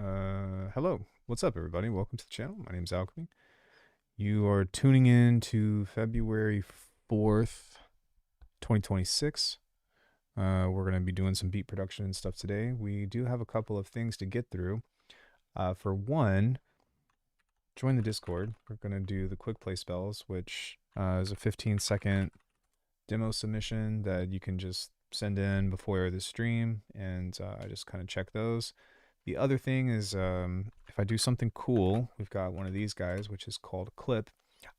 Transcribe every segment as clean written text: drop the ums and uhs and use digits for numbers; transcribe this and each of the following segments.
Hello. What's up, everybody? Welcome to the channel. My name's Alchemy. You are tuning in to February 4th, 2026. We're going to be doing some beat production and stuff today. We do have a couple of things to get through. For one, join the Discord. We're going to do the quick play spells, which is a 15-second demo submission that you can just send in before the stream, and I just kind of check those. The other thing is, if I do something cool, we've got one of these guys, which is called a clip.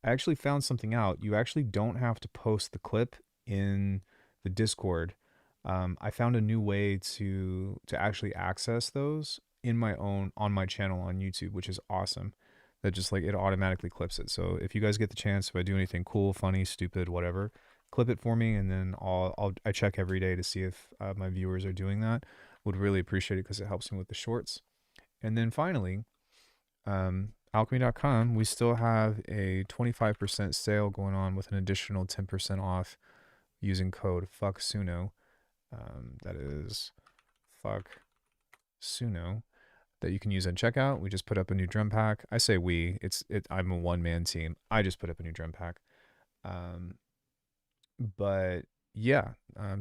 I actually found something out. You actually don't have to post the clip in the Discord. I found a new way to actually access those in my own, on my channel on YouTube, which is awesome. That just like, it automatically clips it. So if you guys get the chance, if I do anything cool, funny, stupid, whatever, clip it for me, and then I check every day to see if my viewers are doing that. Would really appreciate it because it helps me with the shorts. And then finally, alchemy.com, we still have a 25% sale going on with an additional 10% off using code FUCKSUNO. That is FUCKSUNO, that you can use at checkout. We just put up a new drum pack. I say we, I'm a one-man team. I just put up a new drum pack. But yeah,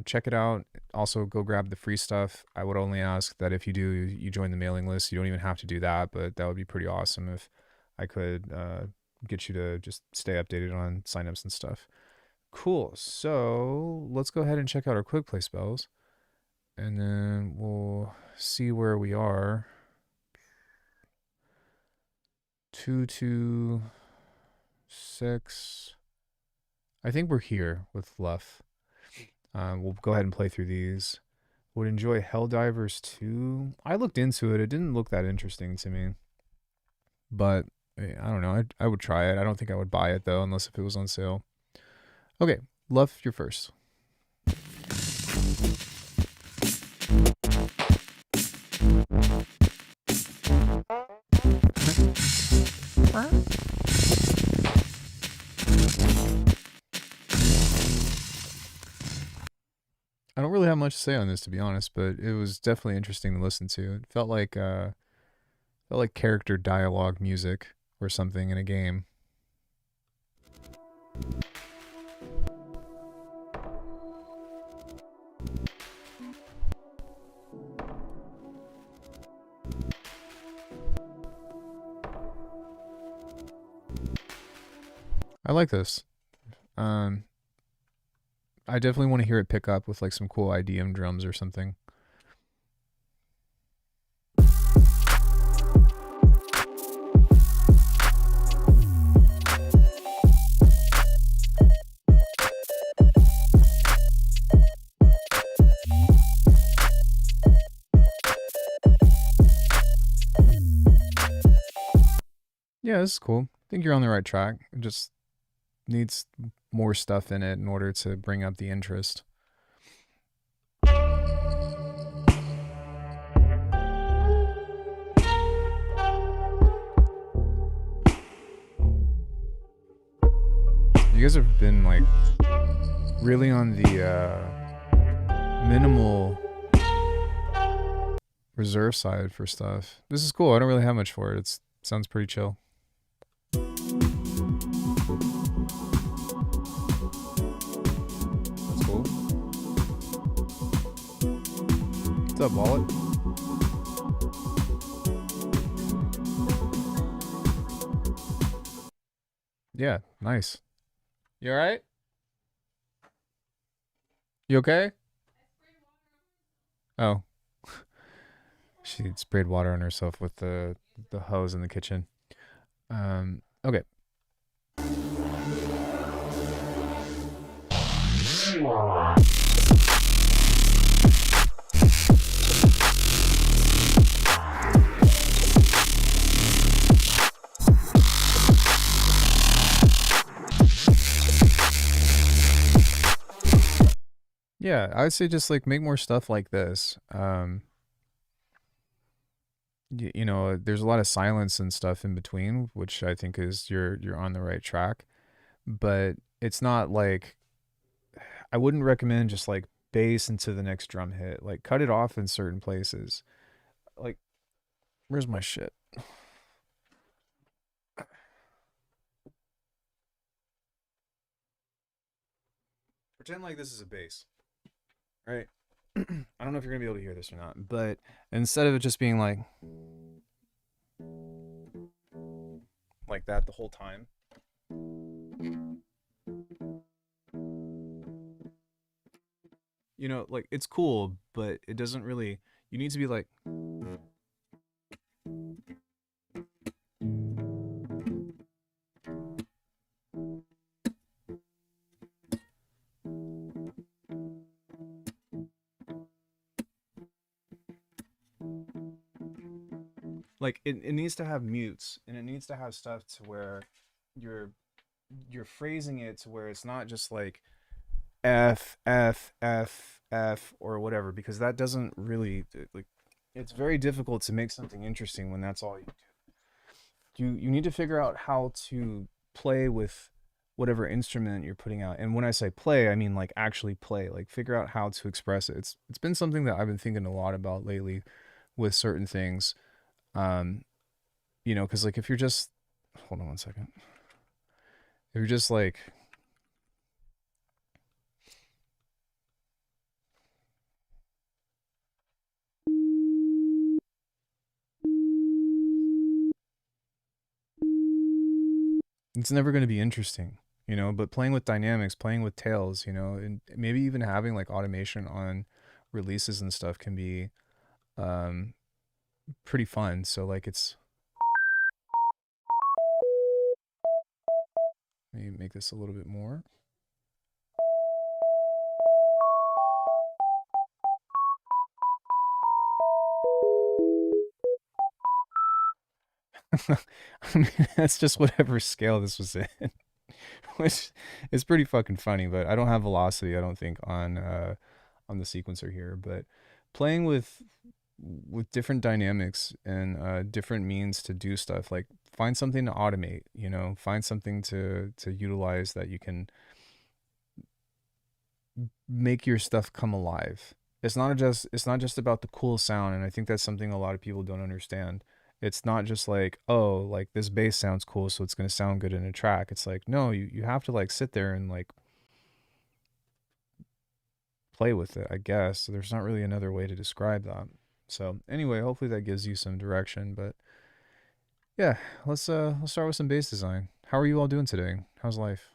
check it out. Also, go grab the free stuff. I would only ask that if you do, you join the mailing list. You don't even have to do that, but that would be pretty awesome if I could get you to just stay updated on signups and stuff. Cool. So let's go ahead and check out our quick play spells, and then we'll see where we are. 2, 2, 6. I think we're here with Luff. We'll go ahead and play through these. Would enjoy Helldivers 2. I looked into it. It didn't look that interesting to me. But I don't know. I would try it. I don't think I would buy it, though, unless if it was on sale. Okay, Luff, you're first. I don't really have much to say on this, to be honest, but it was definitely interesting to listen to. It felt like character dialogue music or something in a game. I like this. I definitely want to hear it pick up with like some cool IDM drums or something. Yeah, this is cool. I think you're on the right track. It just needs more stuff in it in order to bring up the interest. You guys have been like really on the minimal reserve side for stuff. This is cool. I don't really have much for it. It sounds pretty chill. That's cool. What's up, Wallet? Yeah, nice. You alright? You okay? Oh. She sprayed water on herself with the hose in the kitchen. Okay. Yeah, I would say just like make more stuff like this. You know, there's a lot of silence and stuff in between, which I think is you're on the right track. But it's not like, I wouldn't recommend just like bass into the next drum hit. Like cut it off in certain places. Like Where's my shit? Pretend like this is a bass, right? I don't know if you're gonna be able to hear this or not, but instead of it just being like that the whole time, you know, like it's cool, but it doesn't really. You need to be like it needs to have mutes, and it needs to have stuff to where you're you're phrasing it to where it's not just like F F F F or whatever, because that doesn't really like. It's very difficult to make something interesting when that's all you do. You need to figure out how to play with whatever instrument you're putting out. And when I say play, I mean like actually play. Like figure out how to express it. It's been something that I've been thinking a lot about lately with certain things. Um, you know, because like if you're just hold on one second. If you're just like it's never going to be interesting, you know, but playing with dynamics, playing with tails, you know, and maybe even having like automation on releases and stuff can be um pretty fun. So like it's maybe make this a little bit more. I mean, that's just whatever scale this was in, which is pretty fucking funny. But I don't have velocity, I don't think, on the sequencer here. But playing with different dynamics and different means to do stuff, like find something to automate. You know, find something to utilize that you can make your stuff come alive. It's not just about the cool sound, and I think that's something a lot of people don't understand. It's not just like, oh, like this bass sounds cool, so it's gonna sound good in a track. It's like, no, you have to like sit there and like play with it, I guess. There's not really another way to describe that. So anyway, hopefully that gives you some direction. But yeah, let's start with some bass design. How are you all doing today? How's life?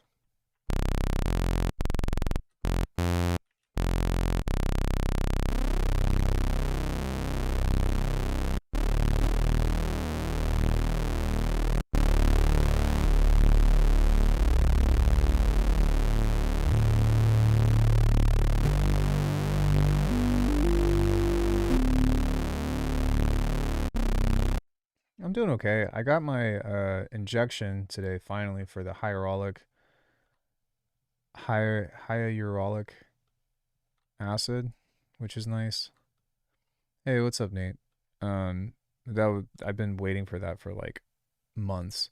I'm doing okay. I got my injection today finally for the hyaluronic acid, which is nice. Hey, what's up, Nate? I've been waiting for that for like months,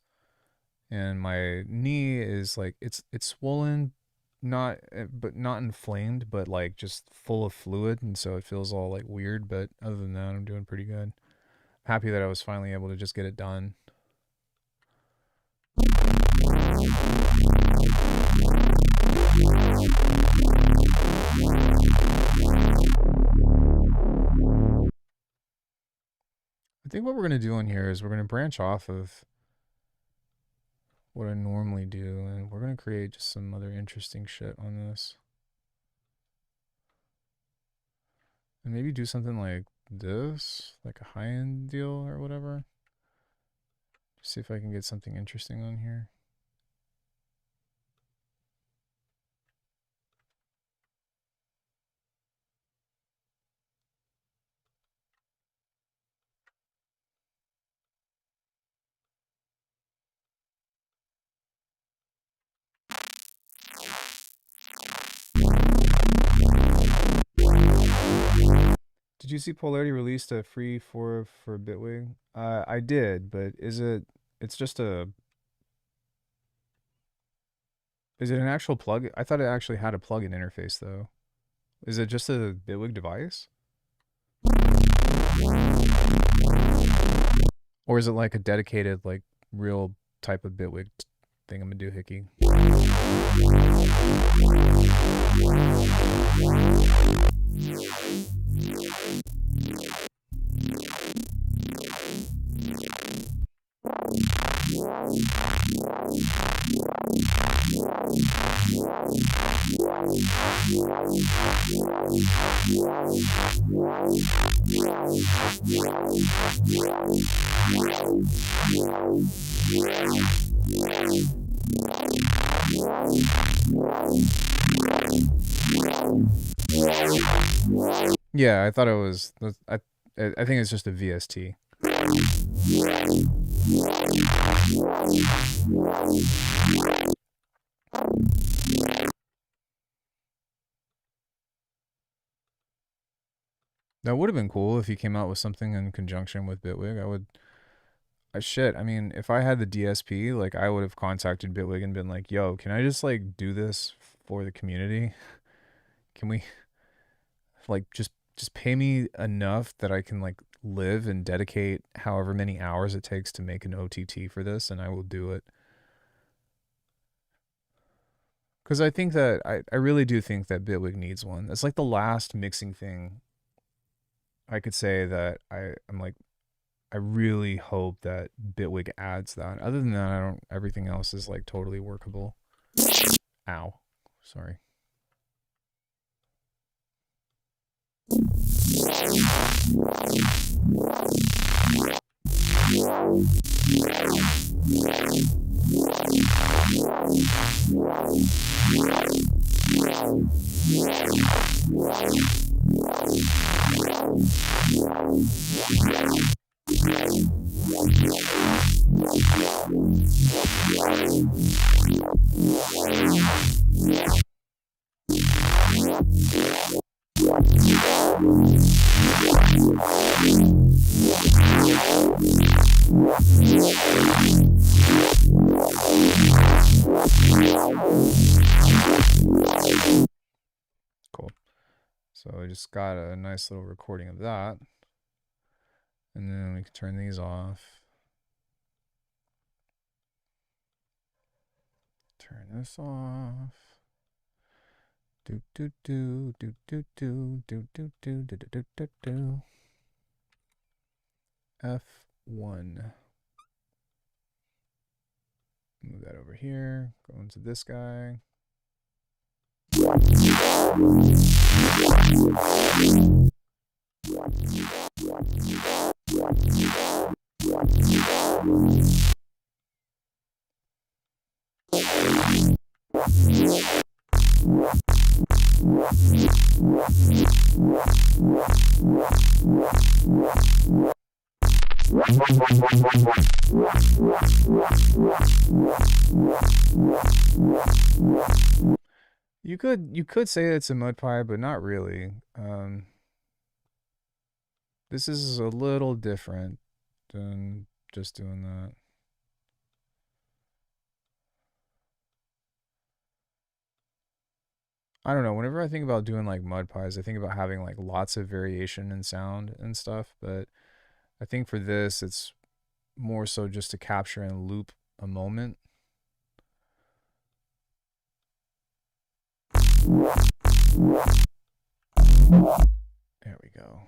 and my knee is like it's swollen, not but not inflamed, but like just full of fluid, and so it feels all like weird. But other than that, I'm doing pretty good. Happy that I was finally able to just get it done. I think what we're gonna do in here is we're gonna branch off of what I normally do, and we're gonna create just some other interesting shit on this. And maybe do something like this, like a high-end deal or whatever. Just see if I can get something interesting on here. Did you see Polarity released a free for Bitwig? I did, but is it? It's just a. Is it an actual plug? I thought it actually had a plug-in interface though. Is it just a Bitwig device? Or is it like a dedicated, like real type of Bitwig thing I'm gonna do hickey? Yeah, I thought it was. I think it's just a VST. That would have been cool if he came out with something in conjunction with Bitwig. I would. Shit. I mean, if I had the DSP, like I would have contacted Bitwig and been like, "Yo, can I just like do this for the community? Can we like just pay me enough that I can like live and dedicate however many hours it takes to make an OTT for this, and I will do it." Because I think that I really do think that Bitwig needs one. It's like the last mixing thing I could say that I'm like, I really hope that Bitwig adds that. Other than that, I don't. Everything else is like totally workable. Ow, sorry. Cool. So I just got a nice little recording of that. And then we can turn these off. Turn this off. Do do do do do do do do do do do do do. F1. Move that over here. Go into this guy. You could say it's a mud pie, but not really. This is a little different than just doing that. I don't know. Whenever I think about doing like mud pies, I think about having like lots of variation in sound and stuff. But I think for this, it's more so just to capture and loop a moment. There we go.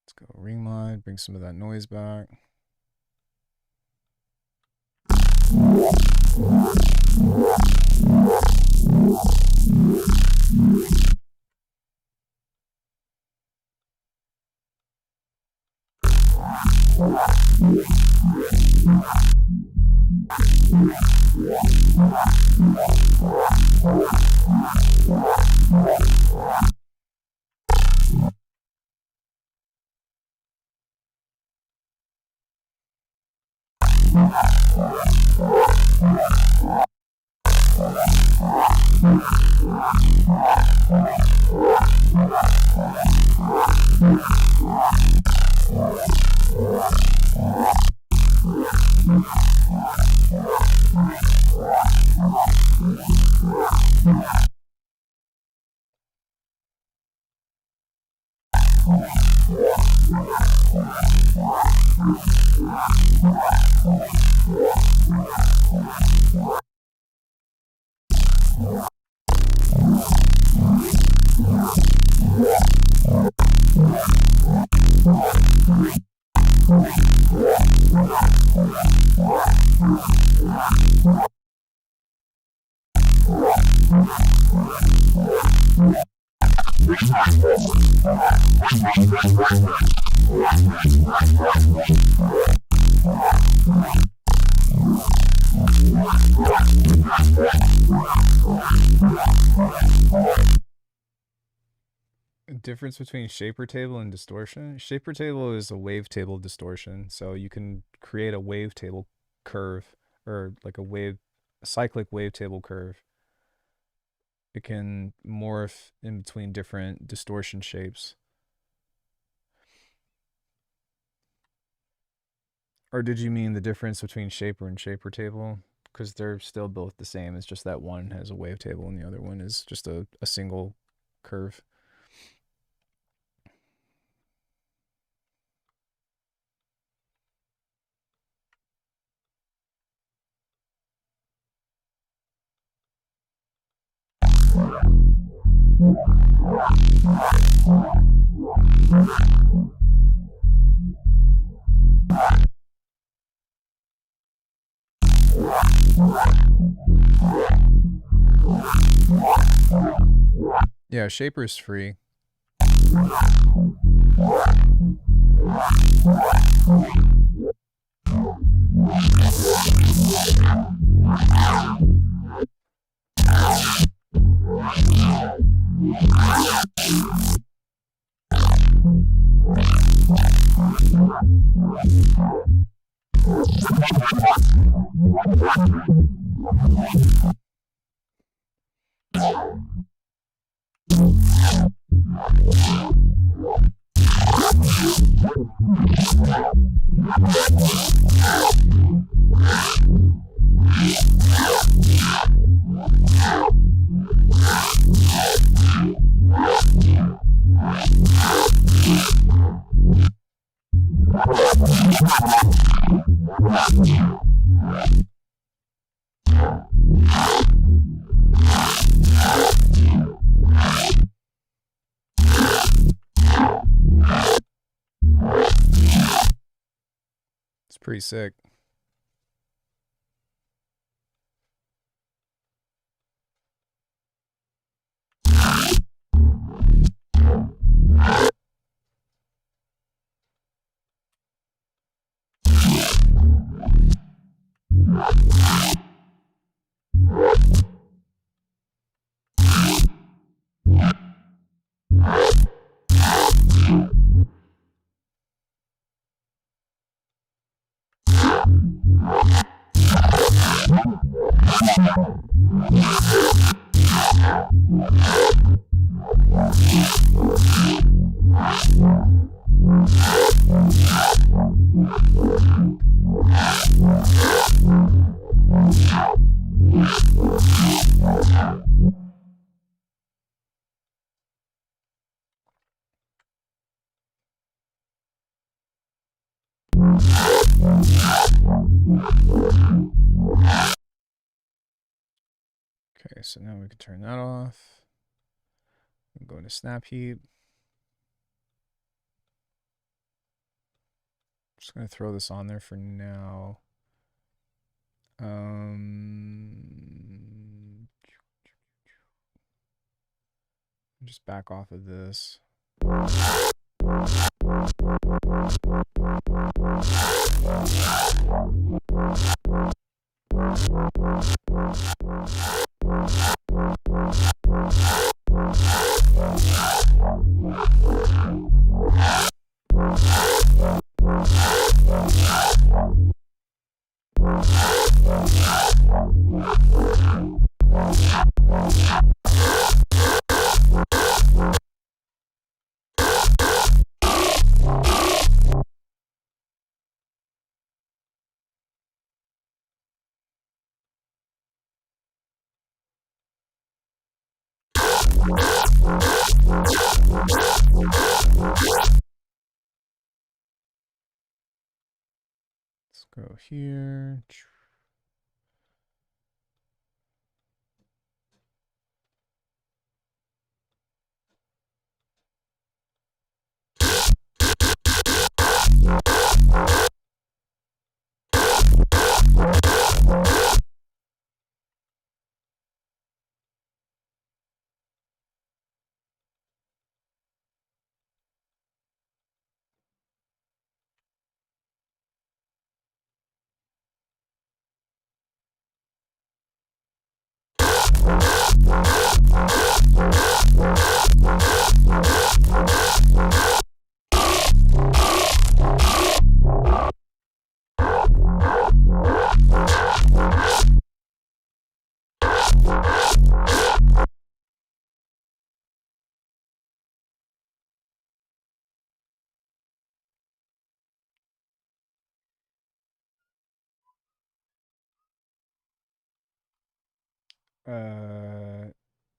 Let's go ring mod, bring some of that noise back. Difference between shaper table and distortion. Shaper table is a wavetable distortion, so you can create a wavetable curve, or like a cyclic wavetable curve. It can morph in between different distortion shapes. Or did you mean the difference between shaper and shaper table? Because they're still both the same. It's just that one has a wavetable and the other one is just a single curve. Yeah, shaper is free. It's pretty sick. Okay, so now we can turn that off. I'm going to snap heap. Just gonna throw this on there for now. Just back off of this. Let's go here.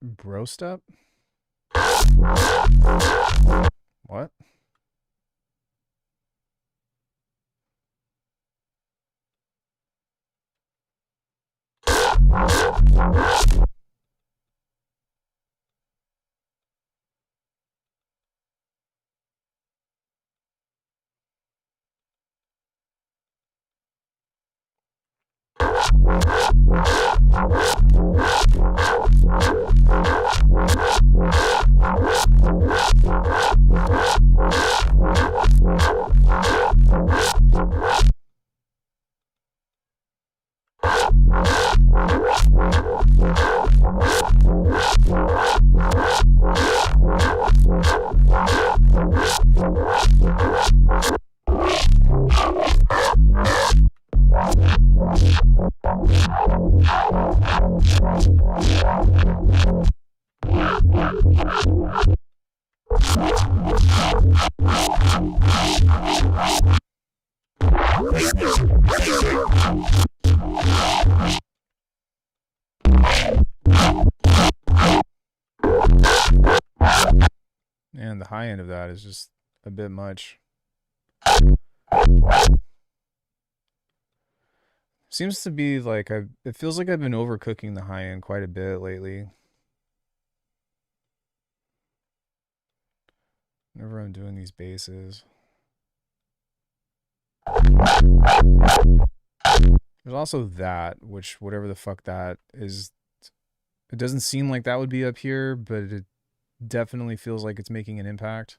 Bro step? What? And the high end of that is just a bit much. Seems to be like it feels like I've been overcooking the high end quite a bit lately. Whenever I'm doing these basses. There's also that, which whatever the fuck that is, it doesn't seem like that would be up here, but it definitely feels like it's making an impact.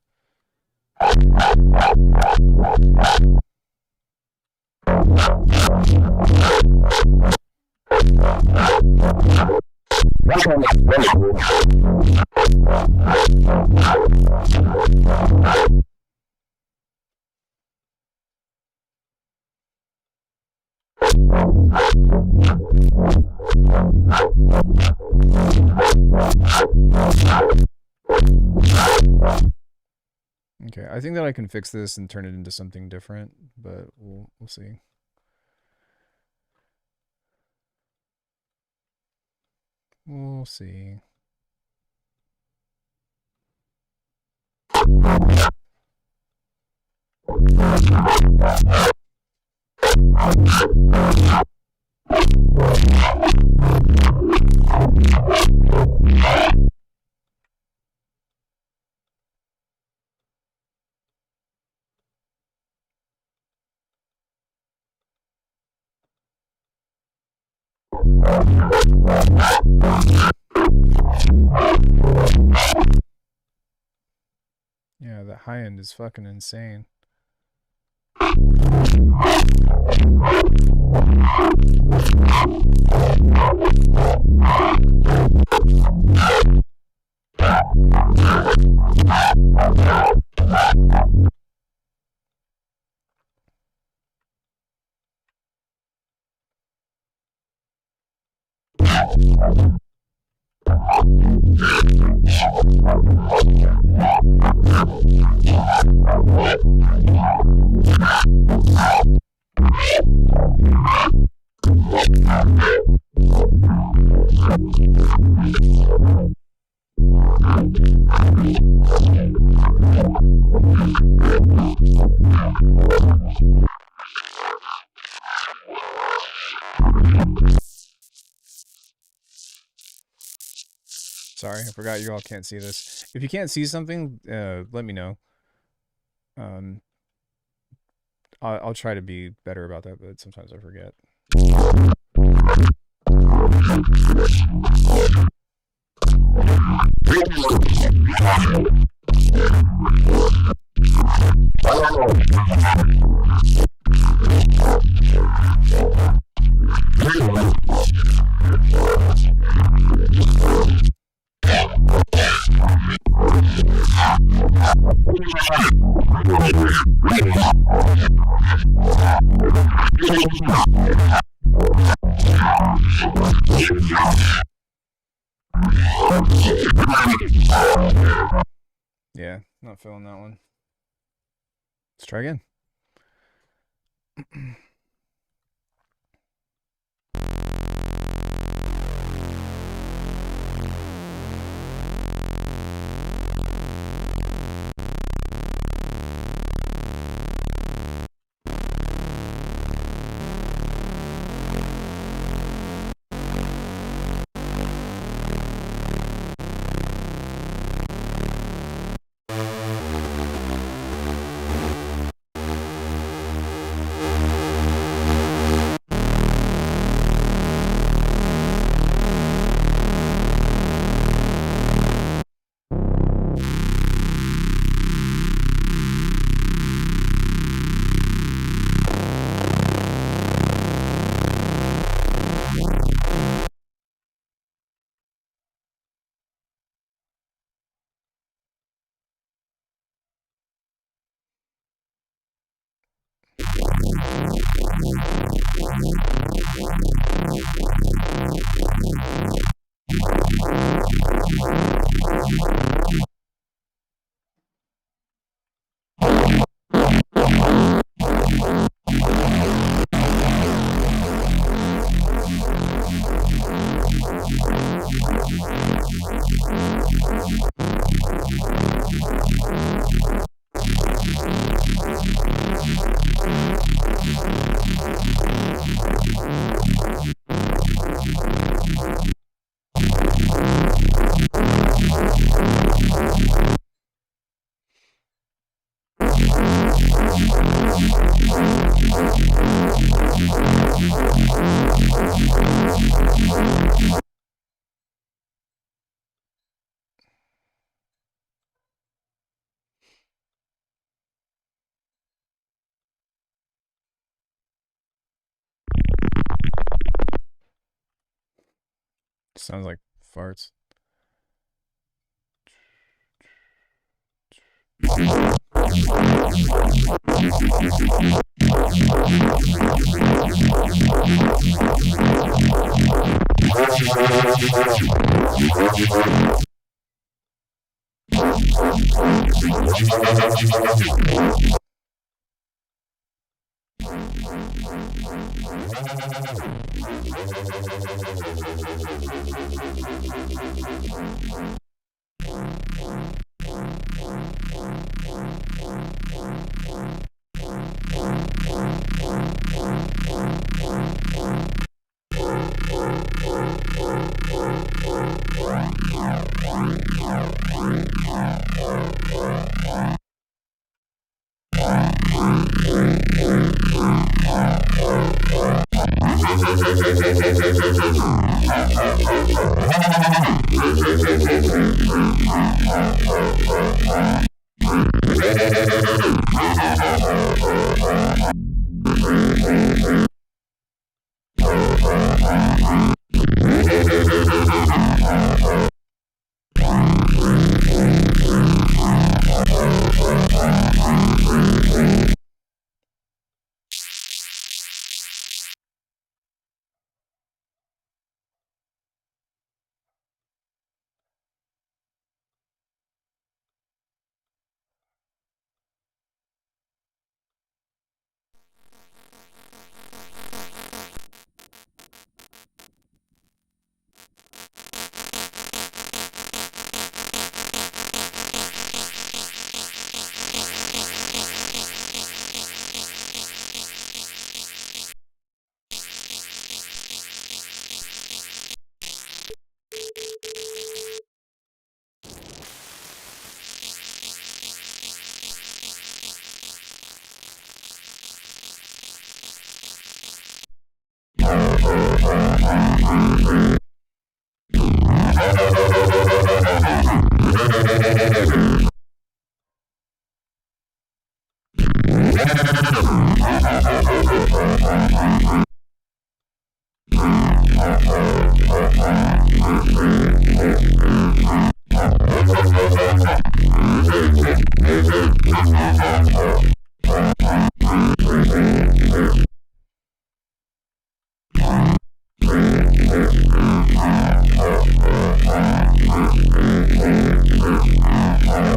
Okay, I think that I can fix this and turn it into something different, but we'll see. We'll see. Yeah, the high end is fucking insane. Sorry, I forgot you all can't see this. If you can't see something, let me know. I'll try to be better about that, but sometimes I forget. Yeah, not feeling that one. Let's try again. Sounds like farts.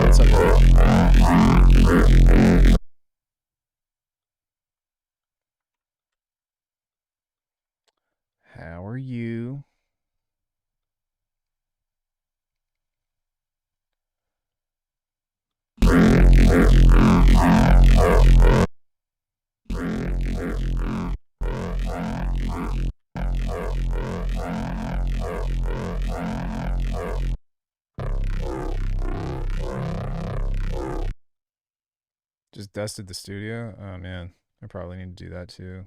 What's up, dude? How are you? Just dusted the studio? Oh man, I probably need to do that too.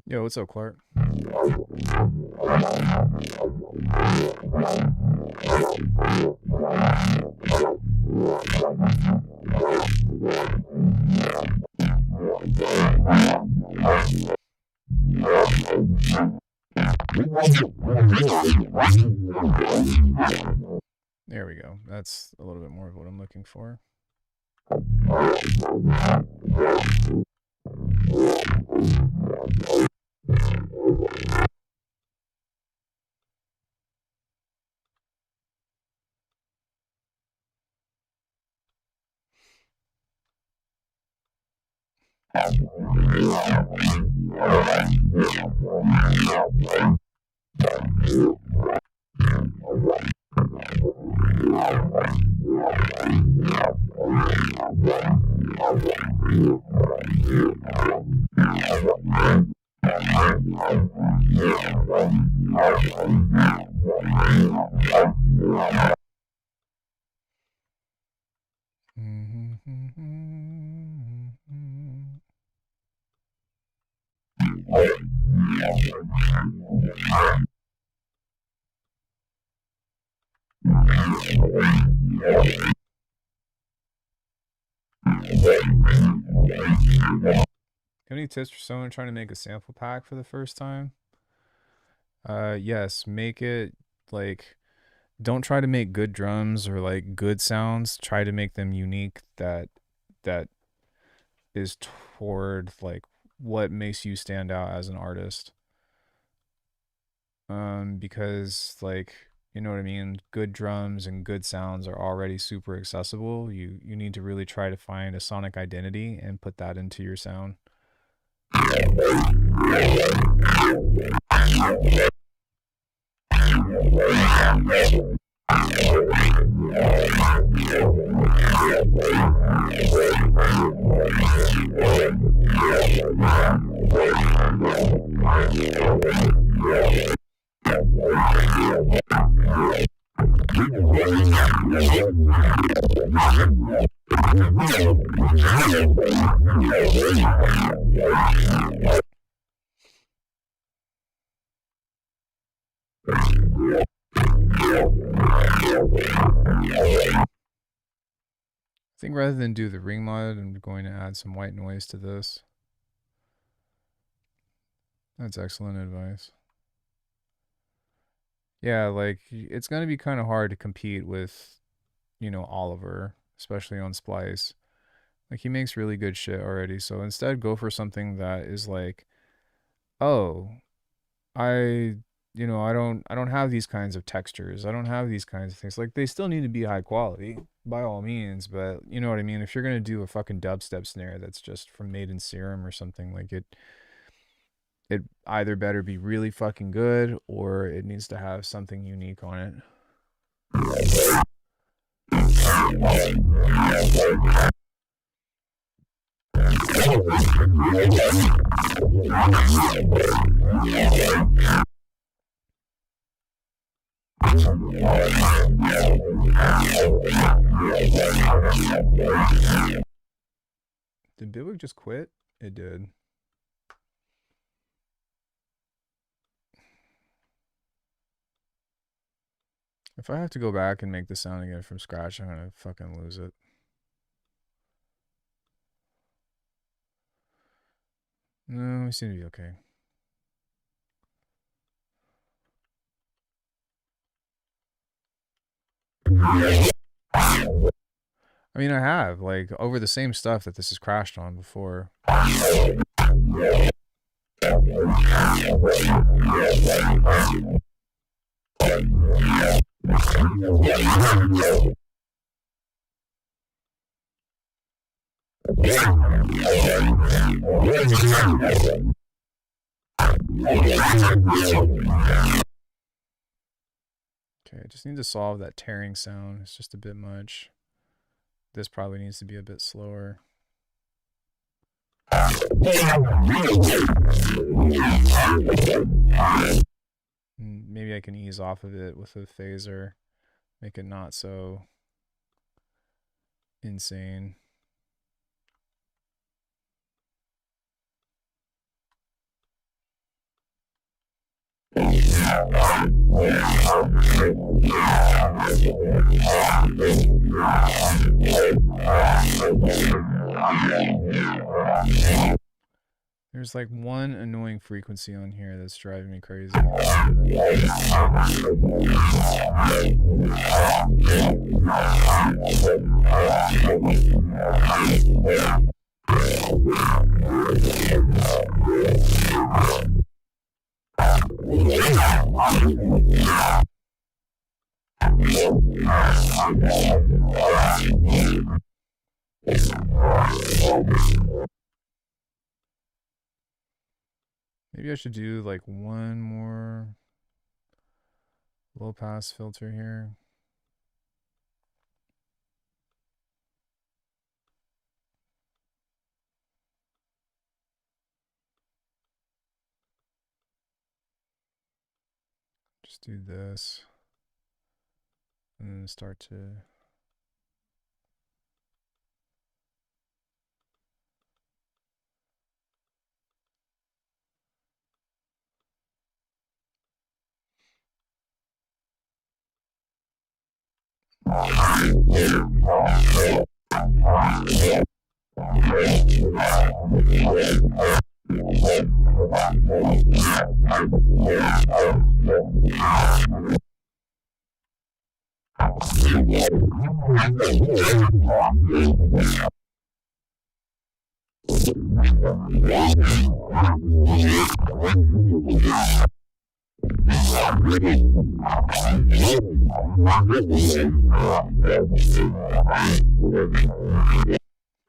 Yo, what's up, Clark? There we go. That's a little bit more of what I'm looking for. Any tips for someone trying to make a sample pack for the first time? Yes, make it like, don't try to make good drums or like good sounds. Try to make them unique, that is toward like what makes you stand out as an artist. Because like, you know what I mean, good drums and good sounds are already super accessible. You need to really try to find a sonic identity and put that into your sound. I think rather than do the ring mod, I'm going to add some white noise to this. That's excellent advice. Yeah, like it's going to be kind of hard to compete with, Oliver, especially on Splice. Like he makes really good shit already. So instead go for something that is like, oh, I I don't have these kinds of textures. I don't have these kinds of things. Like they still need to be high quality by all means, but you know what I mean? If you're going to do a fucking dubstep snare that's just from Made in Serum or something, like it either better be really fucking good or it needs to have something unique on it. Did Bibwick just quit? It did. If I have to go back and make the sound again from scratch, I'm gonna fucking lose it. No, we seem to be okay. I mean, I have, like, over the same stuff that this has crashed on before. Okay, I just need to solve that tearing sound. It's just a bit much. This probably needs to be a bit slower. Maybe I can ease off of it with a phaser. Make it not so insane. There's like one annoying frequency on here that's driving me crazy. Maybe I should do like one more low pass filter here. Just do this and then start to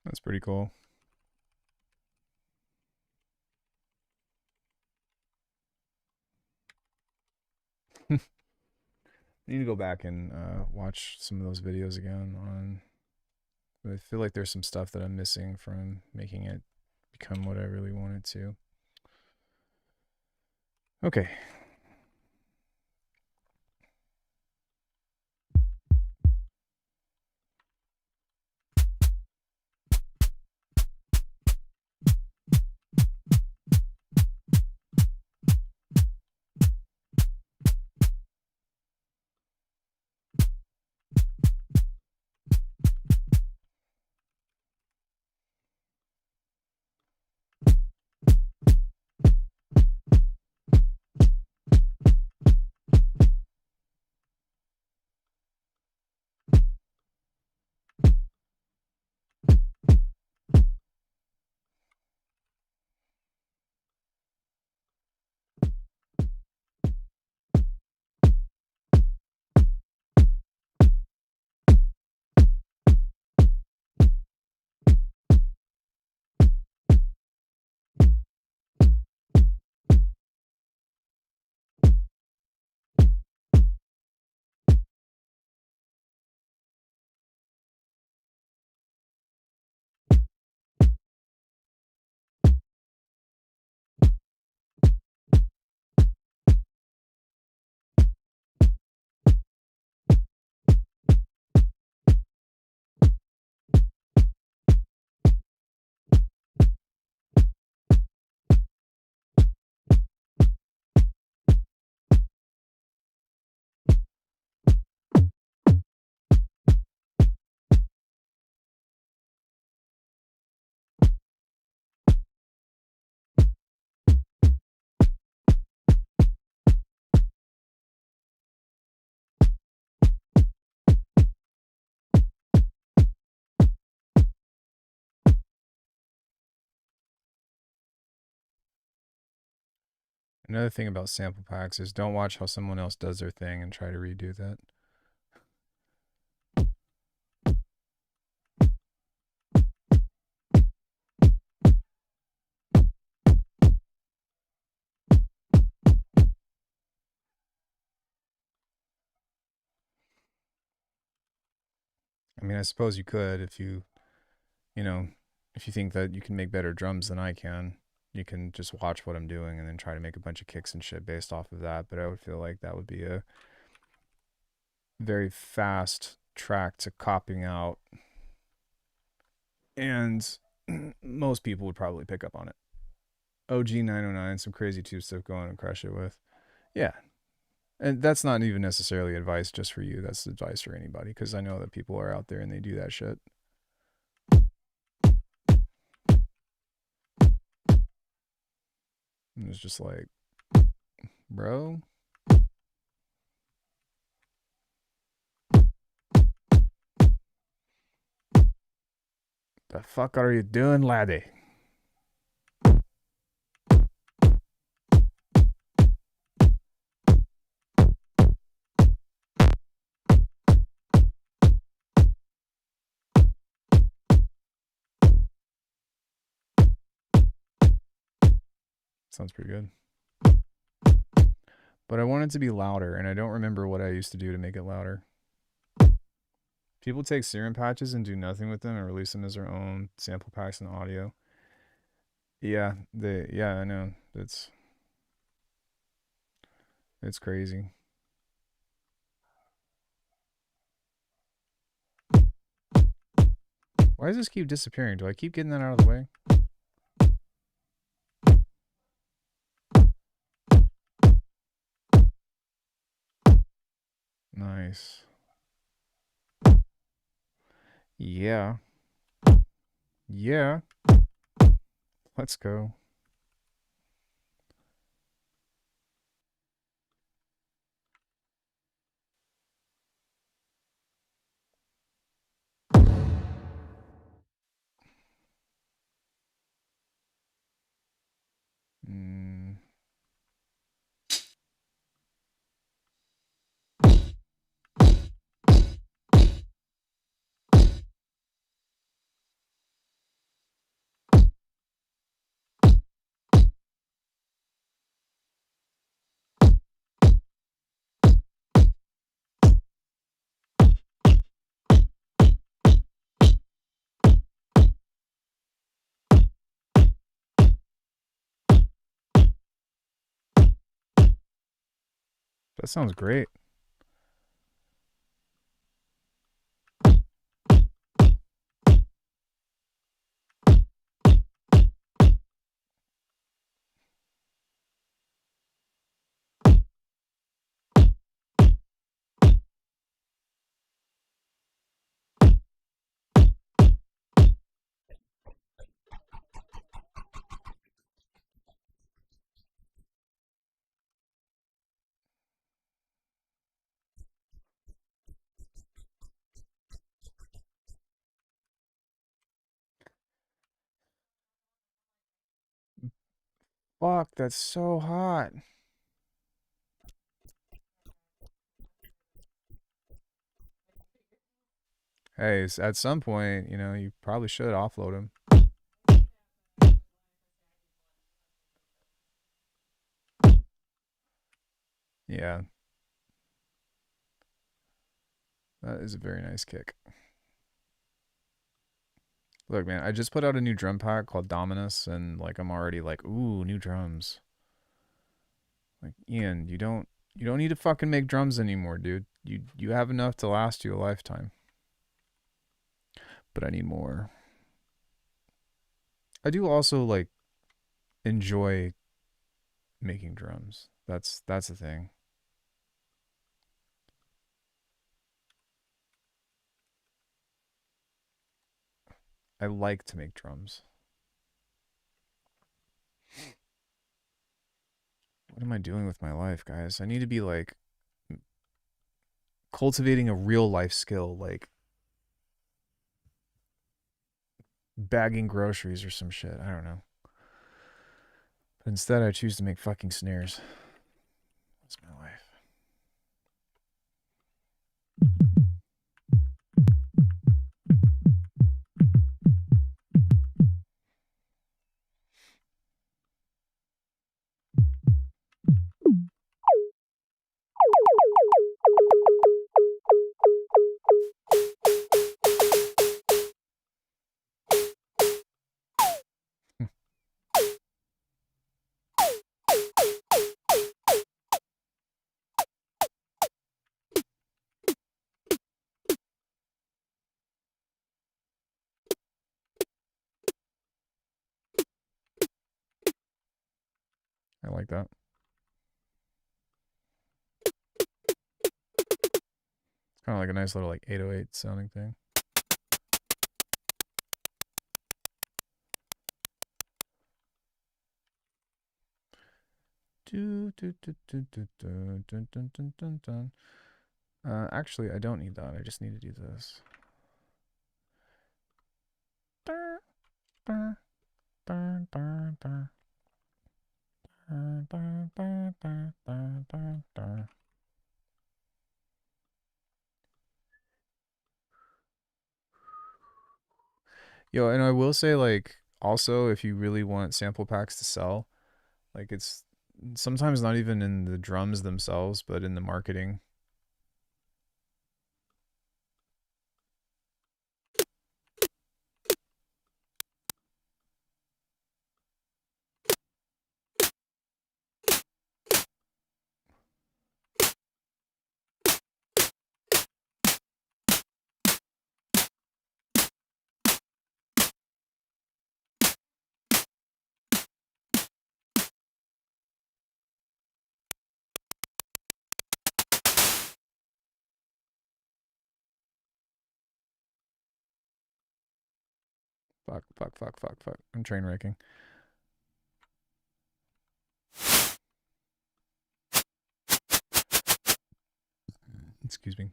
That's pretty cool. I need to go back and watch some of those videos again. I feel like there's some stuff that I'm missing from making it become what I really want it to. Okay. Another thing about sample packs is don't watch how someone else does their thing and try to redo that. I mean, I suppose you could if you know, if you think that you can make better drums than I can, you can just watch what I'm doing and then try to make a bunch of kicks and shit based off of that. But I would feel like that would be a very fast track to copying out, and most people would probably pick up on it. OG 909, some crazy tube stuff going and crush it with. Yeah. And that's not even necessarily advice just for you. That's advice for anybody because I know that people are out there and they do that shit. And it's just like, bro. The fuck are you doing, laddie? Sounds pretty good. But I want it to be louder, and I don't remember what I used to do to make it louder. People take serum patches and do nothing with them and release them as their own sample packs and audio. Yeah, I know. It's crazy. Why does this keep disappearing? Do I keep getting that out of the way? Nice. Yeah. Yeah. Let's go. Mm. That sounds great. Fuck, that's so hot. Hey, at some point, you probably should offload him. Yeah, that is a very nice kick. Look, man, I just put out a new drum pack called Dominus, and like I'm already like, ooh, new drums. Like, Ian, you don't need to fucking make drums anymore, dude. You have enough to last you a lifetime. But I need more. I do also like enjoy making drums. That's the thing. I like to make drums. What am I doing with my life, guys? I need to be like cultivating a real life skill, like bagging groceries or some shit. I don't know. But instead, I choose to make fucking snares. That's my life. I like that. It's kind of like a nice little like 808 sounding thing. Actually, I don't need that. I just need to do this. Yo, and I will say, like, also, if you really want sample packs to sell, like, it's sometimes not even in the drums themselves, but in the marketing. Fuck, fuck, fuck, fuck, fuck. I'm train wrecking. Excuse me.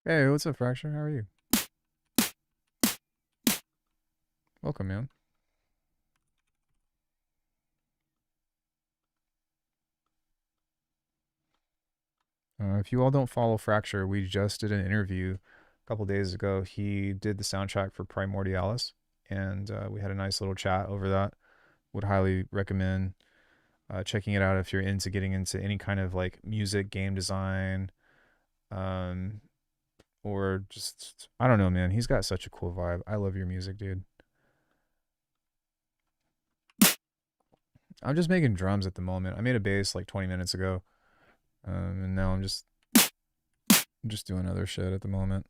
Hey, what's up, Fracture? How are you? Welcome, man. If you all don't follow Fracture, we just did an interview a couple days ago. He did the soundtrack for Primordialis, and we had a nice little chat over that. Would highly recommend checking it out if you're into getting into any kind of like music, game design, um, or just I don't know, man. He's got such a cool vibe. I love your music, dude. I'm just making drums at the moment. I made a bass like 20 minutes ago, and now I'm just doing other shit at the moment.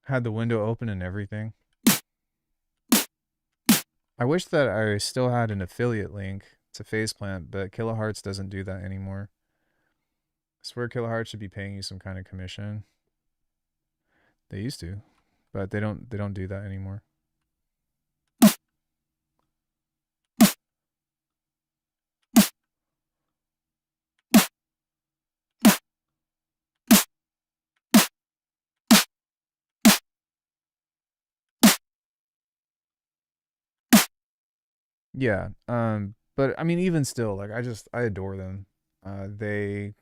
Had the window open and everything. I wish that I still had an affiliate link to Faceplant, but Kilohearts doesn't do that anymore. I swear Kilohearts should be paying you some kind of commission. They used to, but they don't do that anymore. Yeah. But I mean even still, like I adore them. They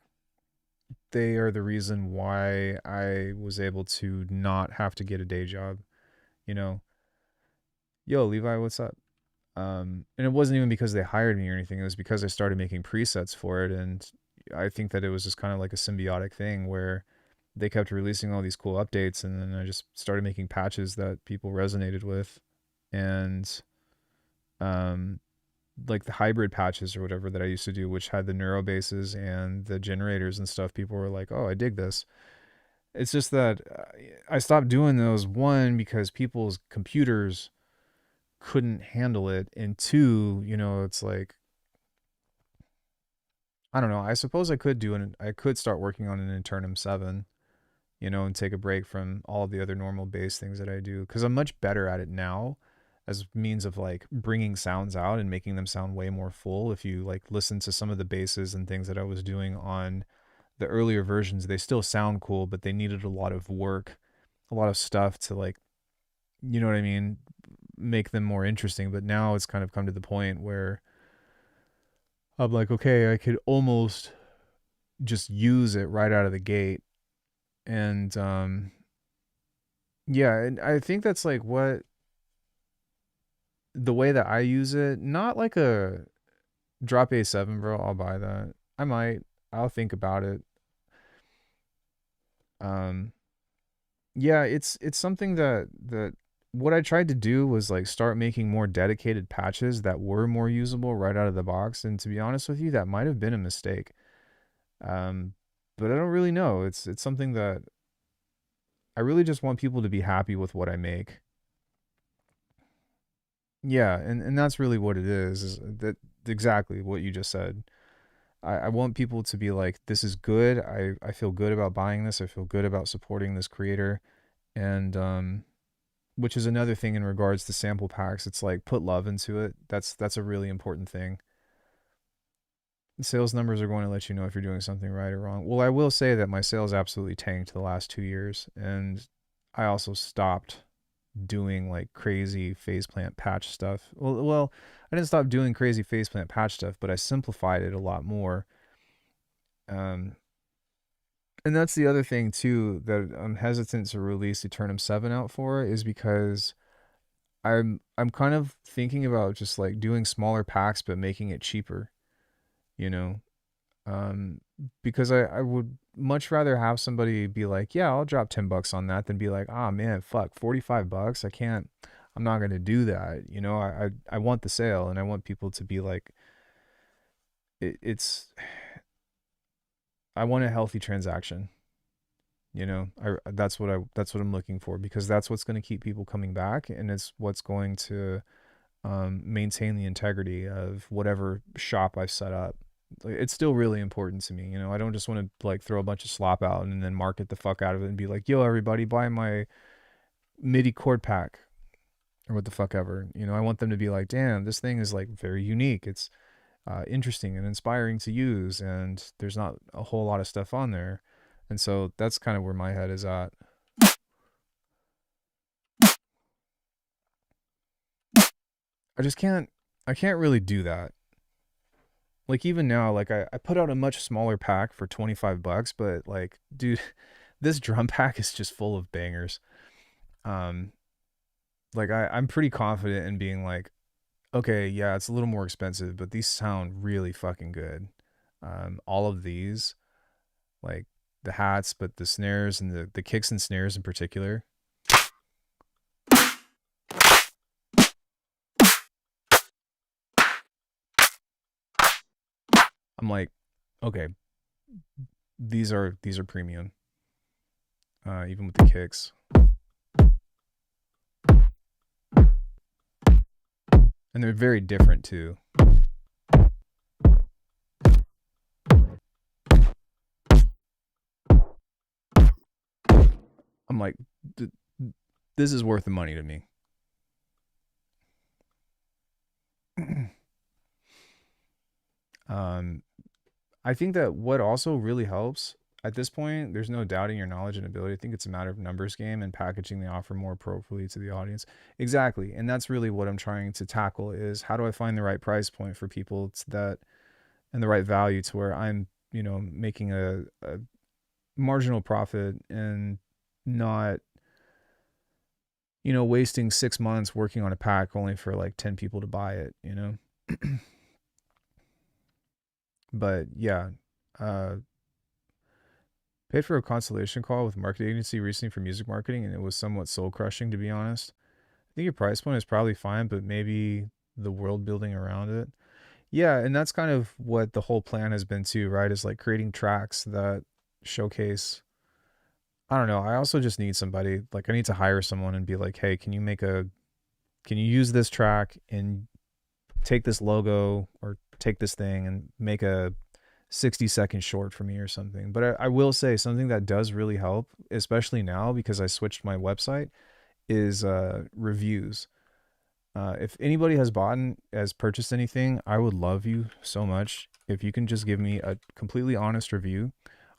are the reason why I was able to not have to get a day job, you know. Yo, Levi, what's up? And it wasn't even because they hired me or anything. It was because I started making presets for it, and I think that it was just kind of like a symbiotic thing where they kept releasing all these cool updates, and then I just started making patches that people resonated with, and um, like the hybrid patches or whatever that I used to do, which had the neuro bases and the generators and stuff. People were like, "Oh, I dig this." It's just that I stopped doing those, one because people's computers couldn't handle it, and two, it's like I don't know. I suppose I could start working on an Internum 7, and take a break from all the other normal bass things that I do, cuz I'm much better at it now as means of like bringing sounds out and making them sound way more full. If you like listen to some of the basses and things that I was doing on the earlier versions, they still sound cool, but they needed a lot of work, a lot of stuff to like, you know what I mean, make them more interesting. But now it's kind of come to the point where I'm like, okay, I could almost just use it right out of the gate. And yeah, and I think that's like what the way that I use it, not like a drop A7, bro. I'll buy that. I might. I'll think about it. Um yeah, it's something that what I tried to do was like start making more dedicated patches that were more usable right out of the box, and to be honest with you, that might have been a mistake. Um but I don't really know. It's something that I really just want people to be happy with what I make. Yeah, and that's really what it is that exactly what you just said. I want people to be like, this is good. I feel good about buying this. I feel good about supporting this creator. And which is another thing in regards to sample packs. It's like put love into it. That's a really important thing. The sales numbers are going to let you know if you're doing something right or wrong. Well, I will say that my sales absolutely tanked the last 2 years, and I also stopped doing like crazy faceplant patch stuff. Well, I didn't stop doing crazy faceplant patch stuff, but I simplified it a lot more. Um, and that's the other thing too that I'm hesitant to release Eternum 7 out for, is because I'm kind of thinking about just like doing smaller packs but making it cheaper, you know. Um, because I would much rather have somebody be like, yeah, I'll drop $10 on that, than be like, ah, man, fuck, $45. I'm not gonna do that. I want the sale, and I want people to be like, it's I want a healthy transaction. That's what I'm looking for, because that's what's going to keep people coming back, and it's what's going to maintain the integrity of whatever shop I've set up. Like, it's still really important to me. I don't just want to like throw a bunch of slop out and then market the fuck out of it and be like, yo, everybody buy my MIDI chord pack or what the fuck ever. I want them to be like, damn, this thing is like very unique. It's interesting and inspiring to use, and there's not a whole lot of stuff on there. And so that's kind of where my head is at. I just can't I can't really do that. Like even now, like I put out a much smaller pack for 25 bucks, but like, dude, this drum pack is just full of bangers. Um, like I'm pretty confident in being like, okay, yeah, it's a little more expensive, but these sound really fucking good. All of these, like the hats, but the snares and the kicks and snares in particular. I'm like, okay, these are premium. Even with the kicks, and they're very different too. I'm like, this is worth the money to me. um, I think that what also really helps at this point, there's no doubting your knowledge and ability. I think it's a matter of numbers game and packaging the offer more appropriately to the audience. Exactly. And that's really what I'm trying to tackle is how do I find the right price point for people that and the right value to where I'm, making a marginal profit and not, wasting 6 months working on a pack only for like 10 people to buy it. But yeah, uh, paid for a consultation call with a marketing agency recently for music marketing, and it was somewhat soul crushing, to be honest. I think your price point is probably fine, but maybe the world building around it. Yeah, and that's kind of what the whole plan has been too, right? Is like creating tracks that showcase. I don't know. I also just need somebody, like, I need to hire someone and be like, hey, can you use this track and take this logo or take this thing and make a 60-second short for me or something. But I will say something that does really help, especially now because I switched my website, is reviews. If anybody has purchased anything, I would love you so much if you can just give me a completely honest review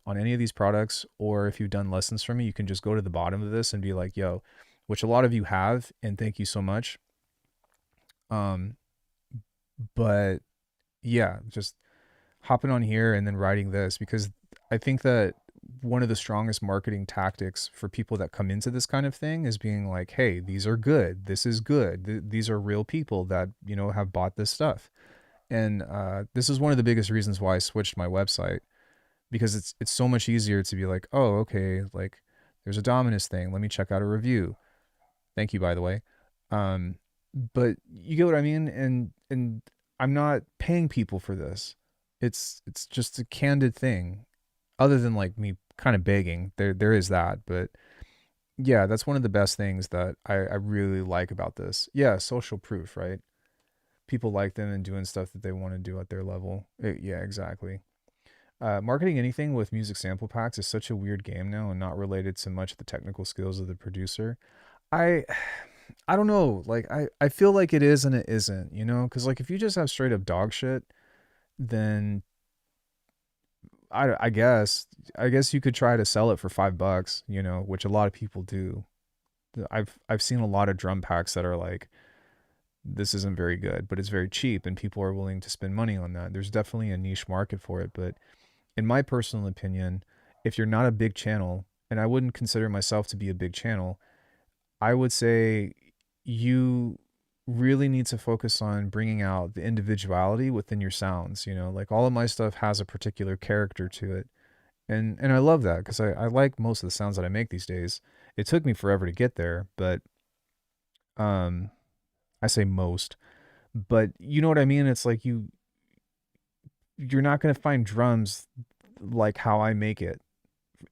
on any of these products, or if you've done lessons from me, you can just go to the bottom of this and be like, yo, which a lot of you have, and thank you so much. Um, but yeah, just hopping on here and then writing this because I think that one of the strongest marketing tactics for people that come into this kind of thing is being like, hey, these are good. This is good. These are real people that, have bought this stuff. And this is one of the biggest reasons why I switched my website because it's so much easier to be like, oh, okay, like there's a Dominus thing. Let me check out a review. Thank you, by the way. Um, but you get what I mean, and I'm not paying people for this. It's just a candid thing. Other than like me kind of begging, there is that, but yeah, that's one of the best things that I really like about this. Yeah, social proof, right? People like them and doing stuff that they want to do at their level. Yeah, exactly. Marketing anything with music sample packs is such a weird game now and not related to much of the technical skills of the producer. I I don't know. Like I feel like it is and it isn't, because like if you just have straight up dog shit, then I guess you could try to sell it for $5, which a lot of people do. I've seen a lot of drum packs that are like, this isn't very good, but it's very cheap and people are willing to spend money on that. There's definitely a niche market for it, but in my personal opinion, if you're not a big channel, and I wouldn't consider myself to be a big channel, I would say you really need to focus on bringing out the individuality within your sounds. Like all of my stuff has a particular character to it. And I love that because I like most of the sounds that I make these days. It took me forever to get there, but um, I say most, but you know what I mean? It's like you're not going to find drums like how I make it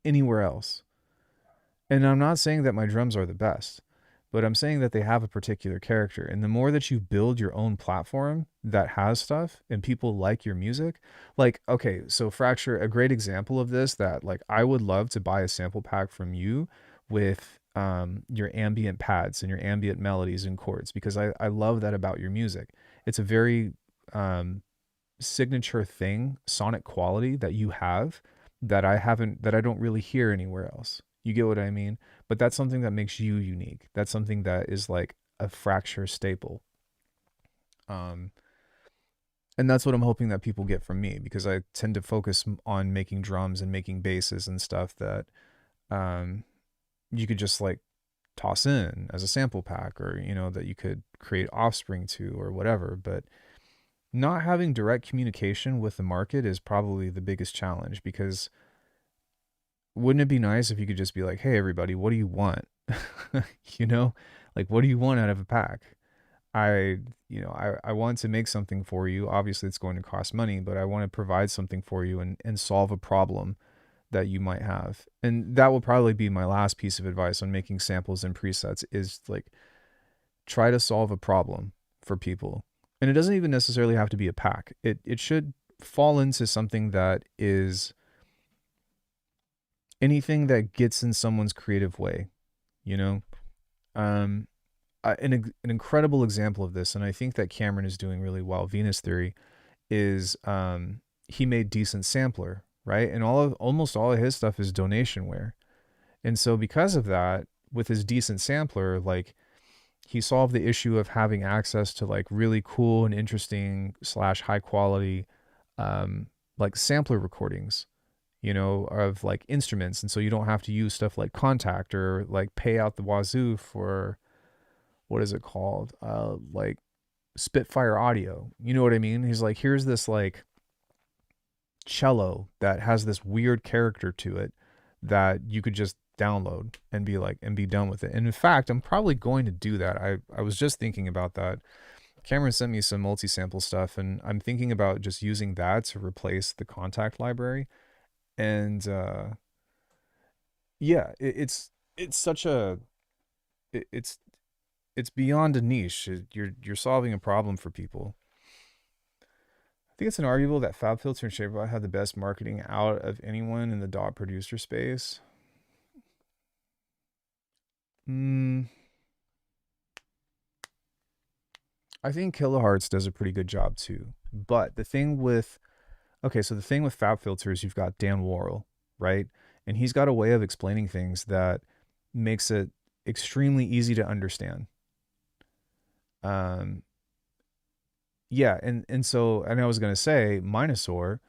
anywhere else. And I'm not saying that my drums are the best, but I'm saying that they have a particular character. And the more that you build your own platform that has stuff and people like your music, like, okay, so Fracture, a great example of this that like I would love to buy a sample pack from you with your ambient pads and your ambient melodies and chords because I love that about your music. It's a very um, signature thing, sonic quality that you have that I don't really hear anywhere else. You get what I mean? But that's something that makes you unique. That's something that is like a Fracture staple. Um, and that's what I'm hoping that people get from me, because I tend to focus on making drums and making basses and stuff that um, you could just like toss in as a sample pack, or that you could create offspring to or whatever. But not having direct communication with the market is probably the biggest challenge, because wouldn't it be nice if you could just be like, hey everybody, what do you want? you know like, what do you want out of a pack? I want to make something for you. Obviously it's going to cost money, but I want to provide something for you and solve a problem that you might have. And that will probably be my last piece of advice on making samples and presets, is like, try to solve a problem for people. And it doesn't even necessarily have to be a pack. It should fall into something that is anything that gets in someone's creative way, you know? Um an incredible example of this, and I think that Cameron is doing really well, Venus Theory, is he made Decent Sampler, right? And almost all of his stuff is donationware. And so because of that, with his Decent Sampler, like, he solved the issue of having access to like really cool and interesting slash high quality like sampler recordings, of like instruments. And so you don't have to use stuff like Contact or like pay out the wazoo for, what is it called? Like Spitfire Audio. You know what I mean? He's like, here's this like cello that has this weird character to it that you could just download and be done with it. And in fact, I'm probably going to do that. I was just thinking about that. Cameron sent me some multi-sample stuff, and I'm thinking about just using that to replace the Contact library. And yeah, it's such a it's it's beyond a niche. You're solving a problem for people. I think it's inarguable that FabFilter and ShaperBot have the best marketing out of anyone in the dot producer space. Hmm. I think Kilohertz does a pretty good job too. But the thing with the thing with FabFilter is you've got Dan Worrell, right? And he's got a way of explaining things that makes it extremely easy to understand. Um, yeah, and I was gonna say Minosaur,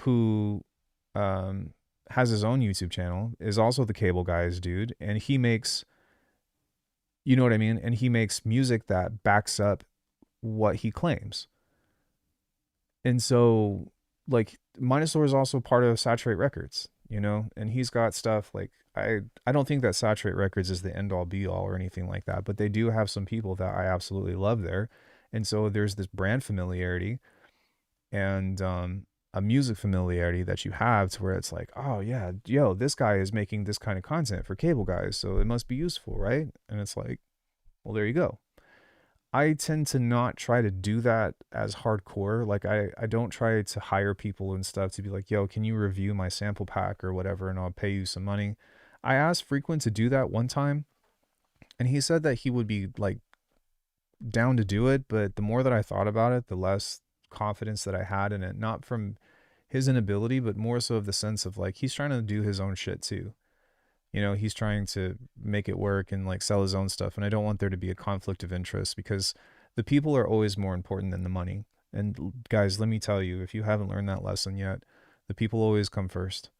who um has his own YouTube channel, is also the Cable Guys dude, and he makes, you know what I mean, and he makes music that backs up what he claims. And so, like, Minosaur is also part of Saturate Records, and he's got stuff like, I don't think that Saturate Records is the end all be all or anything like that, but they do have some people that I absolutely love there. And so there's this brand familiarity and a music familiarity that you have, to where it's like, oh yeah, yo, this guy is making this kind of content for Cable Guys, so it must be useful, right? And it's like, well, there you go. I tend to not try to do that as hardcore. Like, I don't try to hire people and stuff to be like, yo, can you review my sample pack or whatever, and I'll pay you some money. I asked Frequent to do that one time, and he said that he would be like down to do it, but the more that I thought about it, the less confidence that I had in it. Not from his inability, but more so of the sense of like, he's trying to do his own shit too. He's trying to make it work and like sell his own stuff. And I don't want there to be a conflict of interest, because the people are always more important than the money. And guys, let me tell you, if you haven't learned that lesson yet, the people always come first.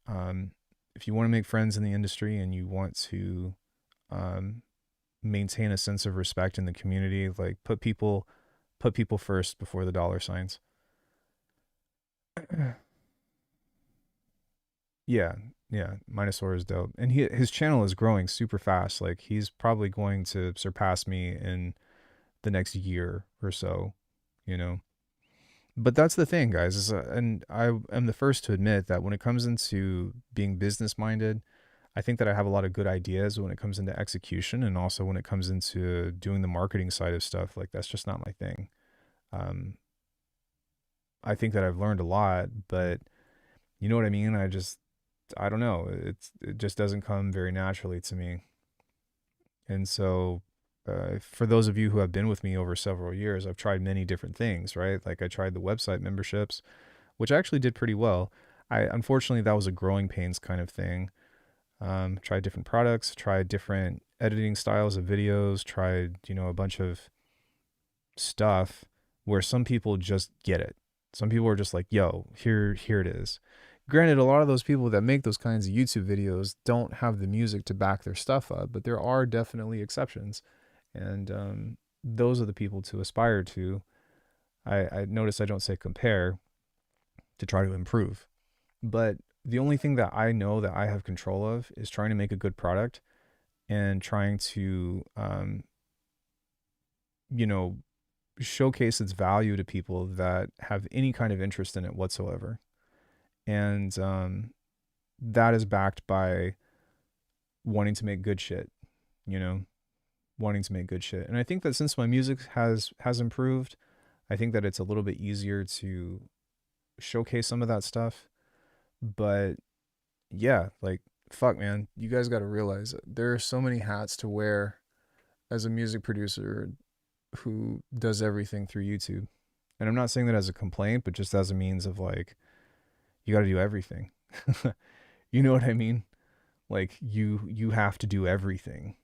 Um, if you want to make friends in the industry and you want to um, maintain a sense of respect in the community, like, put people first before the dollar signs. Yeah, yeah, Minosaur is dope, and his channel is growing super fast. Like, he's probably going to surpass me in the next year or so, you know. But that's the thing, guys. And I am the first to admit that when it comes into being business minded, I think that I have a lot of good ideas when it comes into execution, and also when it comes into doing the marketing side of stuff. Like, that's just not my thing. Um, I think that I've learned a lot, but you know what I mean. I don't know. It just doesn't come very naturally to me. And so, for those of you who have been with me over several years, I've tried many different things, right? Like, I tried the website memberships, which actually did pretty well. I Unfortunately, that was a growing pains kind of thing. Tried different products, tried different editing styles of videos, tried, a bunch of stuff where some people just get it. Some people are just like, "Yo, here it is." Granted, a lot of those people that make those kinds of YouTube videos don't have the music to back their stuff up, but there are definitely exceptions, and those are the people to aspire to. I notice I don't say compare to try to improve, but the only thing that I know that I have control of is trying to make a good product and trying to, you know, showcase its value to people that have any kind of interest in it whatsoever. And that is backed by wanting to make good shit, you know, wanting to make good shit. And I think that since my music has improved, I think that it's a little bit easier to showcase some of that stuff. But yeah, like fuck man, you guys got to realize that there are so many hats to wear as a music producer who does everything through YouTube. And I'm not saying that as a complaint, but just as a means of like, you got to do everything. You know what I mean? Like you have to do everything.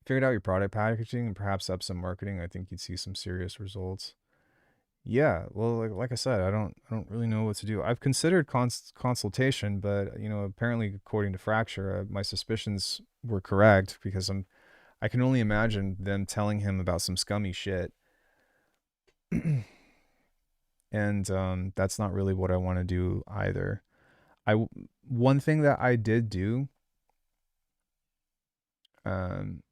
Figured out your product packaging and perhaps up some marketing, I think you'd see some serious results. Yeah, well, like I said, I don't really know what to do. I've considered consultation, but apparently, according to Fracture, my suspicions were correct because I can only imagine them telling him about some scummy shit, and that's not really what I want to do either. One thing that I did do, um,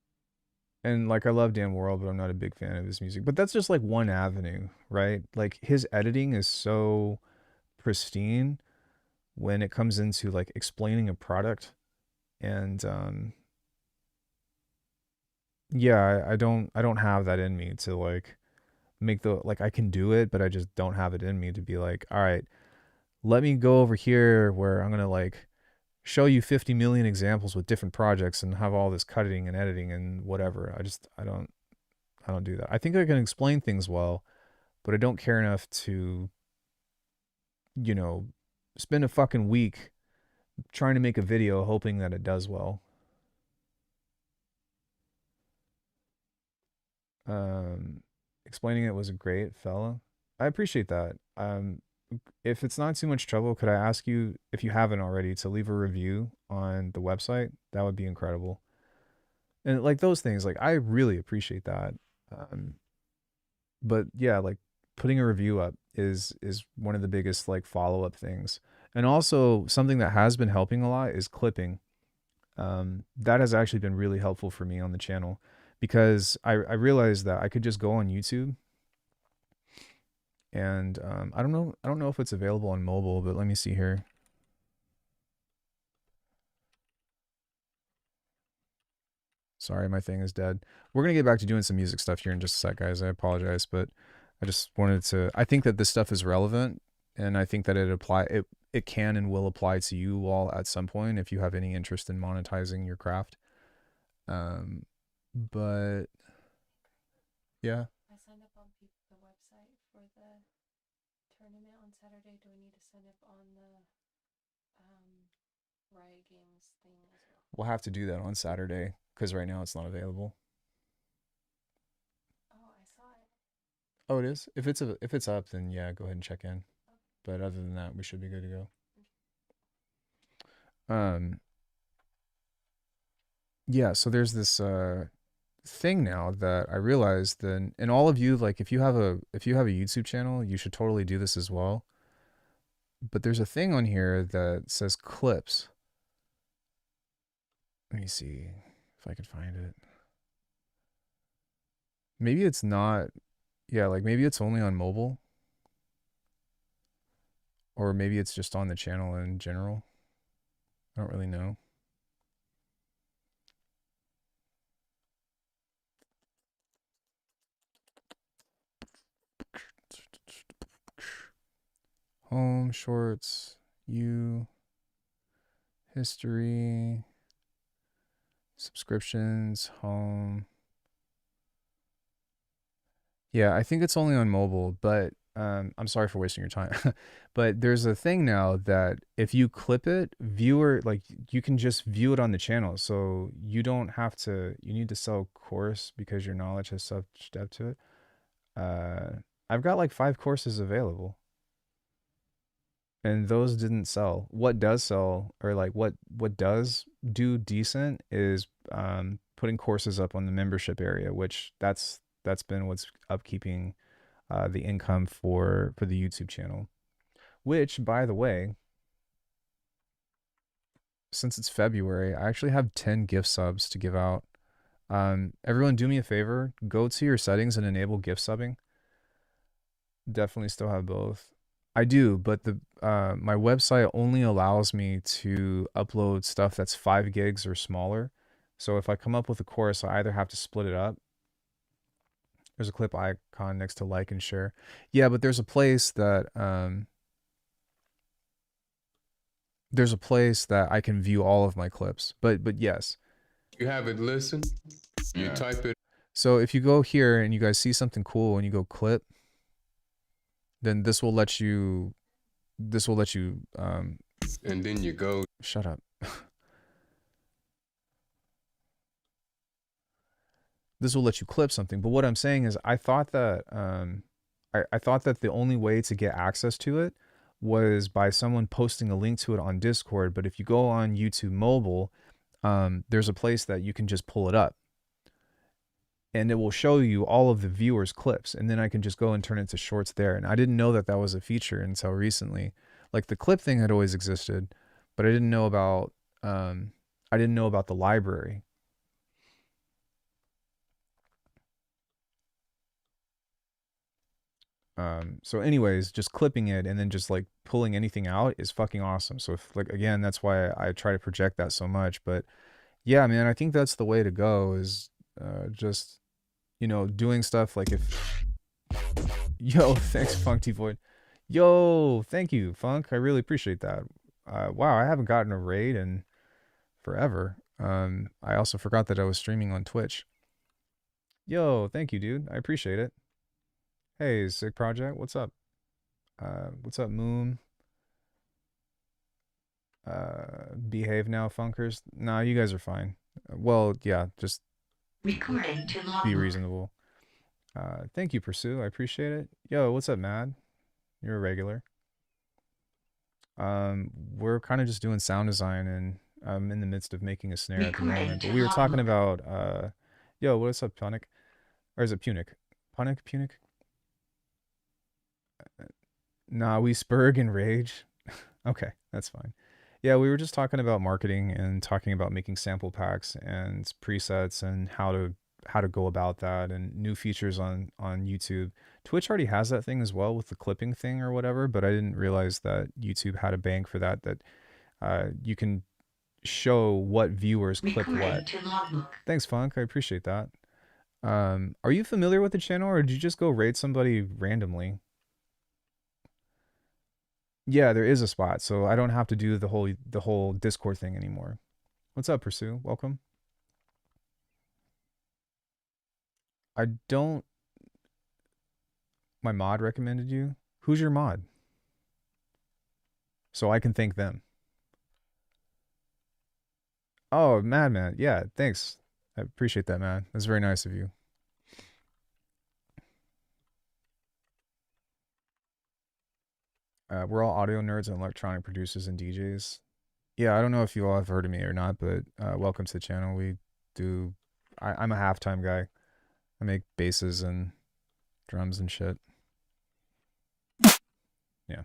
and like I love Dan Worrell, but I'm not a big fan of his music. But that's just like one avenue, right? Like his editing is so pristine when it comes into like explaining a product, and yeah, I don't have that in me to like make the like I can do it, but I just don't have it in me to be like, all right, let me go over here where I'm gonna like show you 50 million examples with different projects and have all this cutting and editing and whatever. I don't do that. I think I can explain things well, but I don't care enough to, you know, spend a fucking week trying to make a video hoping that it does well. Um, Explaining it was a great fella. I appreciate that. If it's not too much trouble, could I ask you, if you haven't already, to leave a review on the website? That would be incredible. And like those things, like I really appreciate that. Um, but yeah, like putting a review up is one of the biggest like follow up things. And also something that has been helping a lot is clipping. That has actually been really helpful for me on the channel because I realized that I could just go on YouTube and I don't know if it's available on mobile, but let me see here. Sorry, my thing is dead. We're gonna get back to doing some music stuff here in just a sec, guys. I apologize, but I just wanted to. I think that this stuff is relevant, and I think that it can and will apply to you all at some point if you have any interest in monetizing your craft. Um, but yeah, I signed up on the website for the tournament on Saturday. Do I need to sign up on the Riot Games thing as well? we'll have to do that on Saturday because right now it's not available. Oh, I saw it. Oh, it is. If it's up, then yeah, go ahead and check in. Okay. But other than that, we should be good to go. Um, yeah. So there's this thing now that I realized that, and all of you, like if you have a YouTube channel, you should totally do this as well. But there's a thing on here that says clips. Let me see if I can find it. Maybe it's not. Yeah, like maybe it's only on mobile, or maybe it's just on the channel in general. I don't really know. Home shorts, you history, subscriptions, home. Yeah, I think it's only on mobile, but I'm sorry for wasting your time, but there's a thing now that if you clip it, viewer like you can just view it on the channel, so you don't have to. You need to sell course because your knowledge has such depth to it. Uh, I've got like 5 courses available, and those didn't sell. What does sell, or like what does do decent, is putting courses up on the membership area, which that's been what's upkeeping the income for the YouTube channel. Which, by the way, since it's February, I actually have 10 gift subs to give out. Everyone, do me a favor, go to your settings and enable gift subbing. Definitely still have both. I do, but the my website only allows me to upload stuff that's 5 gigs or smaller. So if I come up with a course, I either have to split it up. There's a clip icon next to like and share. Yeah, but there's a place that I can view all of my clips. But yes. You have it listen. You type it. So if you go here and you guys see something cool and you go clip, then this will let you and then you go shut up. This will let you clip something. But what I'm saying is I thought that I thought that the only way to get access to it was by someone posting a link to it on Discord. But if you go on YouTube mobile, there's a place that you can just pull it up and it will show you all of the viewers' clips. And then I can just go and turn it to shorts there. And I didn't know that that was a feature until recently. Like the clip thing had always existed, but I didn't know about the library. So anyways, just clipping it and then just like pulling anything out is fucking awesome. So if like again, that's why I try to project that so much. But yeah, man, I think that's the way to go is just doing stuff like if yo, thanks Funk T Void. Yo, thank you, Funk. I really appreciate that. Wow, I haven't gotten a raid in forever. I also forgot that I was streaming on Twitch. Yo, thank you, dude. I appreciate it. Hey, Sick Project, what's up? What's up, Moon? Behave now, Funkers. Nah, you guys are fine. Well, yeah, just recording to logbook. Be reasonable. Thank you, Pursue. I appreciate it. Yo, what's up, Mad? You're a regular. We're kind of just doing sound design, and I'm in the midst of making a snare at the moment. But we were talking about, yo, what's up, Punic? Or is it Punic? Punic? Nah, we Spurg and Rage. Okay, that's fine. Yeah, we were just talking about marketing and talking about making sample packs and presets and how to go about that and new features on YouTube. Twitch already has that thing as well with the clipping thing or whatever, but I didn't realize that YouTube had a bank for that you can show what viewers clip what. Thanks, Funk. I appreciate that. Are you familiar with the channel or did you just go raid somebody randomly? Yeah, there is a spot, so I don't have to do the whole Discord thing anymore. What's up, Pursue? Welcome. I don't. My mod recommended you. Who's your mod? So I can thank them. Oh, Madman. Yeah, thanks. I appreciate that, man. That's very nice of you. We're all audio nerds and electronic producers and DJs. Yeah, I don't know if you all have heard of me or not, but welcome to the channel. We do. I'm a halftime guy. I make basses and drums and shit. Yeah,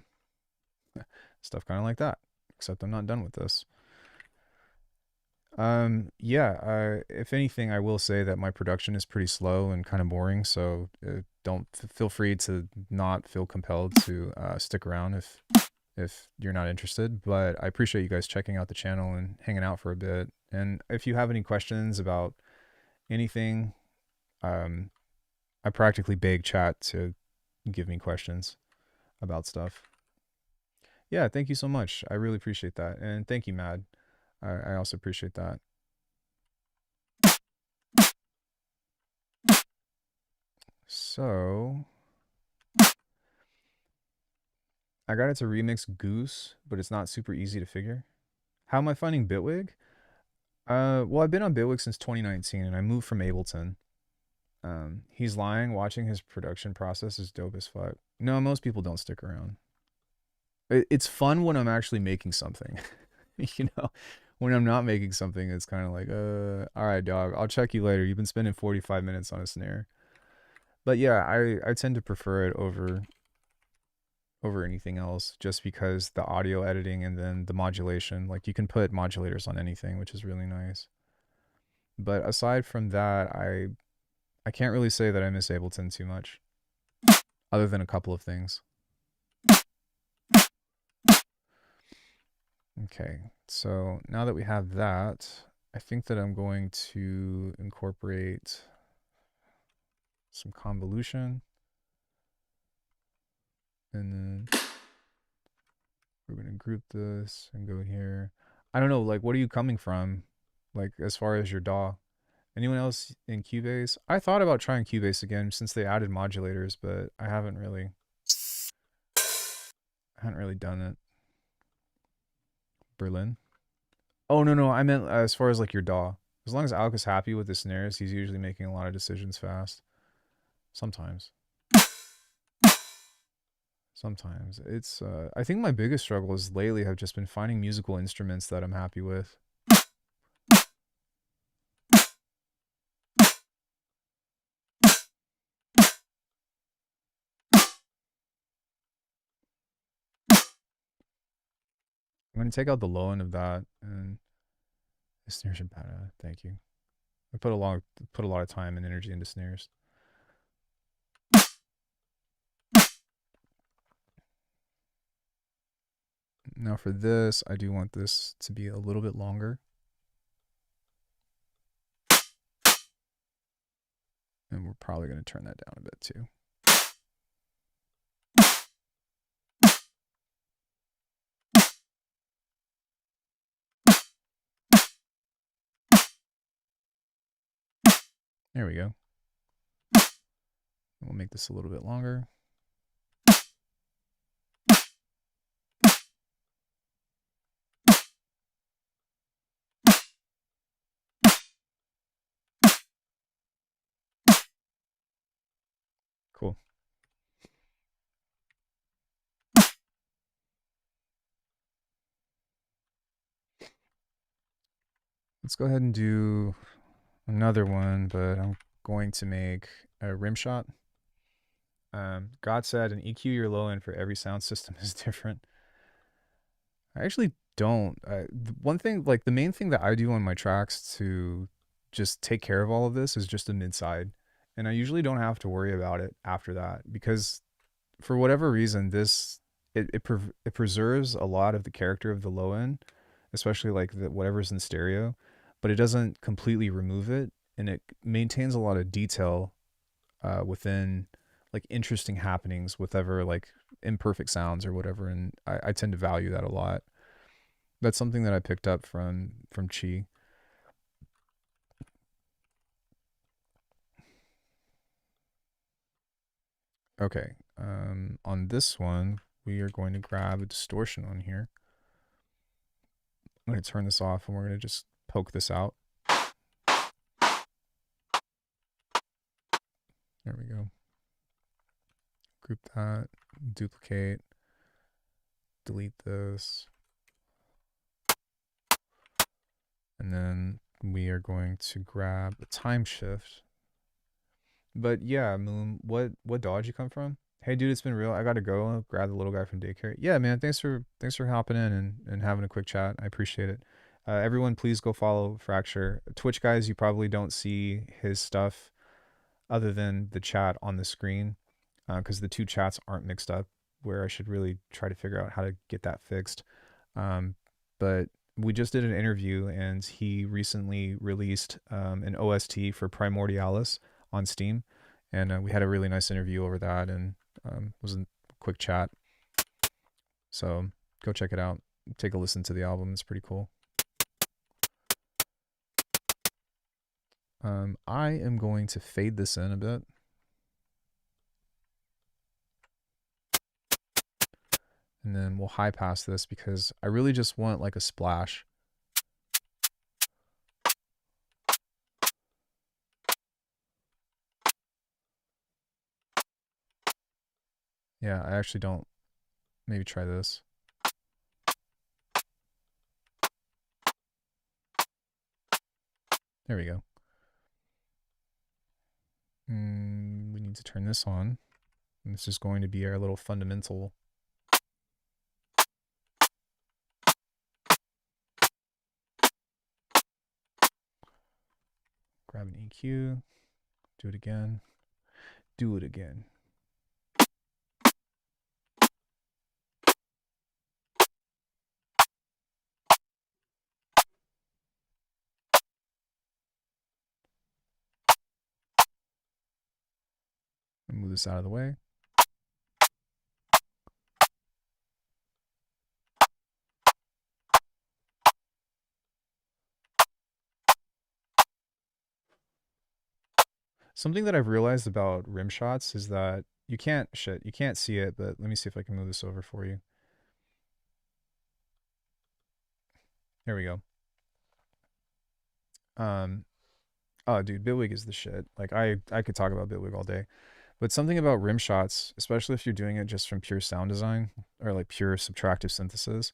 stuff kind of like that. Except I'm not done with this. Yeah, if anything, I will say that my production is pretty slow and kind of boring, so don't feel free to not feel compelled to stick around if you're not interested. But I appreciate you guys checking out the channel and hanging out for a bit. And if you have any questions about anything, I practically beg chat to give me questions about stuff. Yeah, thank you so much. I really appreciate that. And thank you, Mad. I also appreciate that. So, I got it to remix Goose, but it's not super easy to figure. How am I finding Bitwig? Well, I've been on Bitwig since 2019, and I moved from Ableton. He's lying. Watching his production process is dope as fuck. No, most people don't stick around. It's fun when I'm actually making something. you know, when I'm not making something, it's kind of like, all right, dog, I'll check you later. You've been spending 45 minutes on a snare. But yeah, I tend to prefer it over anything else just because the audio editing and then the modulation, like you can put modulators on anything, which is really nice. But aside from that, I can't really say that I miss Ableton too much, other than a couple of things. Okay, so now that we have that, I think that I'm going to incorporate some convolution, and then we're going to group this and go here. I don't know, like, what are you coming from, like, as far as your DAW? Anyone else in Cubase? I thought about trying Cubase again since they added modulators, but I hadn't really done it. Berlin. Oh no, I meant as far as like your DAW. As long as Alec is happy with the snares, he's usually making a lot of decisions fast. Sometimes. Sometimes. It's I think my biggest struggles lately have just been finding musical instruments that I'm happy with. I'm gonna take out the low end of that and the snares are bad. Thank you. I put a lot of time and energy into snares. Now for this, I do want this to be a little bit longer. And we're probably going to turn that down a bit too. There we go. We'll make this a little bit longer. Cool. Let's go ahead and do another one, but I'm going to make a rim shot. God said an EQ your low end for every sound system is different. I actually don't. One thing, like the main thing that I do on my tracks to just take care of all of this is just a mid side. And I usually don't have to worry about it after that because for whatever reason, it preserves a lot of the character of the low end, especially like whatever's in stereo, but it doesn't completely remove it, and it maintains a lot of detail within like interesting happenings with ever like imperfect sounds or whatever, and I tend to value that a lot. That's something that I picked up from Chi. Okay, on this one, we are going to grab a distortion on here. I'm going to turn this off and we're going to just poke this out. There we go. Group that, duplicate, delete this. And then we are going to grab a time shift. But yeah, Moon, what dodge you come from? Hey dude, it's been real. I gotta go grab the little guy from daycare. Yeah, man, thanks for hopping in and having a quick chat. I appreciate it. Everyone, please go follow Fracture. Twitch guys, you probably don't see his stuff other than the chat on the screen because the two chats aren't mixed up. Where I should really try to figure out how to get that fixed. Um, but we just did an interview, and he recently released an OST for Primordialis on Steam, and we had a really nice interview over that, and was a quick chat. So go check it out. Take a listen to the album. It's pretty cool. I am going to fade this in a bit. And then we'll high pass this because I really just want like a splash. Yeah, I actually don't. Maybe try this. There we go. We need to turn this on. And this is going to be our little fundamental. Grab an EQ. Do it again. Do it again. And move this out of the way. Something that I've realized about rim shots is that you can't see it, but let me see if I can move this over for you. There we go. Oh dude, Bitwig is the shit. Like I could talk about Bitwig all day. But something about rim shots, especially if you're doing it just from pure sound design or like pure subtractive synthesis,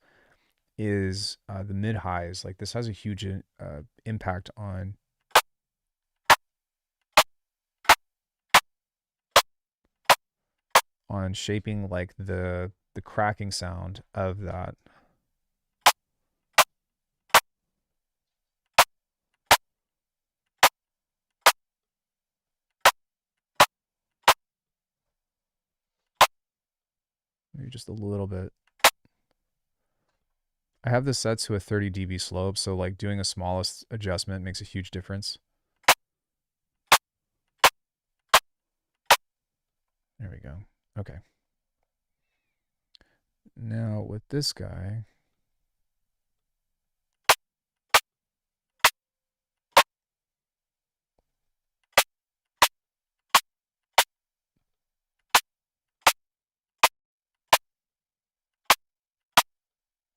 is the mid highs. Like this has a huge impact on shaping like the cracking sound of that. Maybe just a little bit. I have this set to a 30 dB slope, so like doing a smallest adjustment makes a huge difference. There we go. Okay. Now with this guy,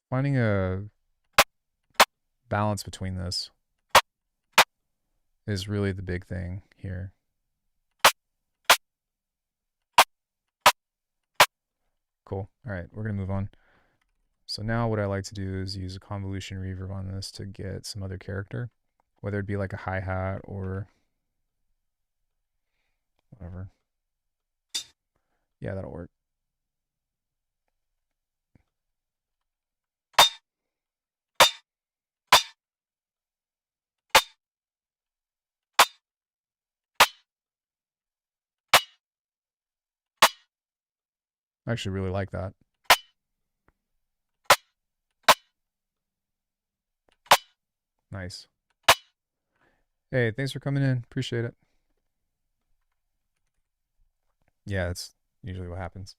finding a balance between this is really the big thing here. Cool. All right, we're going to move on. So now what I like to do is use a convolution reverb on this to get some other character, whether it be like a hi-hat or whatever. Yeah, that'll work. I actually really like that. Nice. Hey, thanks for coming in. Appreciate it. Yeah, that's usually what happens.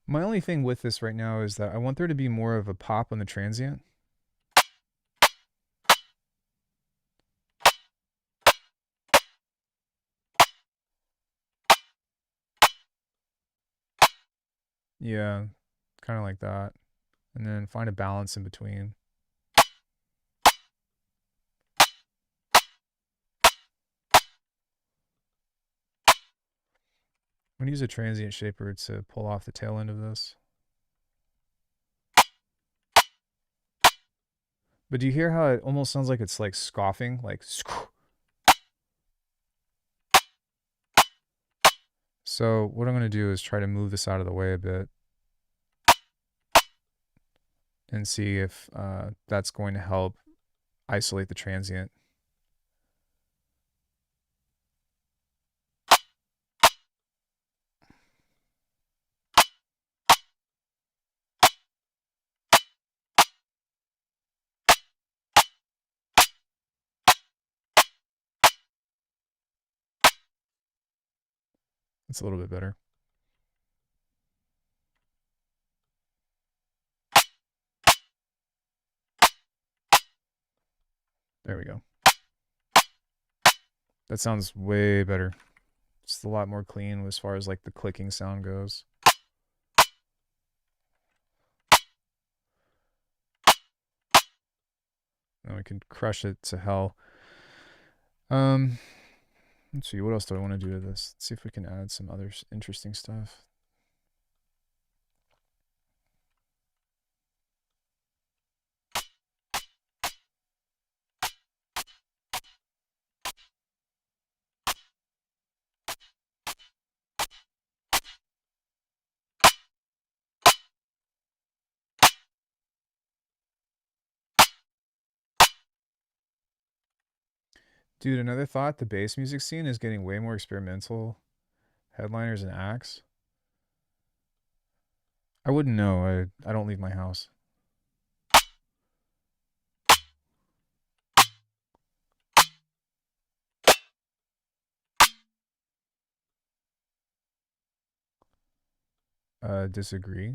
My only thing with this right now is that I want there to be more of a pop on the transient. Yeah, kind of like that. And then find a balance in between. I'm going to use a transient shaper to pull off the tail end of this. But do you hear how it almost sounds like it's like scoffing? Like, so what I'm going to do is try to move this out of the way a bit and see if that's going to help isolate the transient. It's a little bit better. There we go. That sounds way better. It's a lot more clean as far as like the clicking sound goes. And we can crush it to hell. Um, let's see. What else do I want to do to this? Let's see if we can add some other interesting stuff. Dude, another thought, the bass music scene is getting way more experimental headliners and acts. I wouldn't know. I don't leave my house. Disagree.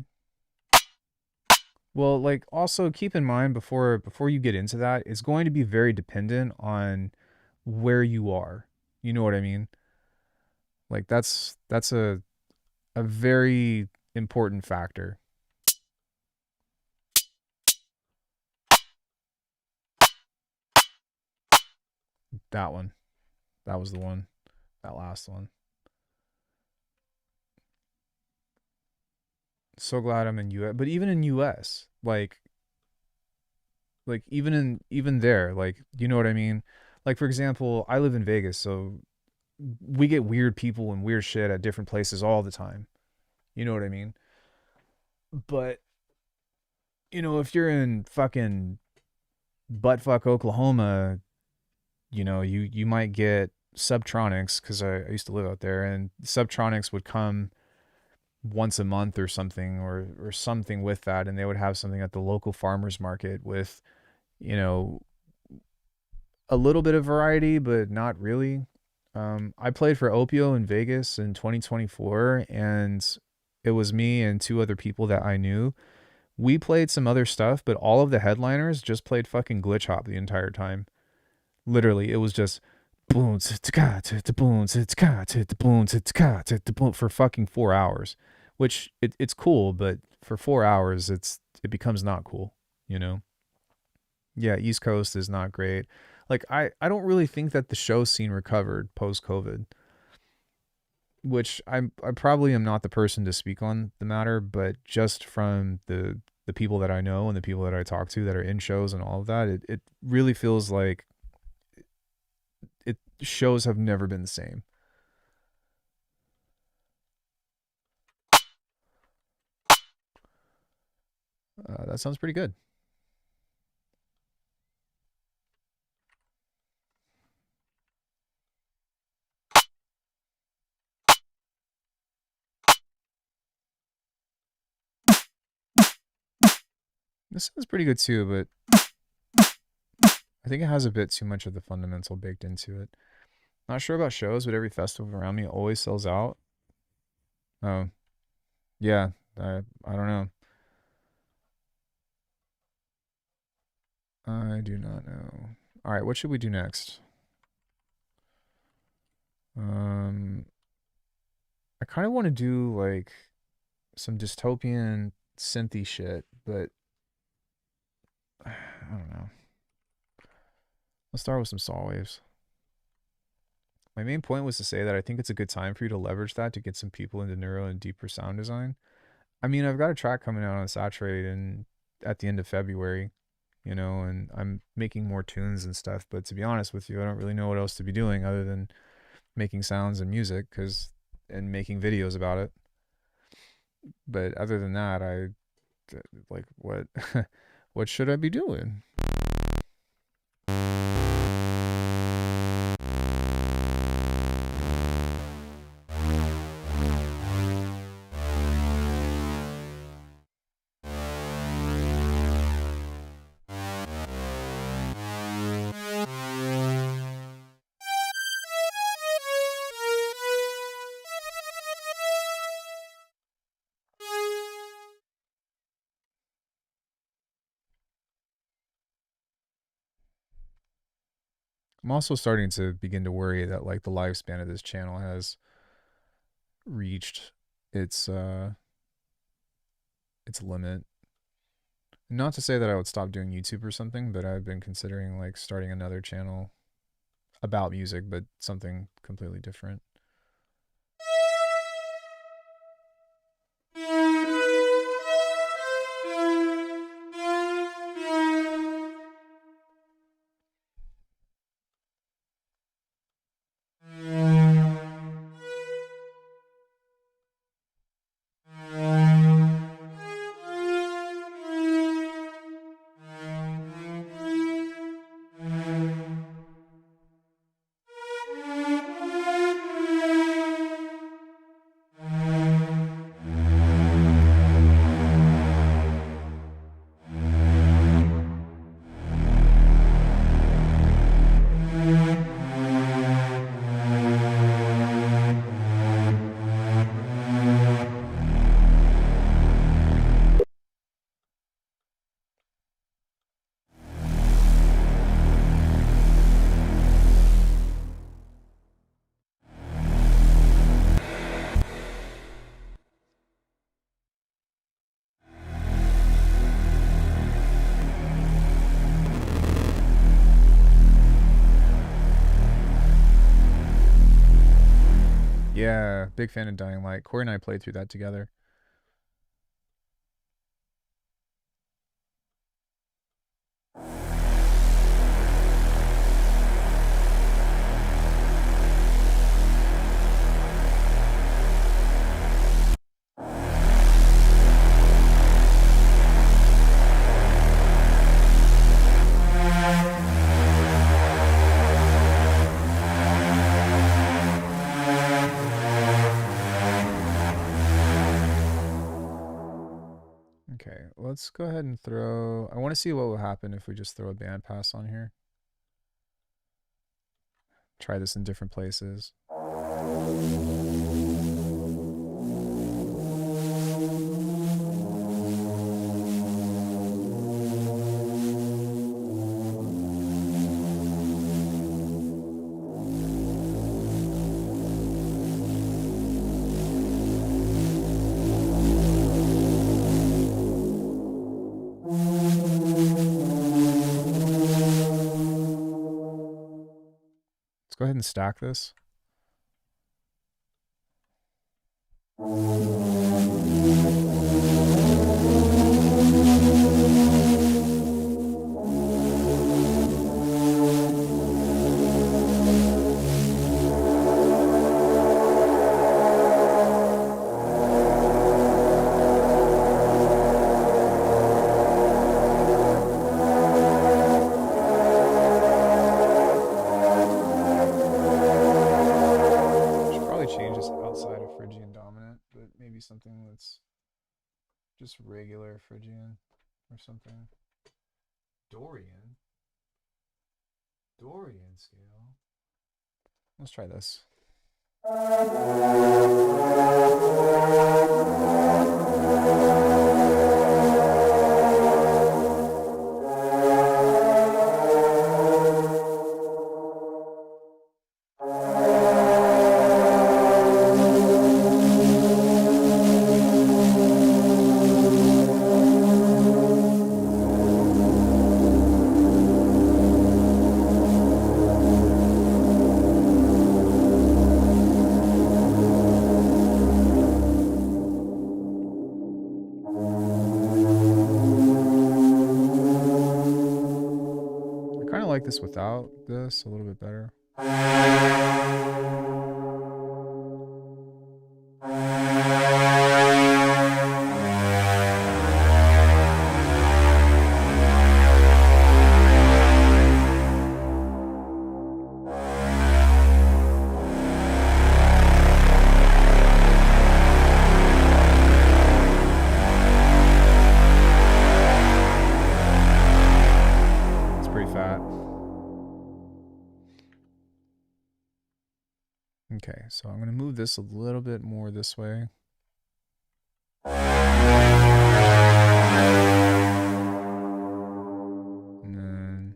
Well, like also keep in mind before you get into that, it's going to be very dependent on where you are. You know what I mean? Like that's a very important factor. That one. That was the one. That last one. So glad I'm in US, but even in US, like even there, like you know what I mean? Like for example, I live in Vegas, so we get weird people and weird shit at different places all the time. You know what I mean? But you know, if you're in fucking buttfuck Oklahoma, you know, you might get Subtronics because I used to live out there, and Subtronics would come once a month or something, or something with that, and they would have something at the local farmers market with, you know, a little bit of variety, but not really. I played for Opio in Vegas in 2024, and it was me and two other people that I knew. We played some other stuff, but all of the headliners just played fucking glitch hop the entire time. Literally, it was just boom boom boom for fucking 4 hours, which it's cool, but for 4 hours, it becomes not cool, you know. Yeah, East Coast is not great. Like I don't really think that the show scene recovered post COVID, which I probably am not the person to speak on the matter, but just from the people that I know and the people that I talk to that are in shows and all of that, it really feels like it shows have never been the same. That sounds pretty good. This sounds pretty good too, but I think it has a bit too much of the fundamental baked into it. Not sure about shows, but every festival around me always sells out. Oh, yeah. I don't know. I do not know. All right, what should we do next? Um, I kind of want to do like some dystopian synthy shit, but I don't know. Let's start with some saw waves. My main point was to say that I think it's a good time for you to leverage that to get some people into neuro and deeper sound design. I mean, I've got a track coming out on Saturate and at the end of February, you know, and I'm making more tunes and stuff. But to be honest with you, I don't really know what else to be doing other than making sounds and music, cause and making videos about it. But other than that, like what what should I be doing? I'm also starting to begin to worry that like the lifespan of this channel has reached its its limit. Not to say that I would stop doing YouTube or something, but I've been considering like starting another channel about music, but something completely different. Yeah, big fan of Dying Light. Corey and I played through that together. Okay, let's go ahead and throw. I want to see what will happen if we just throw a band pass on here. Try this in different places. Let's go ahead and stack this. Should probably change this outside of Phrygian dominant, but maybe something that's just regular Phrygian or something. Dorian? Dorian scale? Let's try this. I kind of like this without this a little bit better. It's pretty fat. Okay, so I'm going to move this a little bit more this way. And then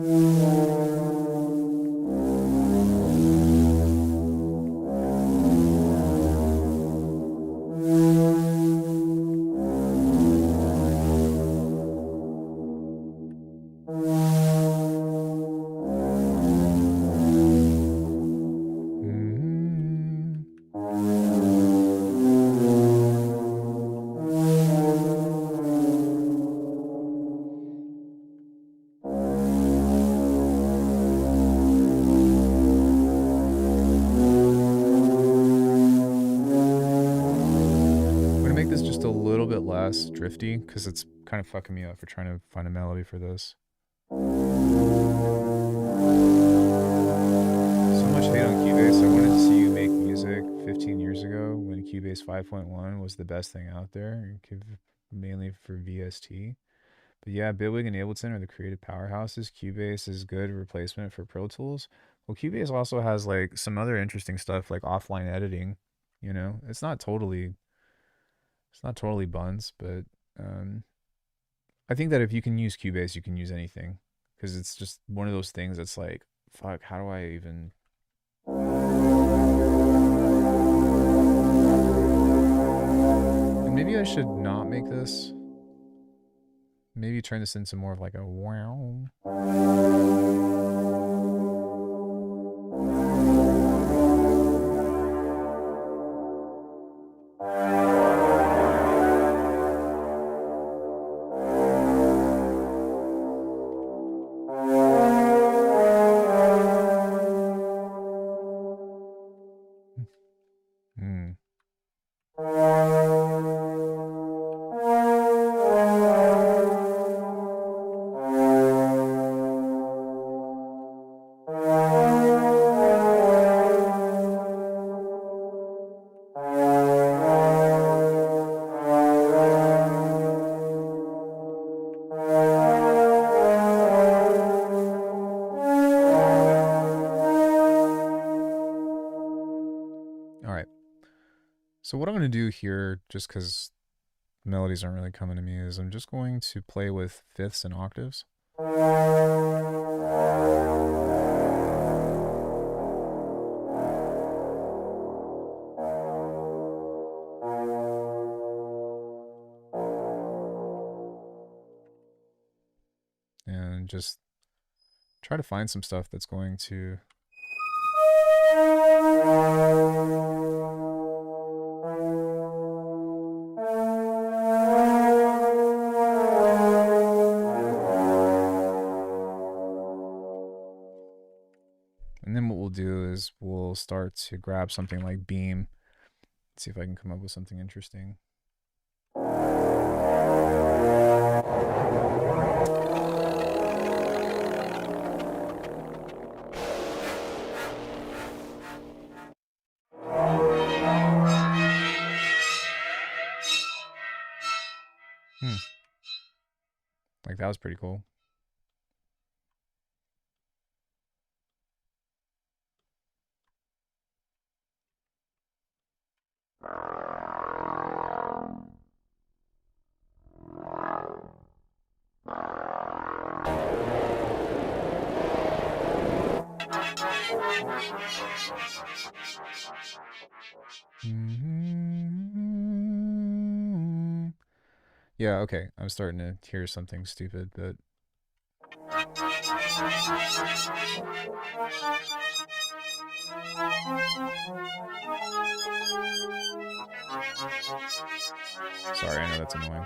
Mm-hmm. I'm gonna make this just a little bit less drifty because it's kind of fucking me up for trying to find a melody for this. So much hate on Cubase. I wanted to see you make music 15 years ago when Cubase 5.1 was the best thing out there, mainly for VST. But yeah, Bitwig and Ableton are the creative powerhouses. Cubase is good replacement for Pro Tools. Well, Cubase also has like some other interesting stuff like offline editing. You know, it's not totally buns, but um, I think that if you can use Cubase, you can use anything because it's just one of those things that's like, fuck, how do I even? And maybe I should not make this. Maybe turn this into more of like a wow. Hmm. All right. So what I'm going to do here, just because melodies aren't really coming to me, is I'm just going to play with fifths and octaves. And just try to find some stuff that's going to and then what we'll do is we'll start to grab something like Beam, see if I can come up with something interesting. Hmm. Like that was pretty cool. Mm-hmm. Yeah, okay. I'm starting to hear something stupid, but sorry, I know that's annoying.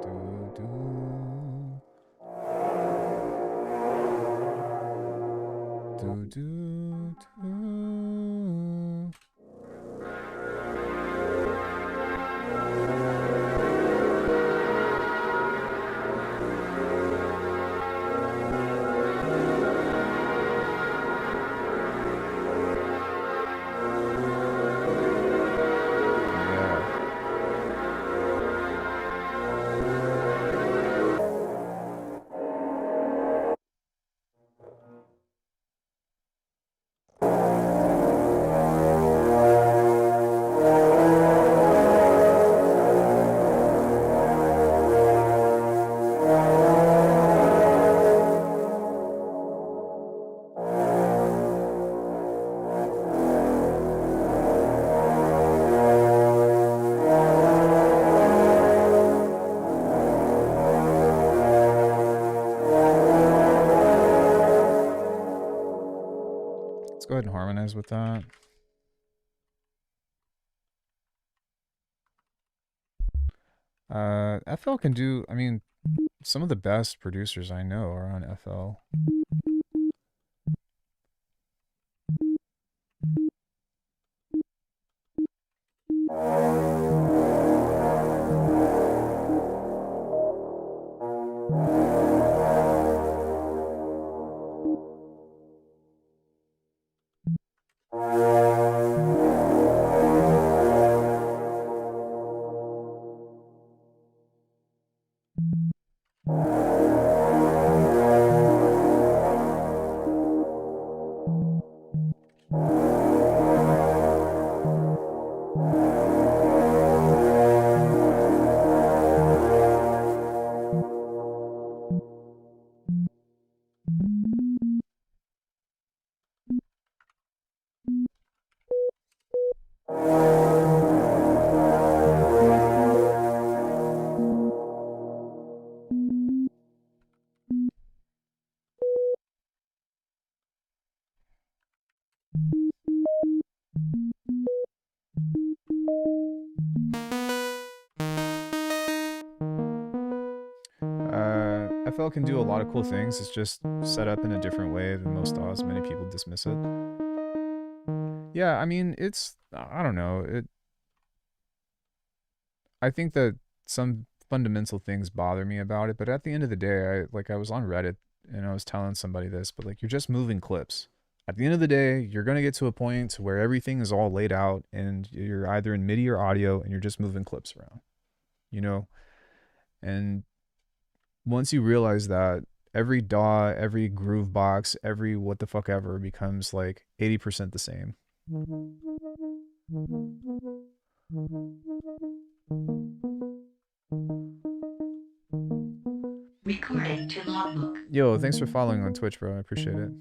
Do, do, do, do, do. Let's go ahead and harmonize with that. FL can do, I mean, some of the best producers I know are on FL. FL can do a lot of cool things. It's just set up in a different way than most DAWs. Many people dismiss it. Yeah, I mean, it's I don't know. I think that some fundamental things bother me about it, but at the end of the day, I was on Reddit and I was telling somebody this, but like you're just moving clips. At the end of the day, you're going to get to a point where everything is all laid out and you're either in MIDI or audio and you're just moving clips around, you know? And once you realize that, every DAW, every groove box, every what the fuck ever becomes like 80% the same. Recording to logbook. Yo, thanks for following on Twitch, bro. I appreciate it.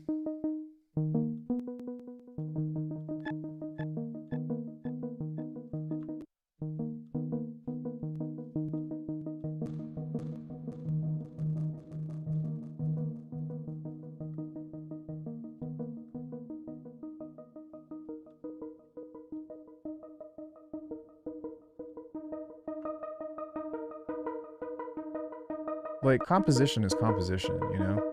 Like, composition is composition, you know?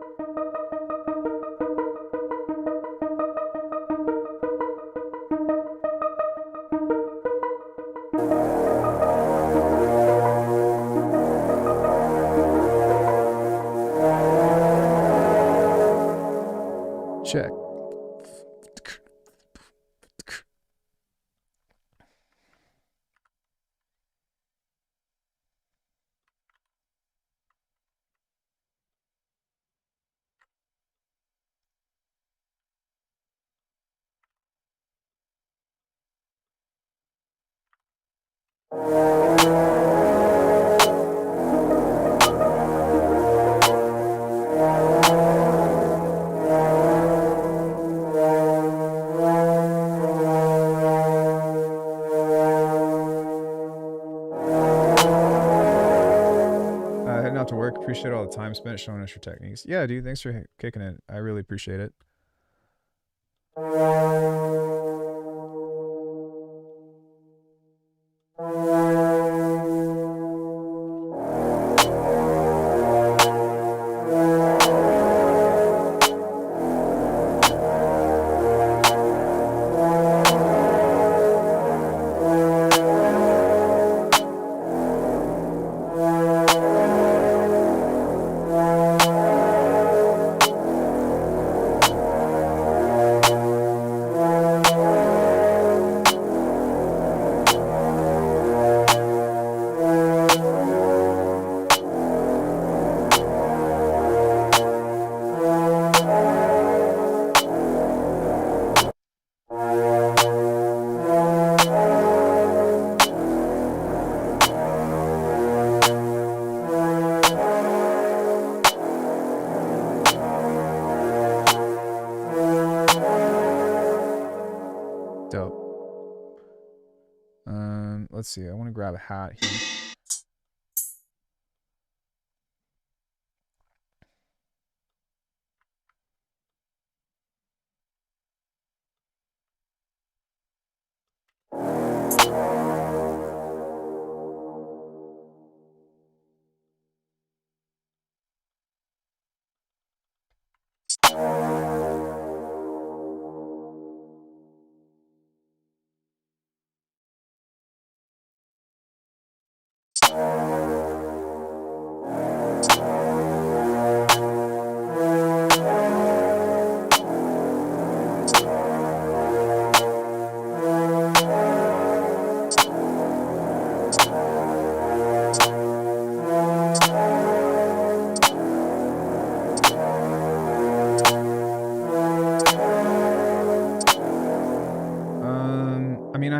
Check. Heading out to work. Appreciate all the time spent showing us your techniques. Yeah, dude. Thanks for kicking it. I really appreciate it. Dope. Let's see. I want to grab a hat here.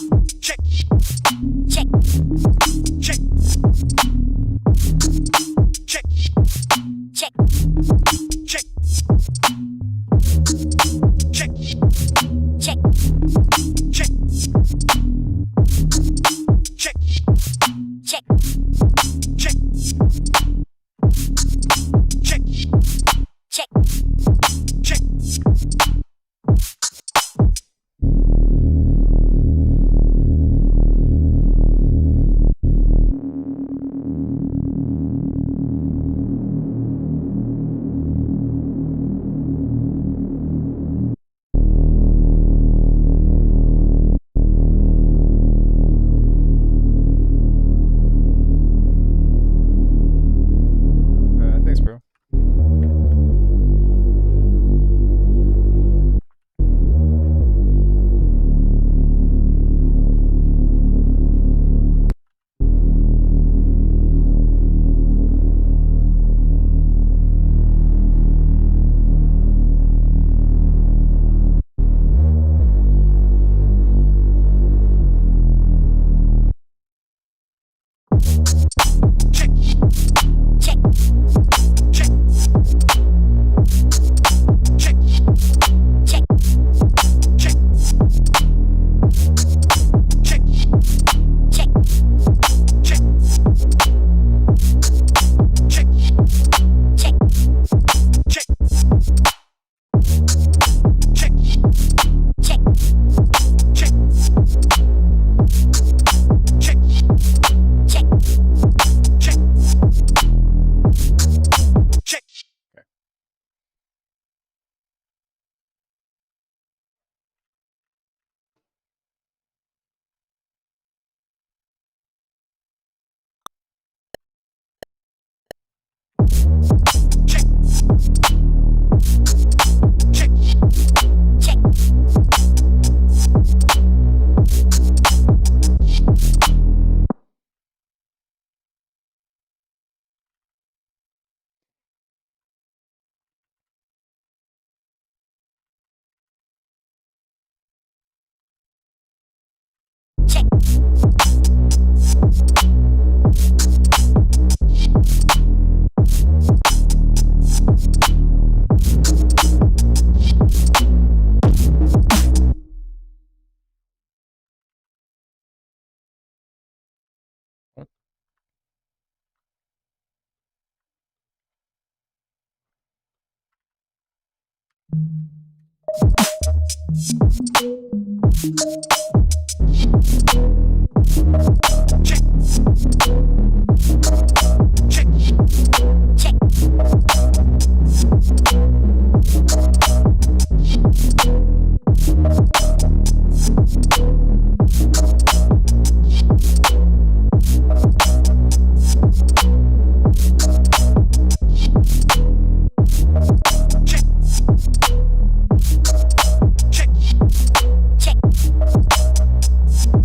check, check, check, check, check, check, check, check, check, check, check, check, check, check, check. Thanks, bro. Check, check, check, check, check, check, check, check, check, check, check, check, check, check, check, check, check, check, check. Check, check, check, check. Check, check, check, check, check, check,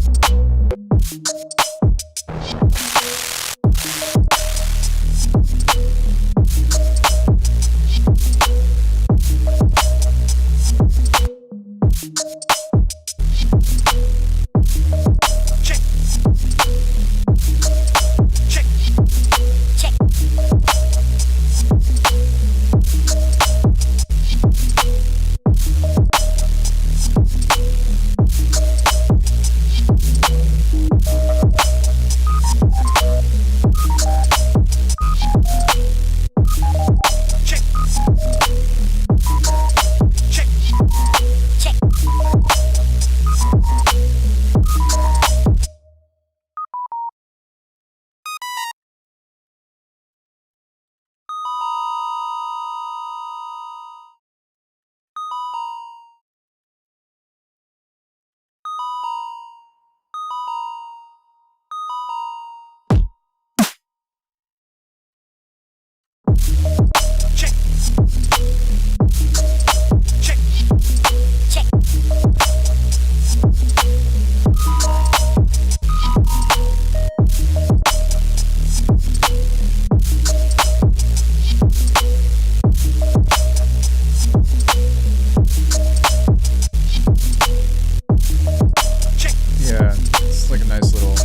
It's like a nice little.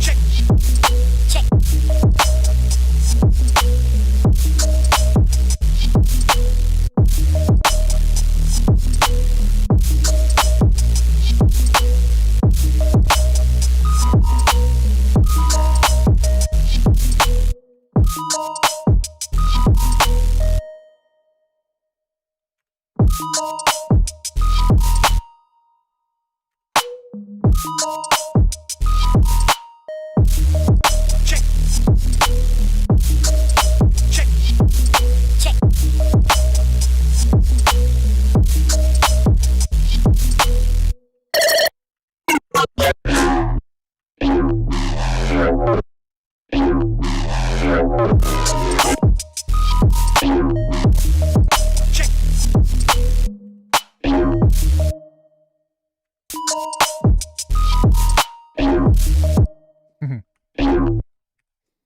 check, check. Check. Check. Check. Check.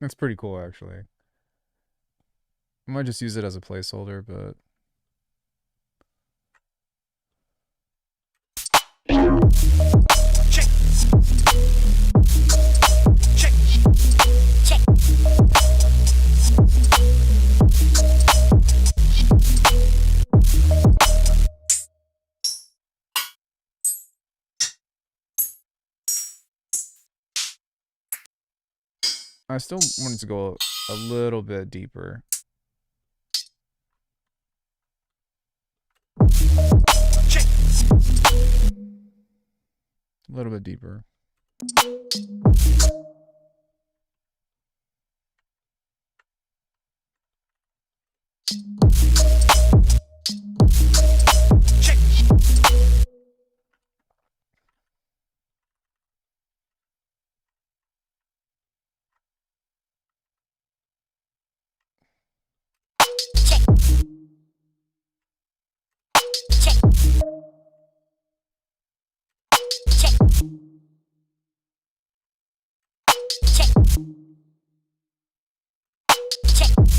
That's pretty cool, actually. I might just use it as a placeholder, but Check. Check. Check. I still wanted to go a little bit deeper. Check. A little bit deeper. Check. Check. Check. Check. Check. Check.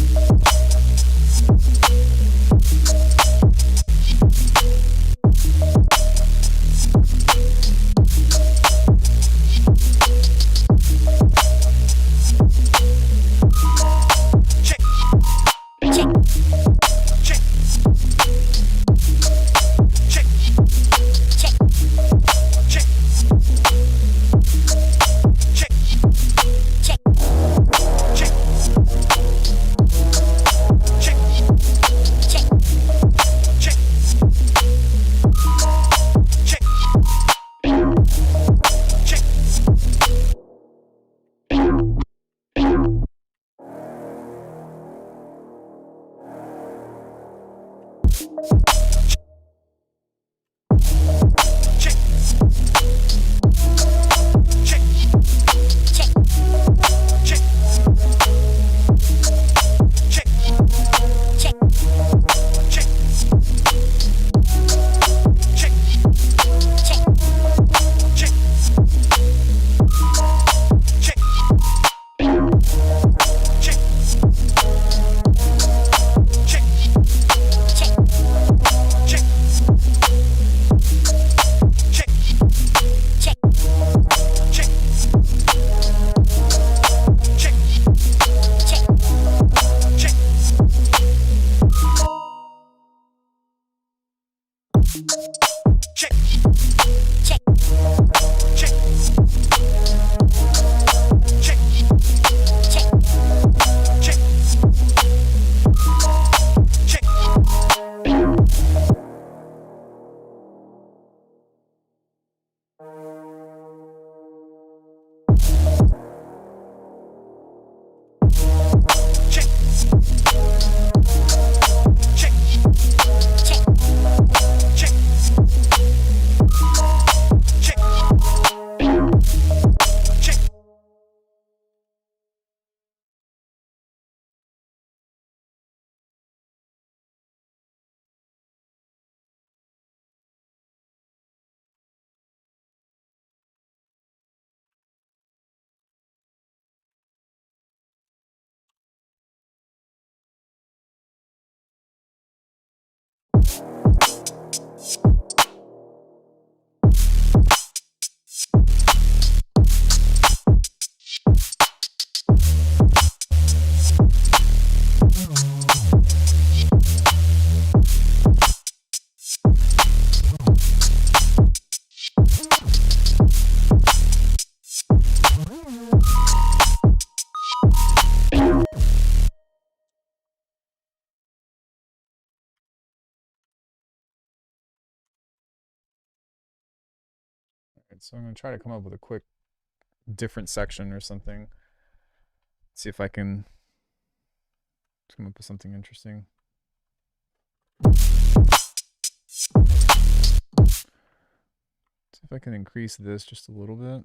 Check. Check. Check. Check. Check. Check. Alright, so I'm gonna try to come up with a quick different section or something. See if I can come up with something interesting. See if I can increase this just a little bit.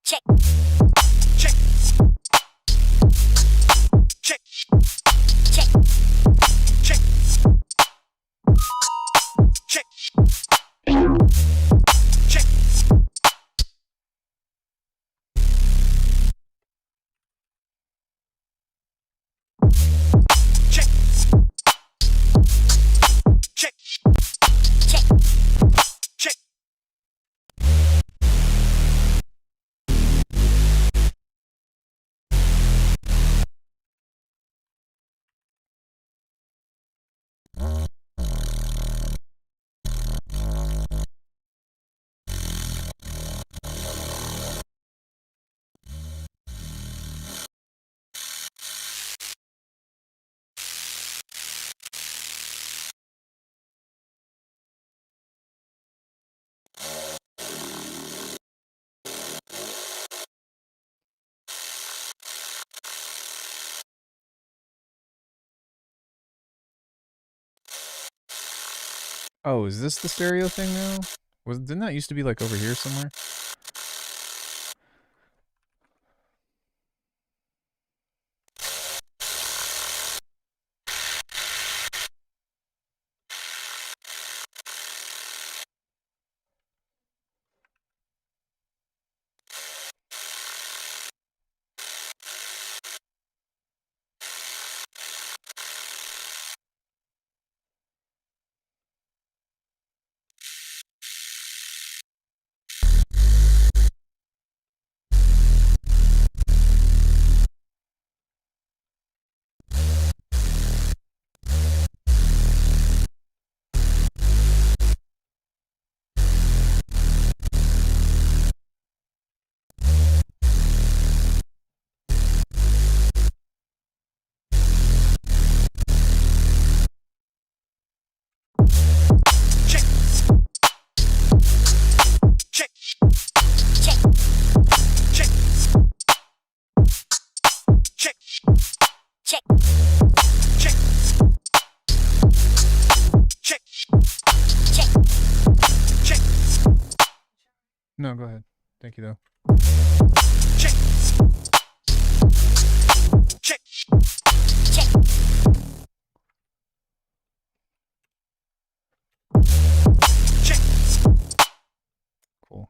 Check. Check. Check. Check. Check. Check. Check. Check. Check. Check. Check. Oh, is this the stereo thing now? Didn't that used to be like over here somewhere? Check. Check. Check. Check. Check. Check. Check. Check. Check. Check. No, go ahead. Thank you though. Check. Check. Check. Check. Cool.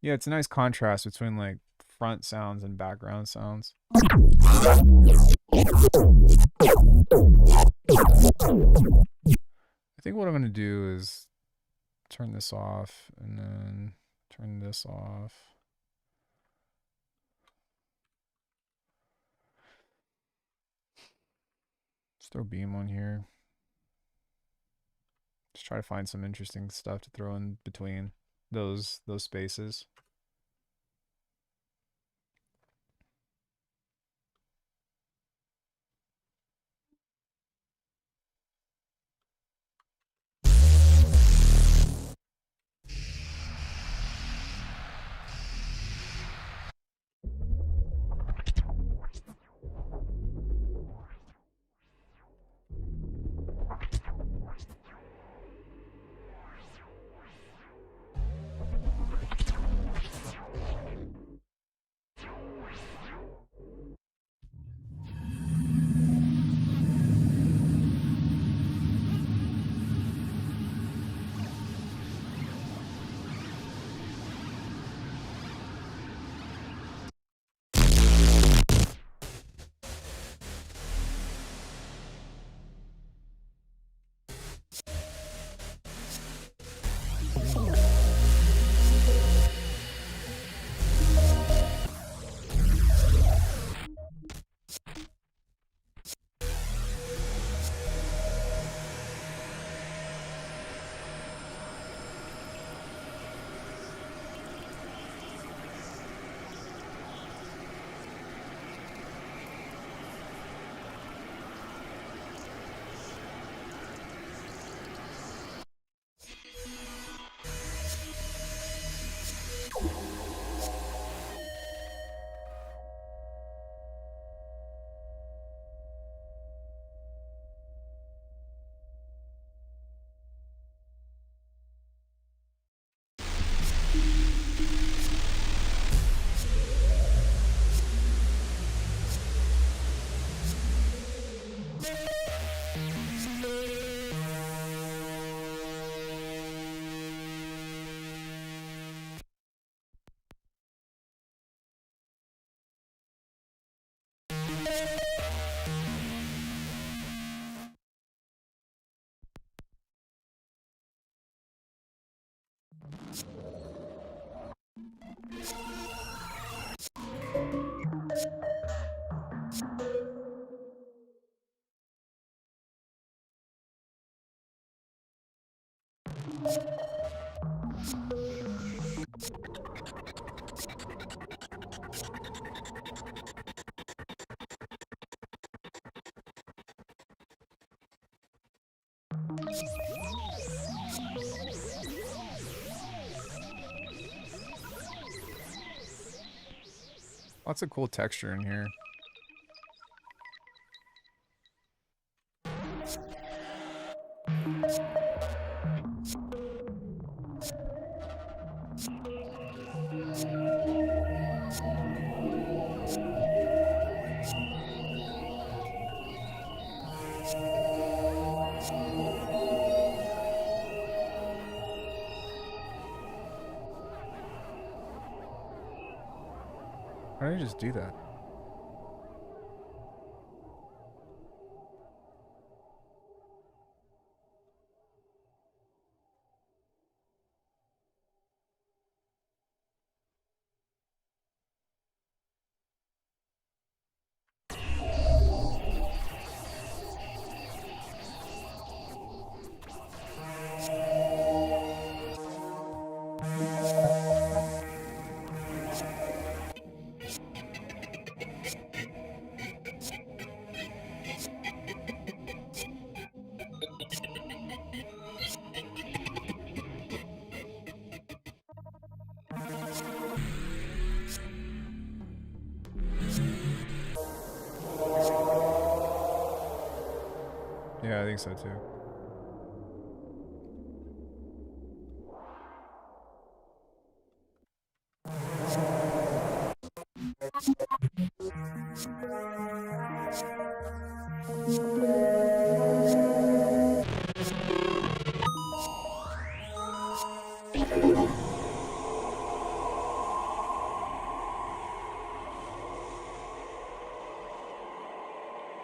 Yeah, it's a nice contrast between like front sounds and background sounds. I think what I'm going to do is turn this off and then turn this off. Let's throw beam on here. Just try to find some interesting stuff to throw in between those spaces. Lots of cool texture in here. Why did I just do that? Yeah, I think so too.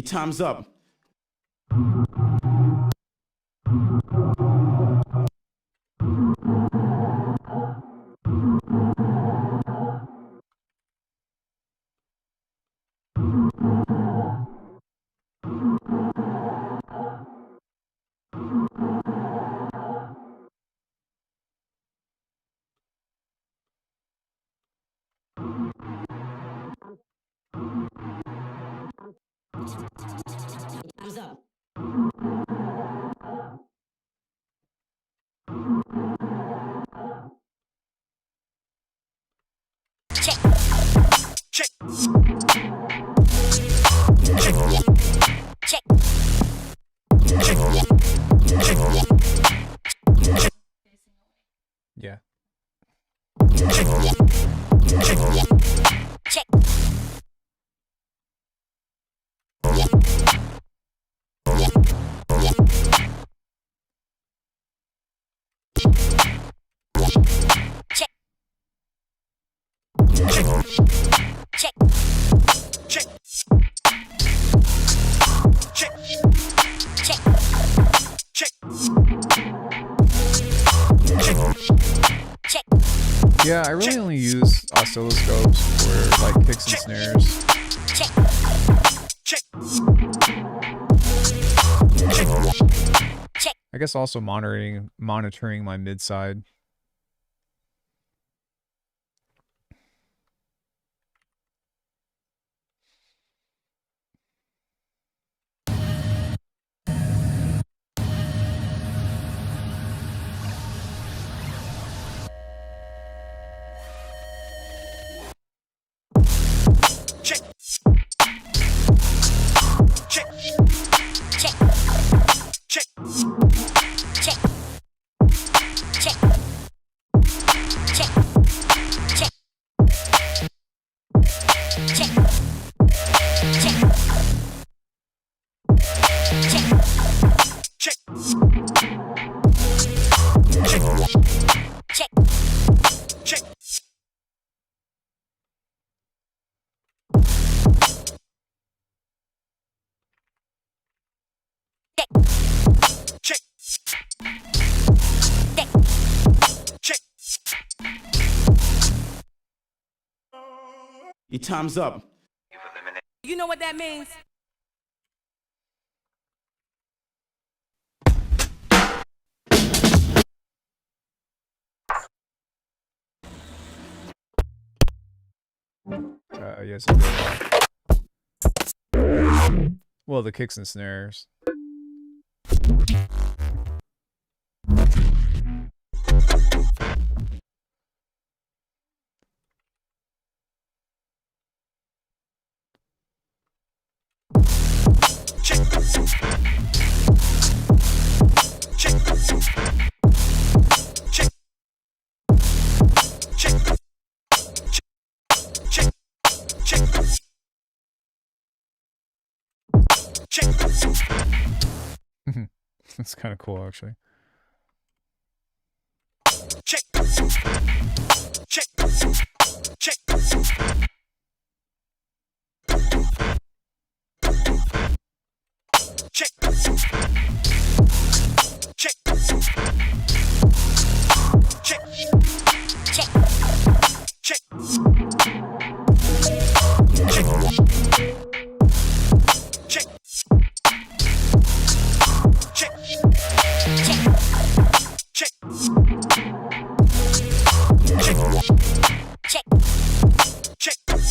Your time's up. Time's up. check, check, check, check, Facing away. Yeah. check, check, check, check, check, check, check, check, Yeah, I really only use oscilloscopes for like kicks and snares. check, check, check, I guess also monitoring my mid side. check, check, check, check, check, check, check, check, check, check, check, check, check, check. Your time's up. You know what that means? Yes. I do. Well, the kicks and snares. Check. Check. Check. Check. Check. Check. Check. That's kind of cool, actually. Check. Check. Check. Check. Check. Check. Check. Check. Check. Check. Check. Check. Check. Check. Check. Check. Check.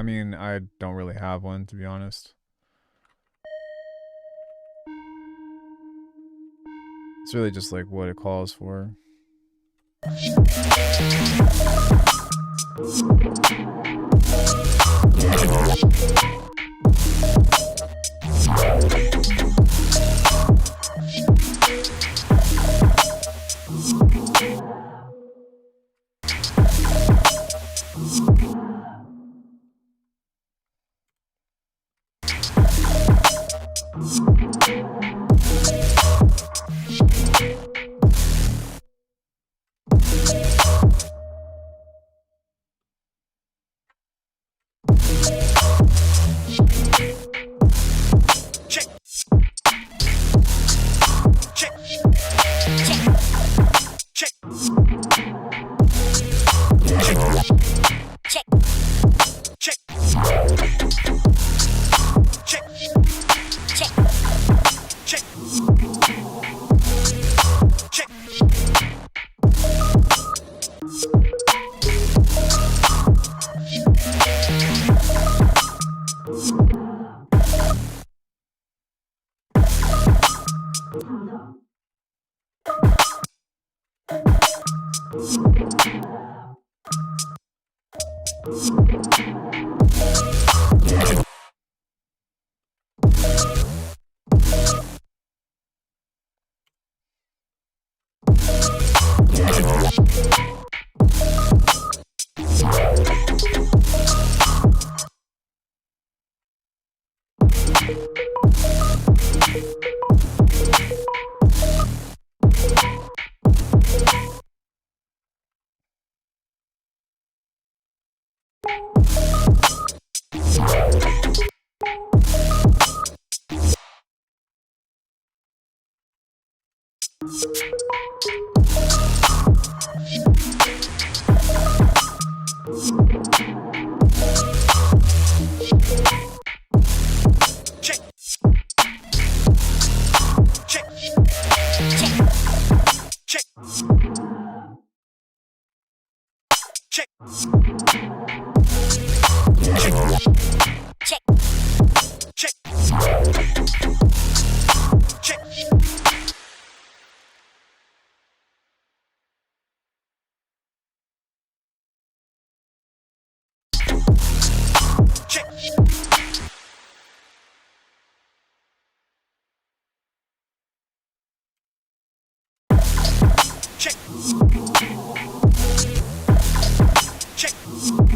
I mean, I don't really have one, to be honest. It's really just like what it calls for. check, check, check, check, check, check, check, check, check. Check. Check. Check. Check. Check. Check. Check. Check. Check. Check.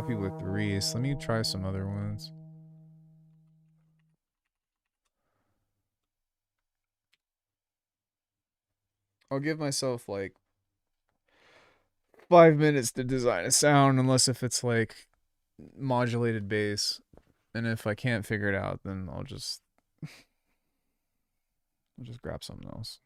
happy with Reese. Let me try some other ones. I'll give myself like 5 minutes to design a sound, unless if it's like modulated bass. And if I can't figure it out, then I'll just grab something else.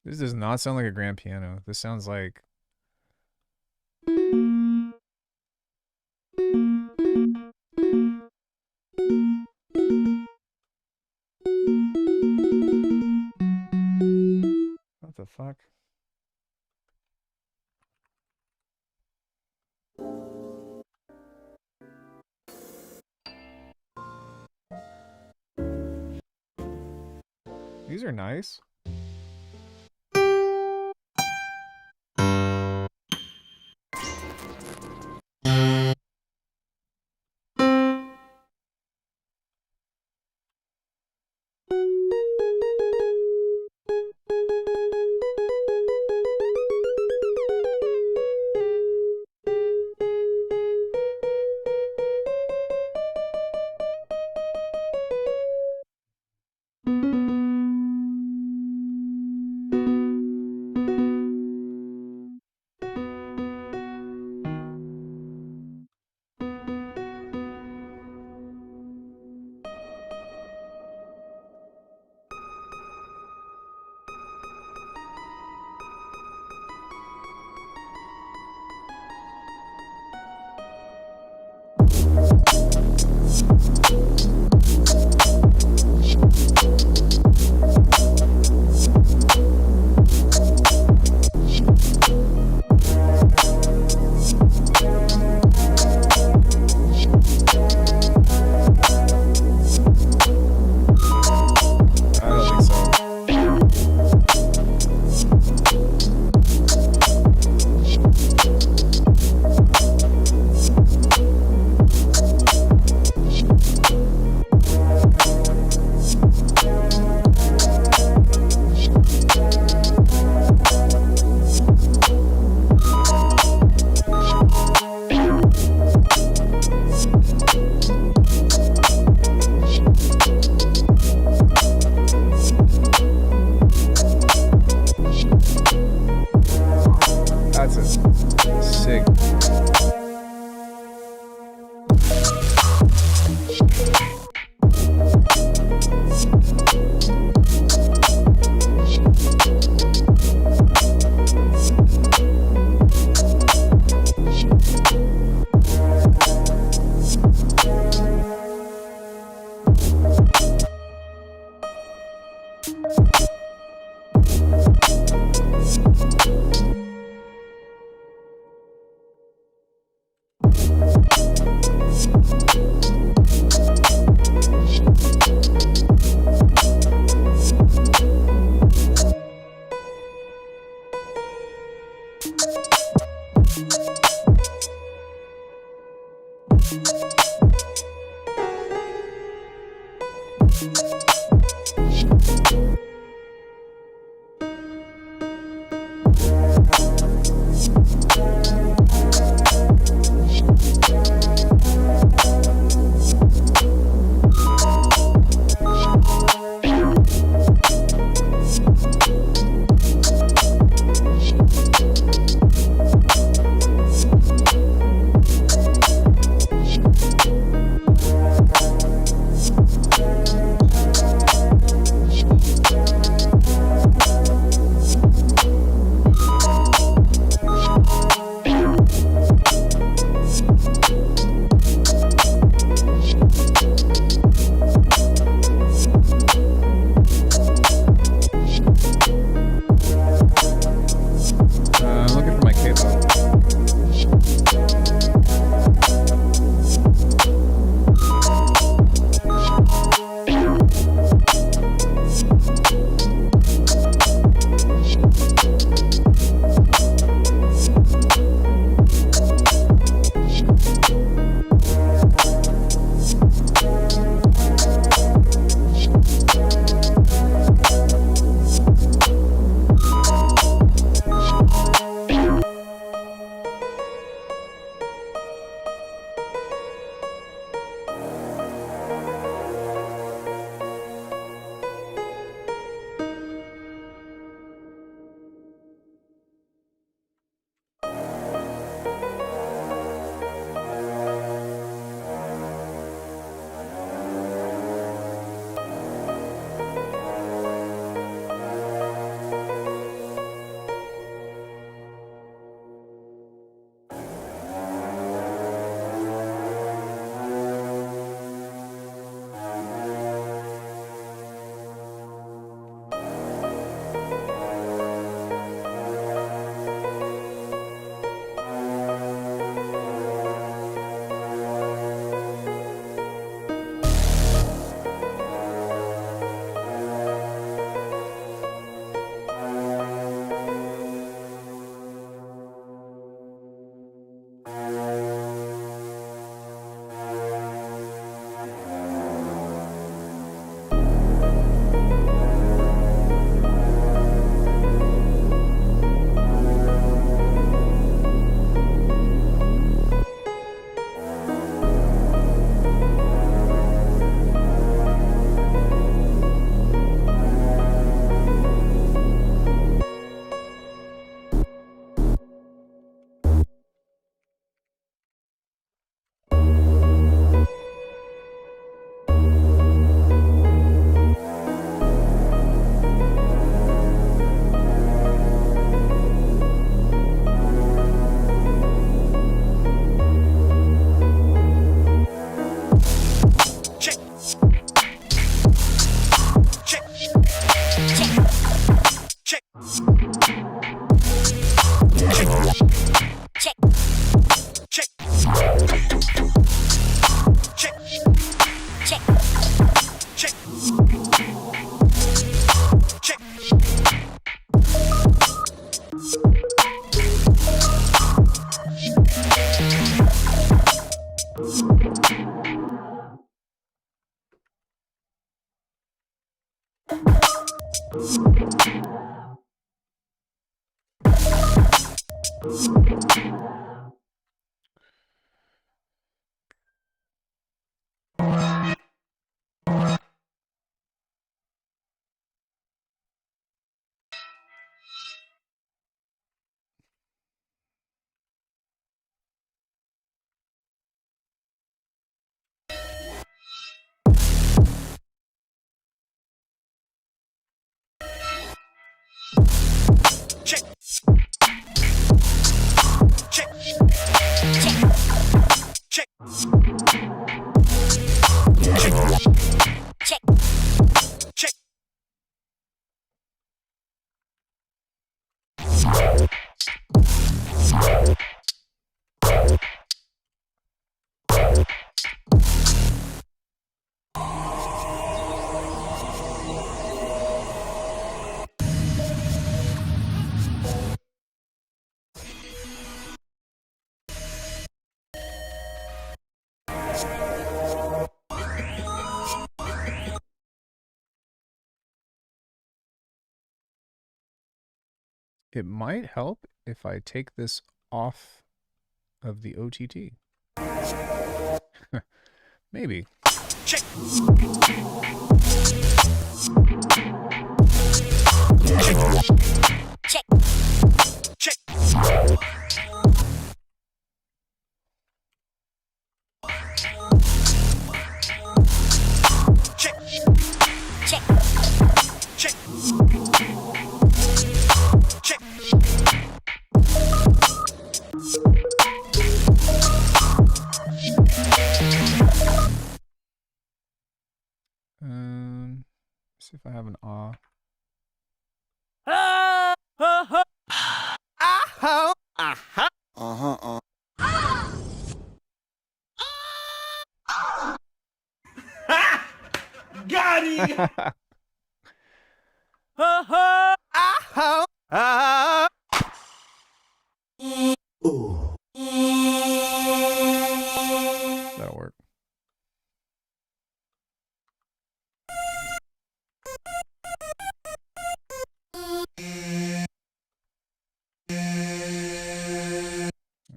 This does not sound like a grand piano. This sounds like what the fuck? These are nice. Looking for my capo. Check. Check. It might help if I take this off of the OTT. Maybe. Check. Check. Check. Check. Check. Check. Check. See if I have an ah. Got him! That'll work.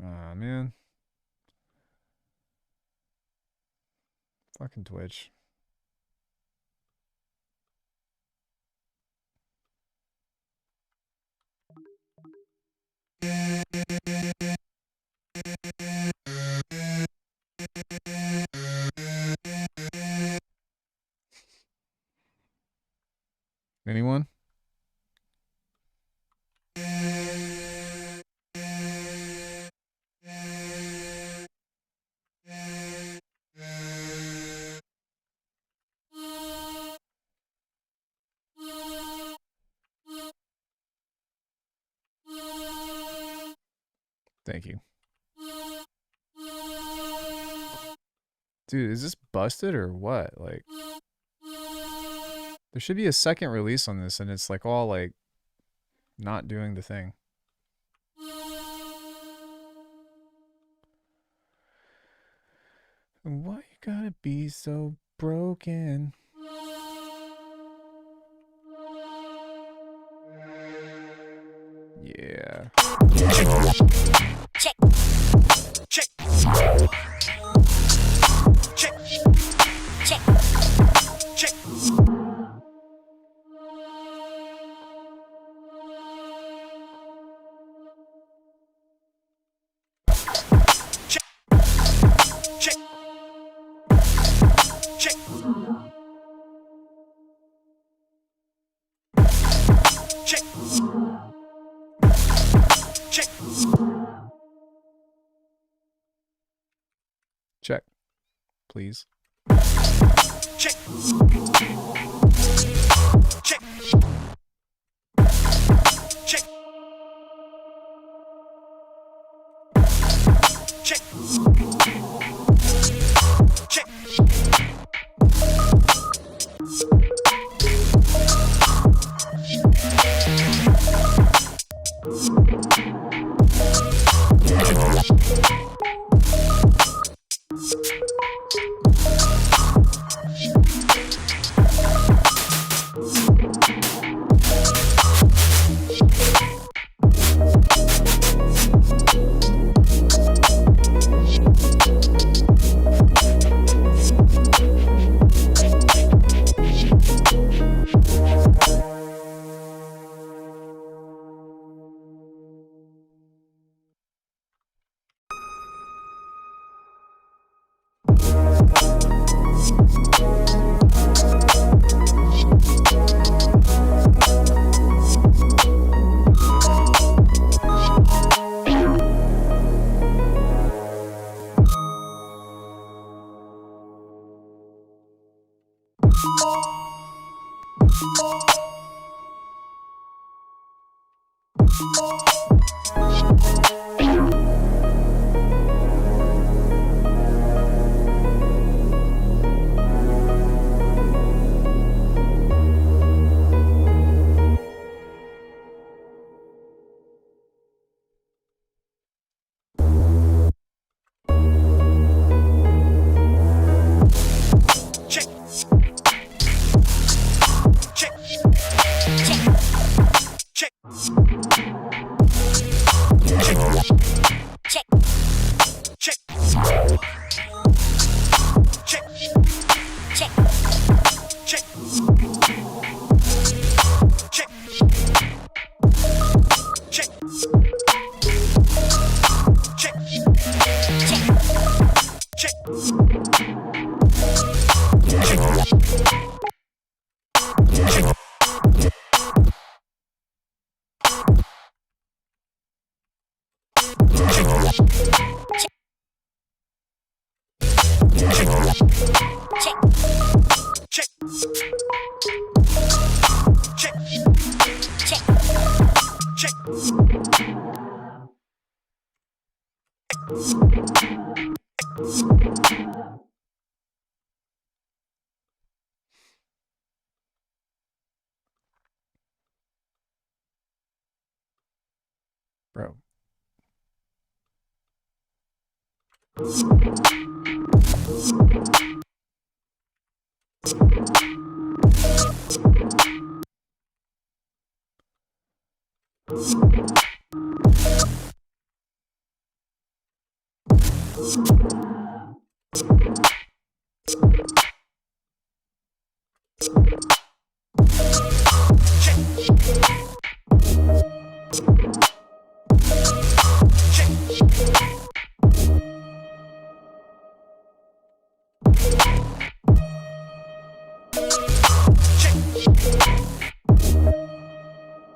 Aw, man. Fucking Twitch. Anyone? Thank you. Dude, is this busted or what? Like, there should be a second release on this and it's like all like not doing the thing. Why you gotta be so broken? Yeah. Check. Check. Check. Check. Check. Check. Check. Check. Check. Check. Please. Check. Check. Check. Check. Check. Check. Check. Check. Check. check, check, check. Bro.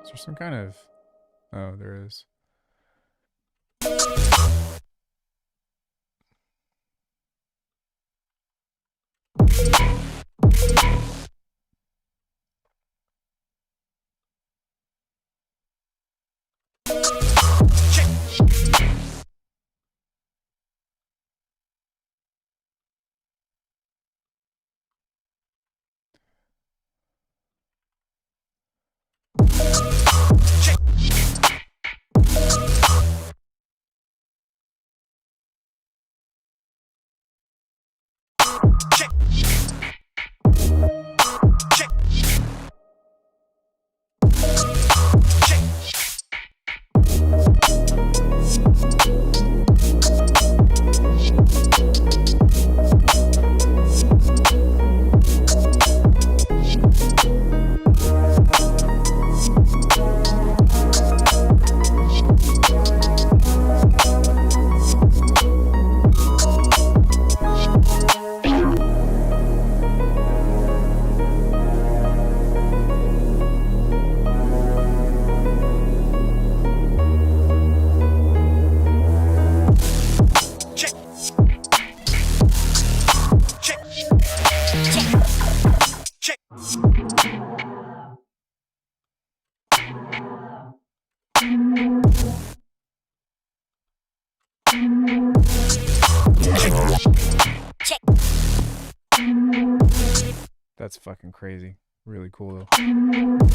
Is there some kind of... Oh, there is. Check. Check. Check. Check. Check. Check. check, That's fucking crazy. Really cool though.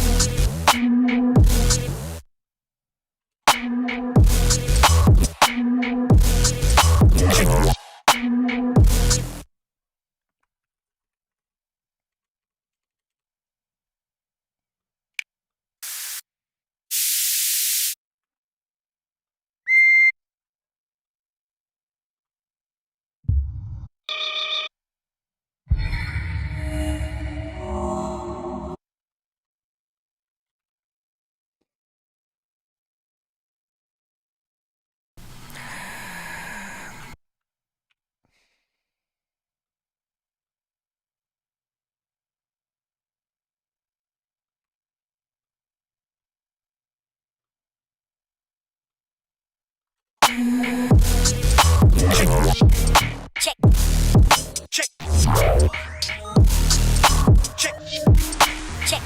check, Check. Check. check, Check. Check.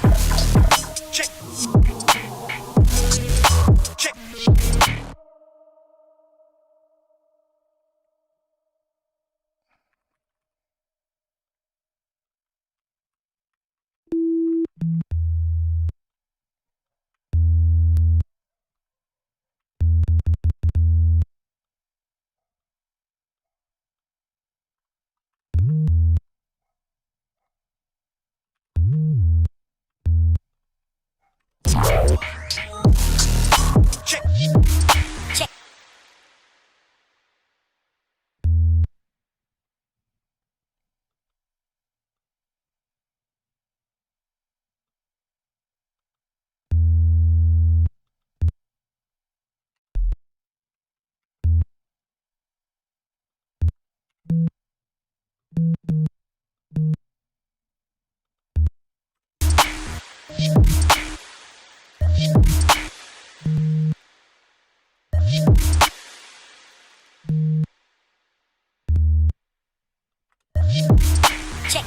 Check.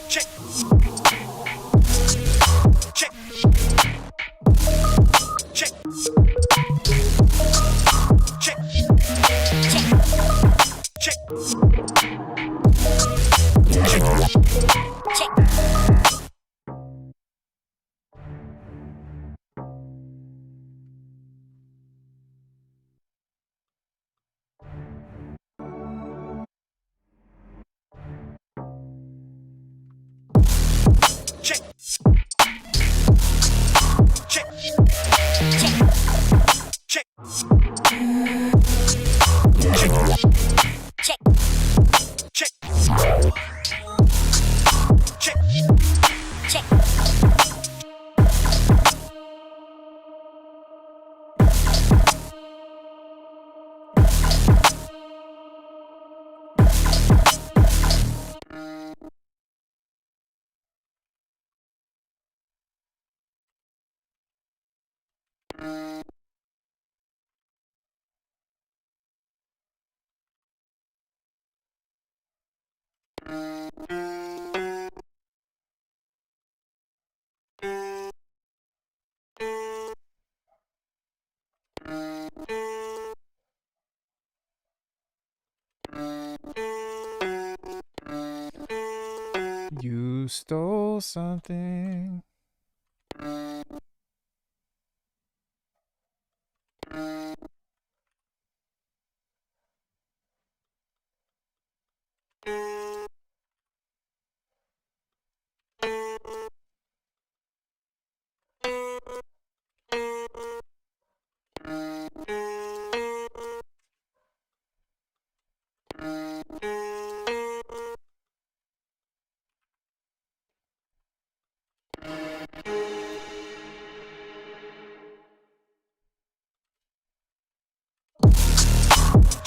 check, Check. stole something.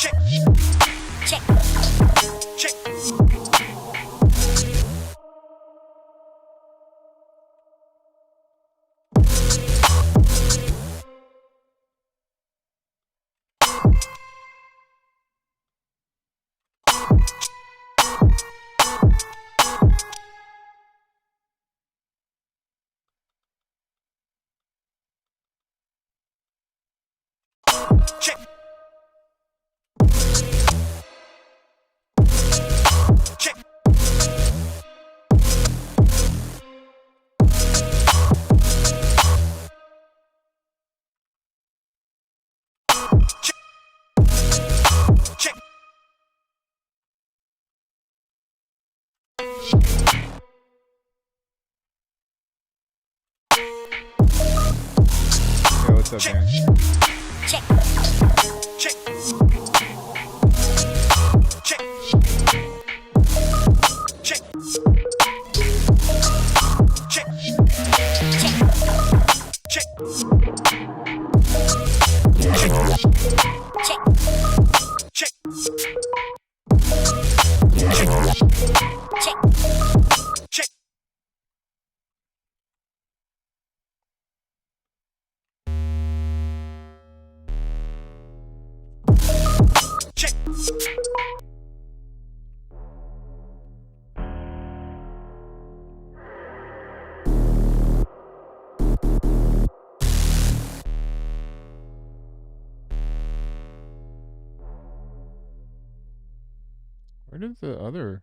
Check. check, Check. Check. Check. Check. Yo, what's up, Check. man? check, Check. Check. Check. Check. Check. check, Check. check, Check. Check. Where did the other?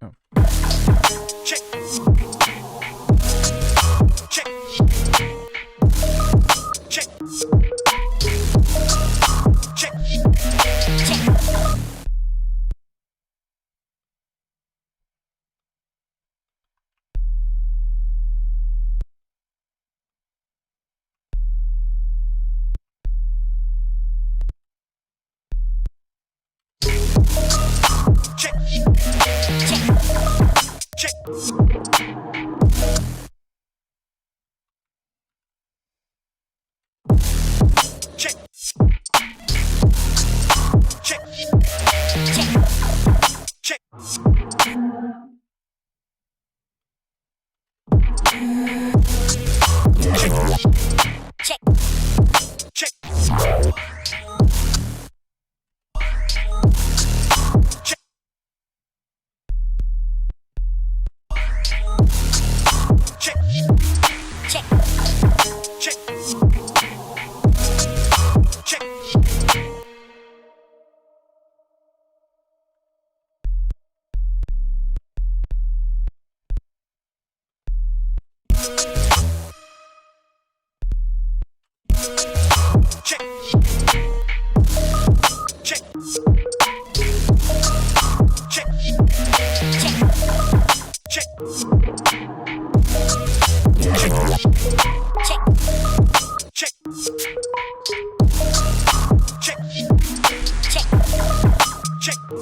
Oh, Check. Check. Check. Check. Check. Check. Check. Check. Check. check, Check. Check. Check. check, Check. Check. Check. Check. Check. Check. check, Check. Check. check, Check.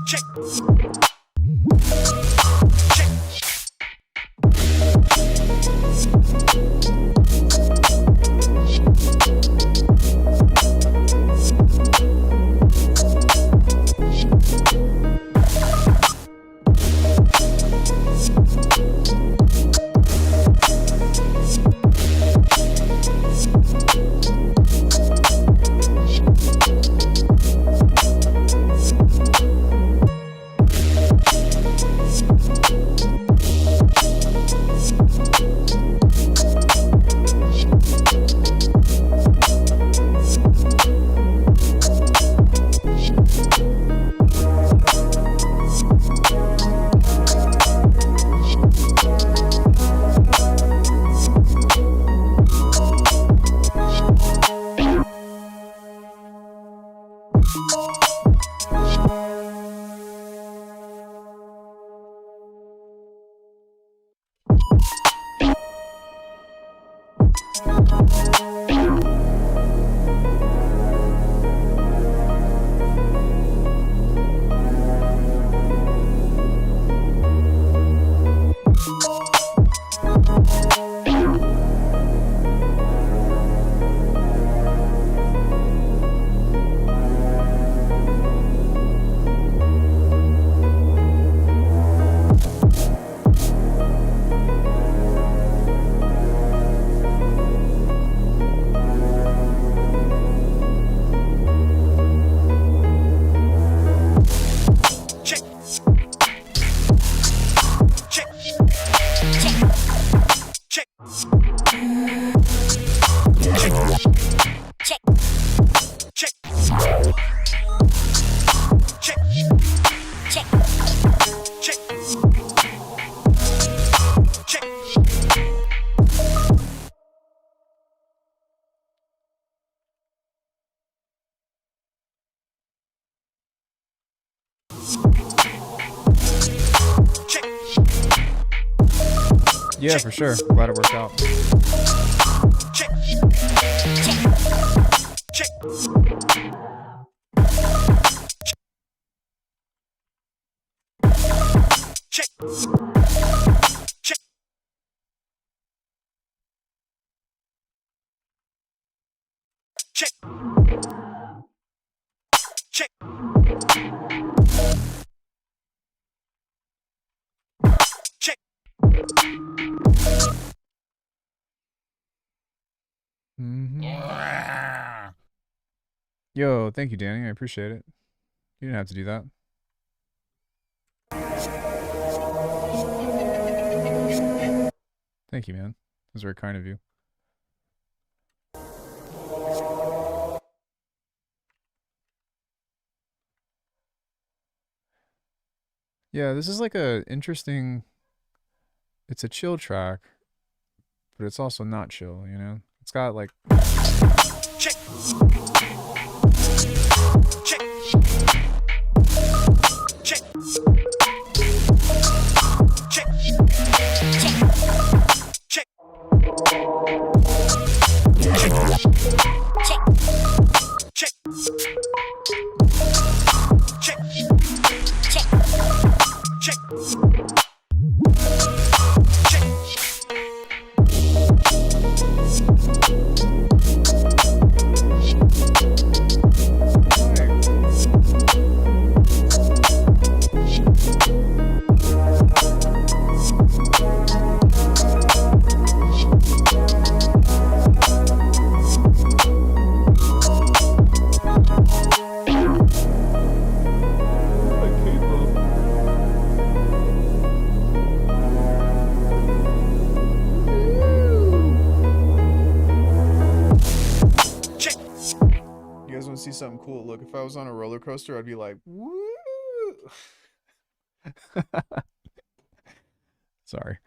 Check. Check. Yeah, for sure. Glad it worked out. Check. Check. Check. Check. Check. Check. Check. Yo, thank you, Danny. I appreciate it. You didn't have to do that. Thank you, man. It was very kind of you. Yeah, this is like a interesting. It's a chill track, but it's also not chill, you know? It's got like. Check. Check. Check. Check. Check. Check. Check. Check. Check. something cool. Look, if I was on a roller coaster, I'd be like, woo. Sorry.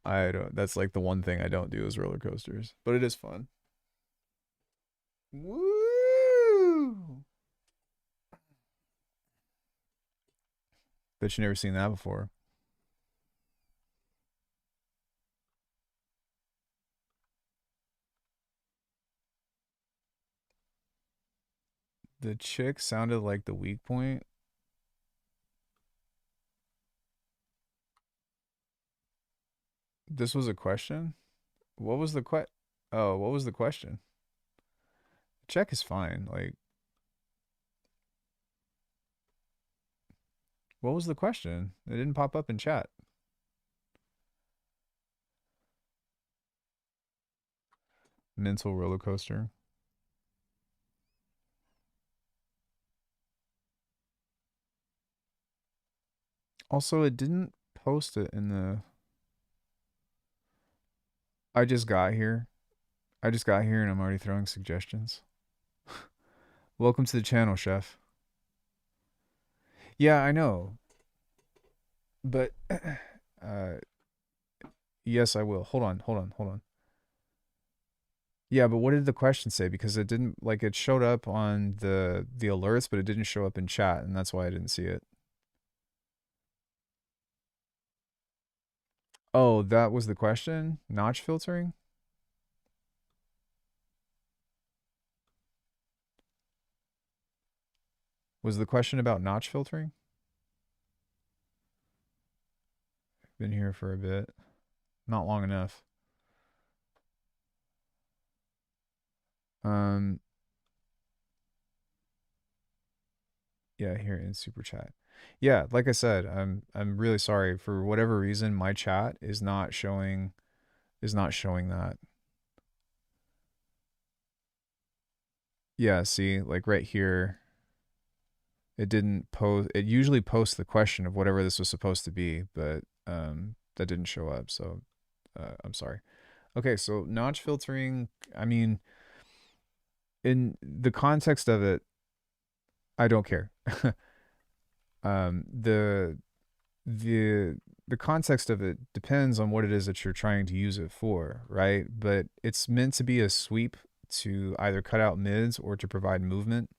I don't, that's like the one thing I don't do is roller coasters, but it is fun. Woo! Bet you never seen that before. The chick sounded like the weak point. This was a question? What was the Oh, what was the question? Check is fine. Like, what was the question? It didn't pop up in chat. Mental roller coaster. Also, it didn't post it in the... I just got here. I just got here and I'm already throwing suggestions. Welcome to the channel, chef. Yeah, I know. But yes, I will. Hold on. Yeah, but what did the question say? Because it didn't, like, it showed up on the alerts, but it didn't show up in chat, and that's why I didn't see it. Oh, that was the question? Notch filtering? Was the question about notch filtering? Been here for a bit. Not long enough. Yeah, here in super chat. Yeah, like I said, I'm really sorry for whatever reason my chat is not showing that. Yeah, see, like right here, it didn't post. It usually posts the question of whatever this was supposed to be, but that didn't show up. So I'm sorry. Okay, so notch filtering. I mean, in the context of it, I don't care. The the context of it depends on what it is that you're trying to use it for, right? But it's meant to be a sweep to either cut out mids or to provide movement.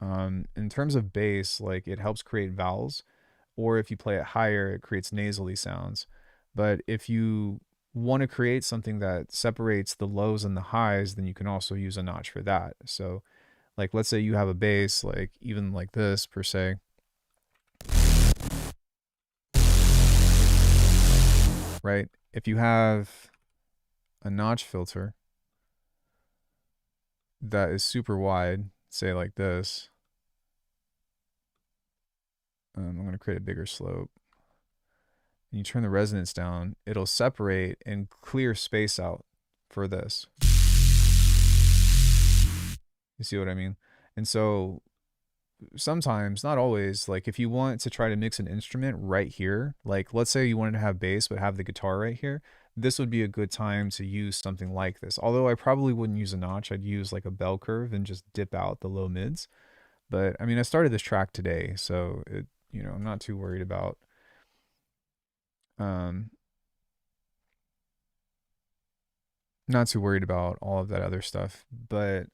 In terms of bass, like it helps create vowels, or if you play it higher, it creates nasally sounds. But if you want to create something that separates the lows and the highs, then you can also use a notch for that. So, like, let's say you have a bass, like even like this per se. Right? If you have a notch filter that is super wide, say like this, I'm going to create a bigger slope. And you turn the resonance down, it'll separate and clear space out for this. You see what I mean? And so sometimes, not always, like if you want to try to mix an instrument right here, like let's say you wanted to have bass but have the guitar right here, this would be a good time to use something like this. Although I probably wouldn't use a notch, I'd use like a bell curve and just dip out the low mids. But I mean, I started this track today, so it, you know, I'm not too worried about not too worried about all of that other stuff. But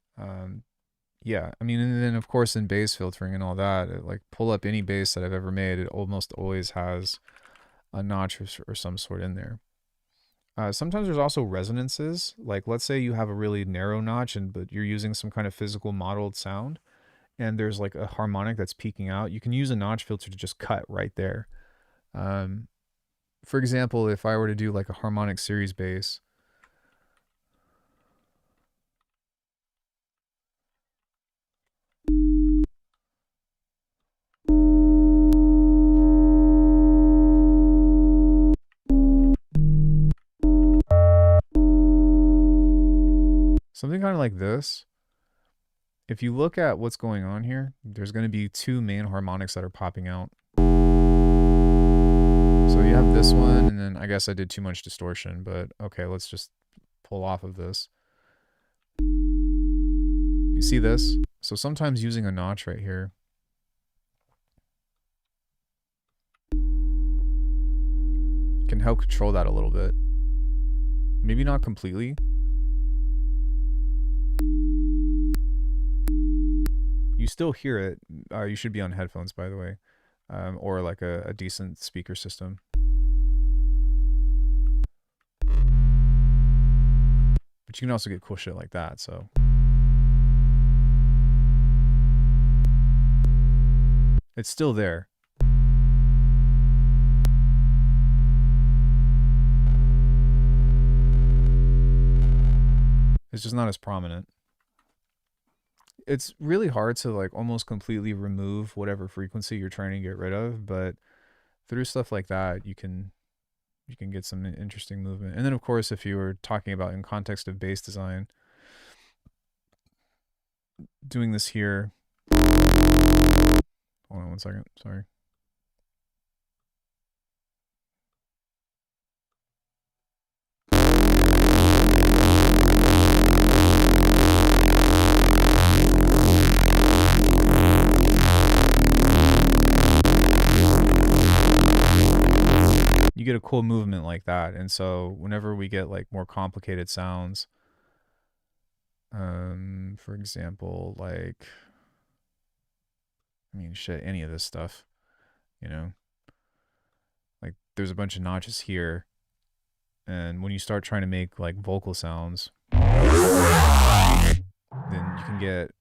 yeah, I mean, and then of course in bass filtering and all that, it, like pull up any bass that I've ever made, it almost always has a notch or some sort in there. Sometimes there's also resonances. Like let's say you have a really narrow notch, but you're using some kind of physical modeled sound, and there's like a harmonic that's peaking out. You can use a notch filter to just cut right there. For example, if I were to do like a harmonic series bass, something kind of like this. If you look at what's going on here, there's going to be two main harmonics that are popping out. So you have this one, and then I guess I did too much distortion, but okay, let's just pull off of this. You see this? So sometimes using a notch right here can help control that a little bit. Maybe not completely. You still hear it. You should be on headphones, by the way, or like a decent speaker system. But you can also get cool shit like that, so. It's still there. It's just not as prominent. It's really hard to like almost completely remove whatever frequency you're trying to get rid of, but through stuff like that, you can get some interesting movement. And then of course, if you were talking about in context of bass design, doing this here. Hold on one second. Sorry. You get a cool movement like that. And so whenever we get like more complicated sounds, for example, like, I mean, shit, any of this stuff, you know, like there's a bunch of notches here. And when you start trying to make like vocal sounds, then you can get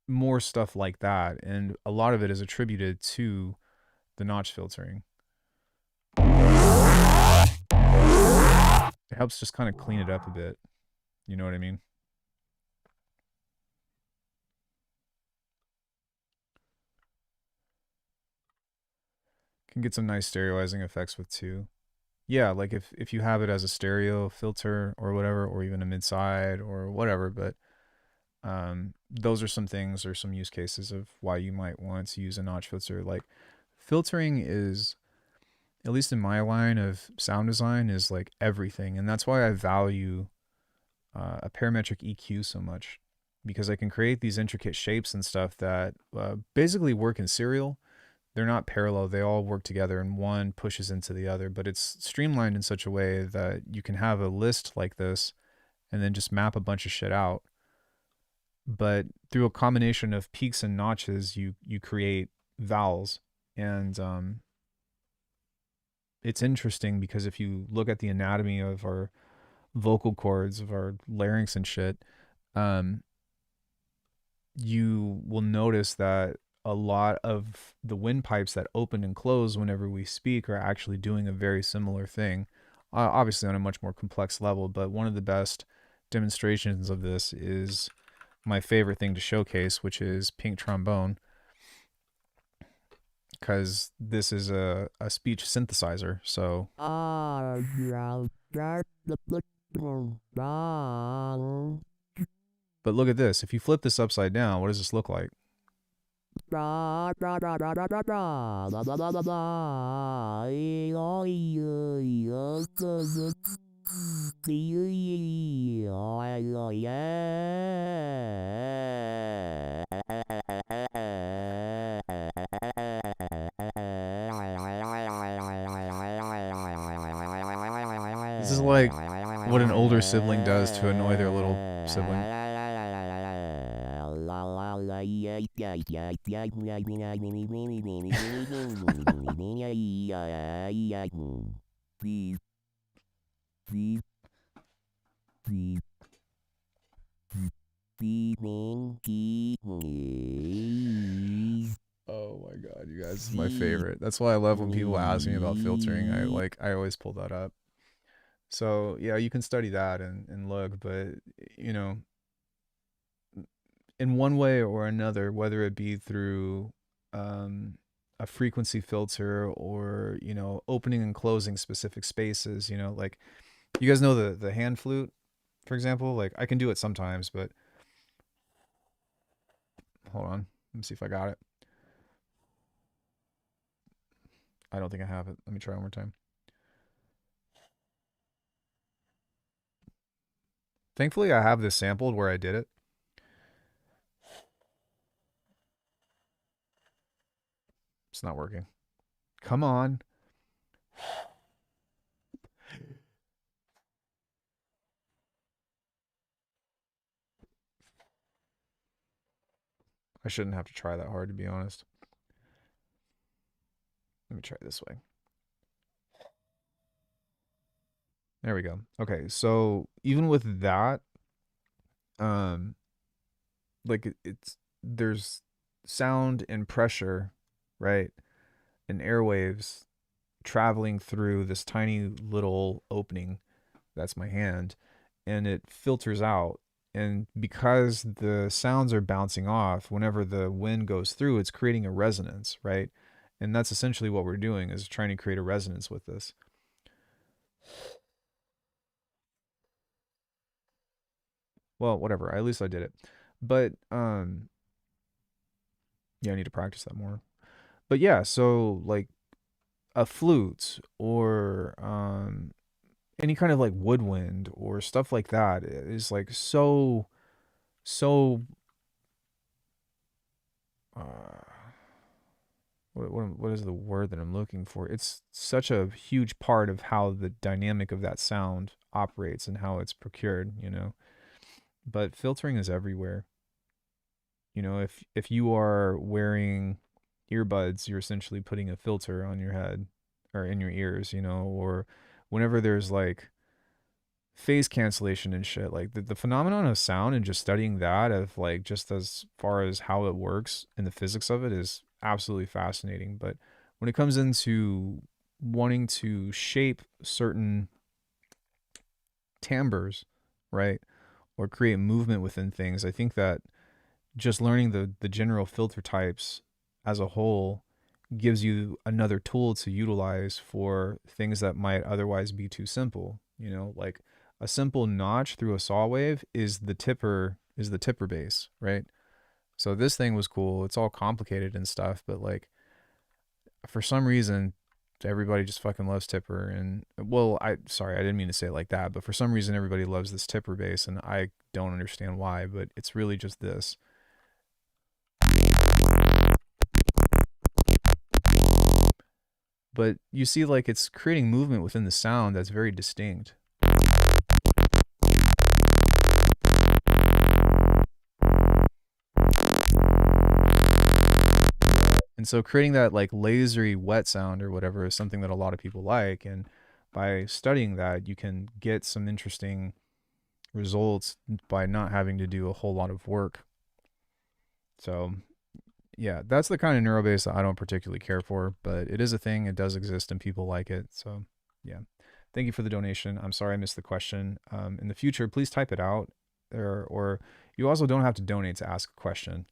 more stuff like that. And a lot of it is attributed to the notch filtering. It helps just kind of clean it up a bit. You know what I mean? Can get some nice stereoizing effects with too. Yeah, like if you have it as a stereo filter or whatever, or even a mid-side or whatever, but those are some things or some use cases of why you might want to use a notch filter. Like filtering is, at least in my line of sound design, is like everything. And that's why I value a parametric EQ so much, because I can create these intricate shapes and stuff that basically work in serial. They're not parallel. They all work together and one pushes into the other, but it's streamlined in such a way that you can have a list like this and then just map a bunch of shit out. But through a combination of peaks and notches, you create vowels. And it's interesting because if you look at the anatomy of our vocal cords, of our larynx and shit, you will notice that a lot of the windpipes that open and close whenever we speak are actually doing a very similar thing, obviously on a much more complex level. But one of the best demonstrations of this is my favorite thing to showcase, which is pink trombone, because this is a speech synthesizer. So but look at this. If you flip this upside down, what does this look like? This is like what an older sibling does to annoy their little sibling. Oh my god, you guys, it's my favorite. That's why I love when people ask me about filtering. I always pull that up. So yeah, you can study that and look, but you know, in one way or another, whether it be through a frequency filter or, you know, opening and closing specific spaces, you know, like you guys know the hand flute, for example. Like I can do it sometimes, but hold on, let me see if I got it. I don't think I have it. Let me try one more time. Thankfully, I have this sampled where I did it. It's not working. Come on. I shouldn't have to try that hard, to be honest. Let me try it this way. There we go. Okay, so even with that, like it's there's sound and pressure, right? And airwaves traveling through this tiny little opening that's my hand, and it filters out. And because the sounds are bouncing off whenever the wind goes through, it's creating a resonance, right? And that's essentially what we're doing, is trying to create a resonance with this. Well, whatever. At least I did it. But yeah, I need to practice that more. But yeah, so like a flute or any kind of like woodwind or stuff like that is like so what is the word that I'm looking for? It's such a huge part of how the dynamic of that sound operates and how it's procured, you know. But filtering is everywhere. You know, if you are wearing earbuds, you're essentially putting a filter on your head or in your ears, you know, or whenever there's like phase cancellation and shit, like the phenomenon of sound and just studying that, of like just as far as how it works and the physics of it, is absolutely fascinating. But when it comes into wanting to shape certain timbres, right, or create movement within things, I think that just learning the general filter types as a whole gives you another tool to utilize for things that might otherwise be too simple. You know, like a simple notch through a saw wave is the tipper bass, right? So this thing was cool. It's all complicated and stuff, but like for some reason everybody just fucking loves tipper. And well, I didn't mean to say it like that, but for some reason everybody loves this tipper bass, and I don't understand why, but it's really just this. But you see, like, it's creating movement within the sound that's very distinct. And so creating that like lasery wet sound or whatever is something that a lot of people like, and by studying that you can get some interesting results by not having to do a whole lot of work. So yeah, that's the kind of neurobass that I don't particularly care for, but it is a thing. It does exist and people like it. So yeah, thank you for the donation. I'm sorry I missed the question. In the future, please type it out there, or you also don't have to donate to ask a question.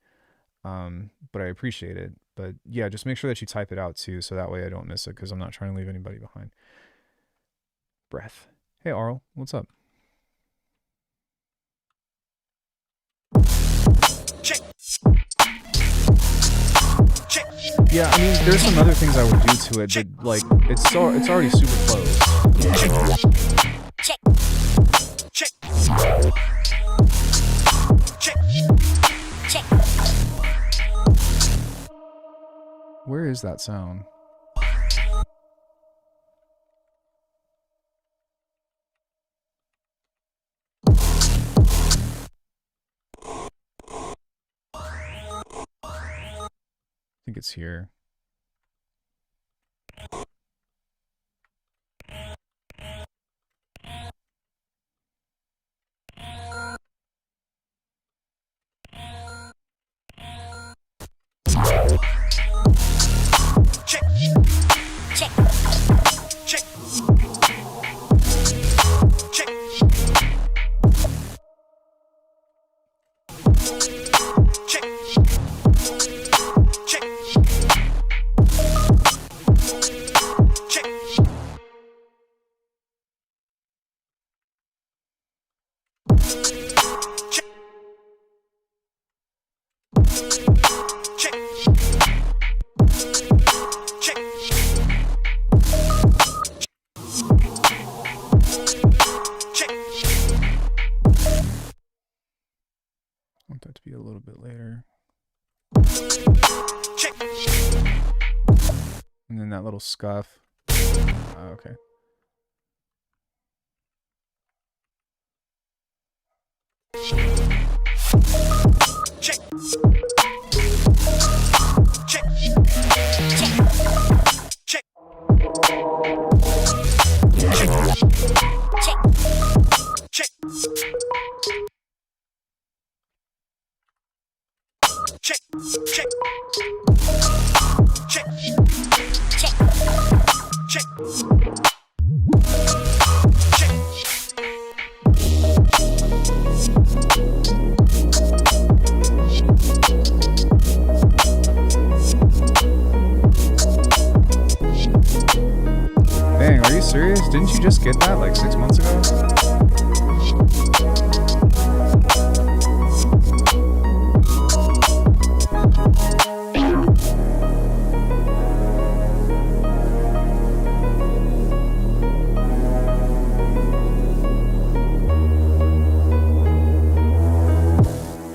But I appreciate it. But yeah, just make sure that you type it out too, so that way I don't miss it, because I'm not trying to leave anybody behind. Breath. Hey Arl, what's up? Check. Check. Yeah, I mean, there's some other things I would do to it, but like it's already super close. Check. Check. Check. Check. Where is that sound? I think it's here. Check. Check. Check. Check. Check. Check. that little scuff. Okay. check, check, check, check, check, check, check, check, Dang, are you serious? Didn't you just get that like 6 months ago?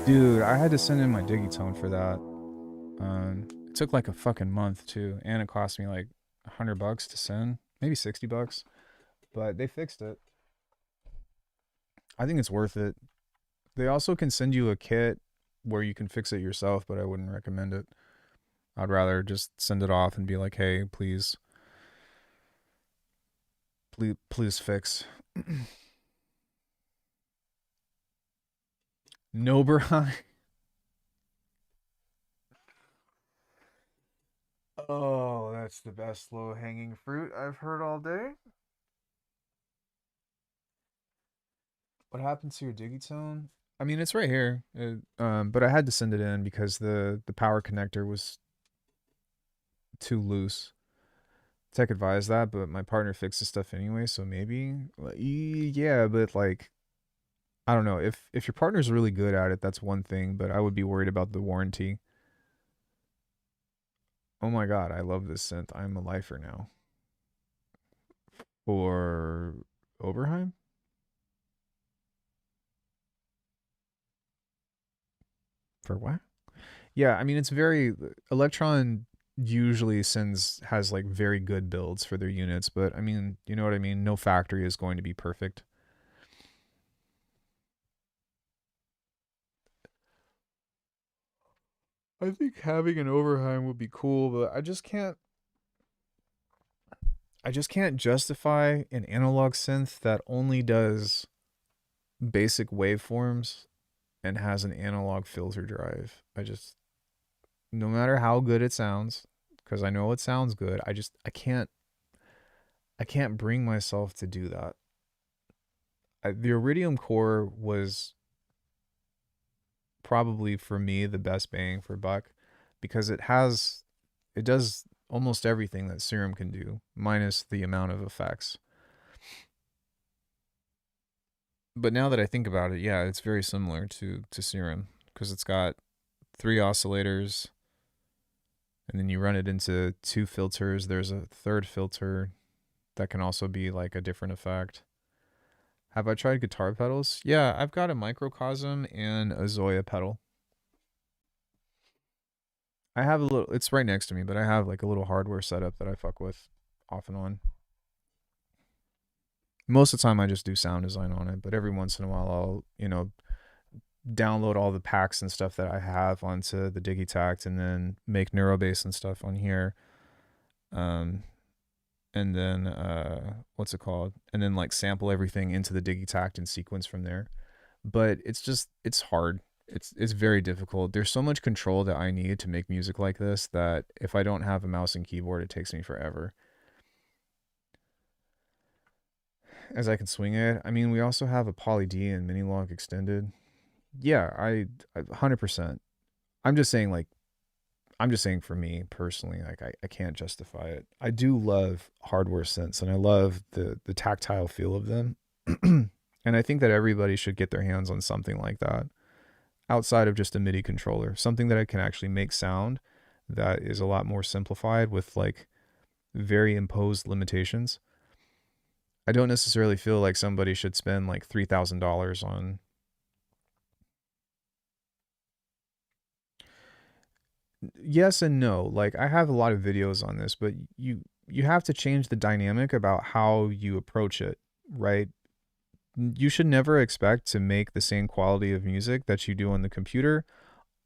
Dude, I had to send in my Digitone for that. It took like a fucking month too, and it cost me like $100 to send, maybe $60, but they fixed it. I think it's worth it. They also can send you a kit where you can fix it yourself, but I wouldn't recommend it. I'd rather just send it off and be like, hey, please fix. Noberheim. Oh, that's the best low hanging fruit I've heard all day. What happened to your Digitone? I mean, it's right here. But I had to send it in because the power connector was too loose. Tech advised that, but my partner fixes stuff anyway, so maybe, yeah, but like, I don't know. If your partner's really good at it, that's one thing, but I would be worried about the warranty. Oh my god, I love this synth. I'm a lifer now. Or Oberheim? For what? Yeah, I mean it's very Electron usually has like very good builds for their units, but I mean, you know what I mean? No factory is going to be perfect. I think having an Oberheim would be cool, but I just can't justify an analog synth that only does basic waveforms and has an analog filter drive. No matter how good it sounds, because I know it sounds good, I can't bring myself to do that. The Iridium Core was probably for me the best bang for buck because it does almost everything that Serum can do, minus the amount of effects. But now that I think about it, yeah, it's very similar to Serum because it's got 3 oscillators, and then you run it into 2 filters. There's a third filter that can also be like a different effect. Have I tried guitar pedals? Yeah, I've got a microcosm and a Zoya pedal. I have a little, it's right next to me, but I have like a little hardware setup that I fuck with off and on. Most of the time I just do sound design on it, but every once in a while I'll download all the packs and stuff that I have onto the Digitact and then make Neurobass and stuff on here. Um, and then what's it called? And then like sample everything into the Digitact and sequence from there. But it's hard. It's very difficult. There's so much control that I need to make music like this that if I don't have a mouse and keyboard, it takes me forever. As I can swing it. I mean, we also have a Poly D and Minilog extended. Yeah, I 100%. I'm just saying like I'm just saying for me personally, like I can't justify it. I do love hardware synths and I love the tactile feel of them. And I think that everybody should get their hands on something like that outside of just a MIDI controller, something that I can actually make sound that is a lot more simplified with like very imposed limitations. I don't necessarily feel like somebody should spend like $3,000 on. Yes and no. Like I have a lot of videos on this, but you have to change the dynamic about how you approach it, right? You should never expect to make the same quality of music that you do on the computer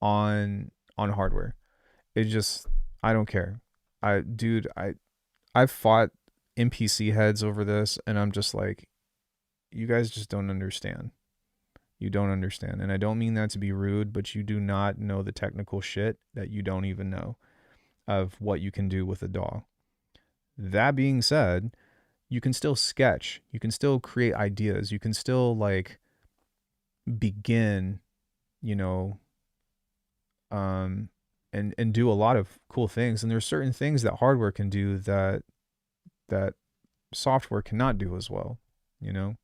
on hardware. It just, I don't care. I've fought NPC heads over this, and I'm just like, you guys just don't understand. You don't understand. And I don't mean that to be rude, but you do not know the technical shit that you don't even know of what you can do with a DAW. That being said, you can still sketch. You can still create ideas. You can still like begin, you know, and do a lot of cool things. And there's certain things that hardware can do that software cannot do as well, you know.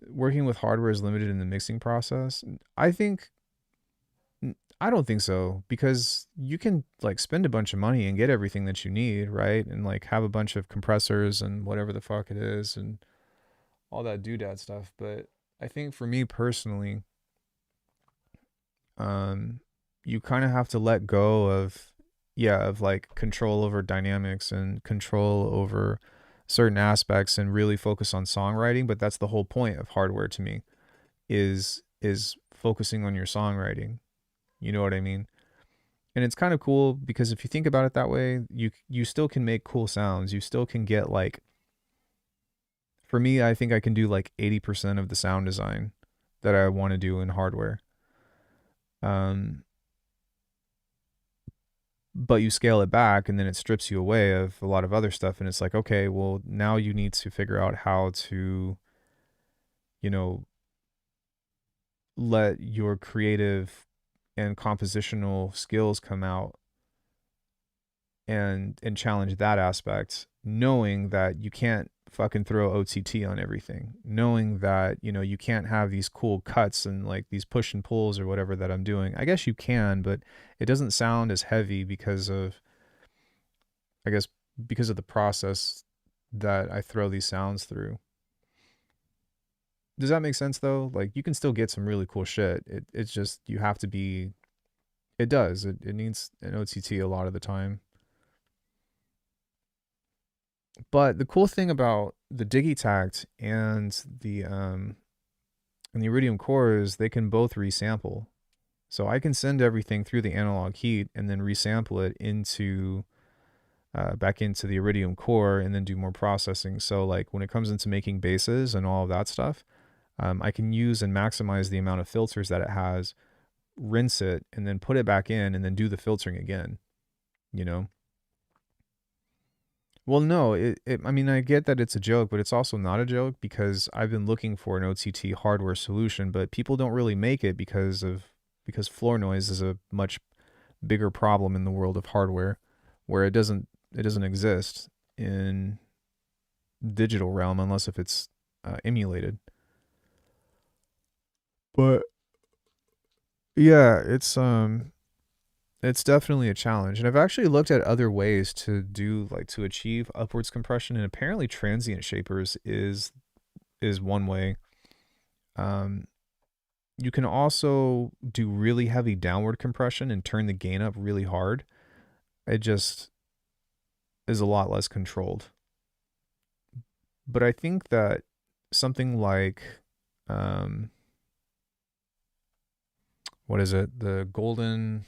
Working with hardware is limited in the mixing process. I don't think so, because you can like spend a bunch of money and get everything that you need, right? And like have a bunch of compressors and whatever the fuck it is and all that doodad stuff. But I think for me personally, you kind of have to let go of, yeah, of like control over dynamics and control over certain aspects and really focus on songwriting. But that's the whole point of hardware to me, is focusing on your songwriting. You know what I mean? And it's kind of cool because if you think about it that way, you still can make cool sounds. You still can get like, for me, I think I can do like 80% of the sound design that I want to do in hardware. But you scale it back and then it strips you away of a lot of other stuff. And it's like, okay, well, now you need to figure out how to, you know, let your creative and compositional skills come out and challenge that aspect, knowing that you can't fucking throw OTT on everything, knowing that, you know, you can't have these cool cuts and like these push and pulls or whatever that I'm doing. I guess you can, but it doesn't sound as heavy because of, I guess, because of the process that I throw these sounds through. Does that make sense though? Like you can still get some really cool shit. It's just, you have to be, it does. It needs an OTT a lot of the time. But the cool thing about the Digitact and the Iridium Core is they can both resample. So I can send everything through the analog heat and then resample it into back into the Iridium Core and then do more processing. So like when it comes into making basses and all of that stuff, I can use and maximize the amount of filters that it has, rinse it, and then put it back in and then do the filtering again, you know? Well, no, I mean, I get that it's a joke, but it's also not a joke because I've been looking for an OTT hardware solution, but people don't really make it because floor noise is a much bigger problem in the world of hardware, where it doesn't exist in digital realm unless if it's emulated. But yeah, it's definitely a challenge. And I've actually looked at other ways to do like to achieve upwards compression, and apparently transient shapers is one way. You can also do really heavy downward compression and turn the gain up really hard. It just is a lot less controlled. But I think that something like what is it? The Golden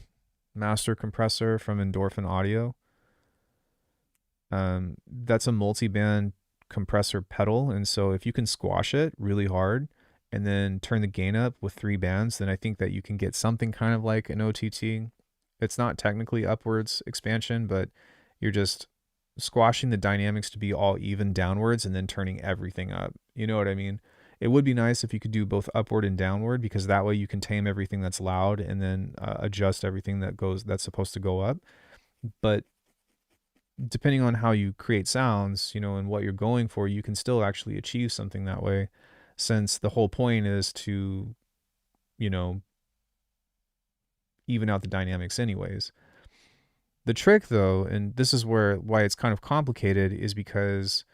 Master compressor from Endorphin Audio. That's a multi-band compressor pedal, and so if you can squash it really hard and then turn the gain up with 3 bands, then I think that you can get something kind of like an OTT. It's not technically upwards expansion, but you're just squashing the dynamics to be all even downwards and then turning everything up. You know what I mean? It would be nice if you could do both upward and downward, because that way you can tame everything that's loud and then adjust everything that's supposed to go up. But depending on how you create sounds, you know, and what you're going for, you can still actually achieve something that way, since the whole point is to, you know, even out the dynamics anyways. The trick though, and this is why it's kind of complicated, is because,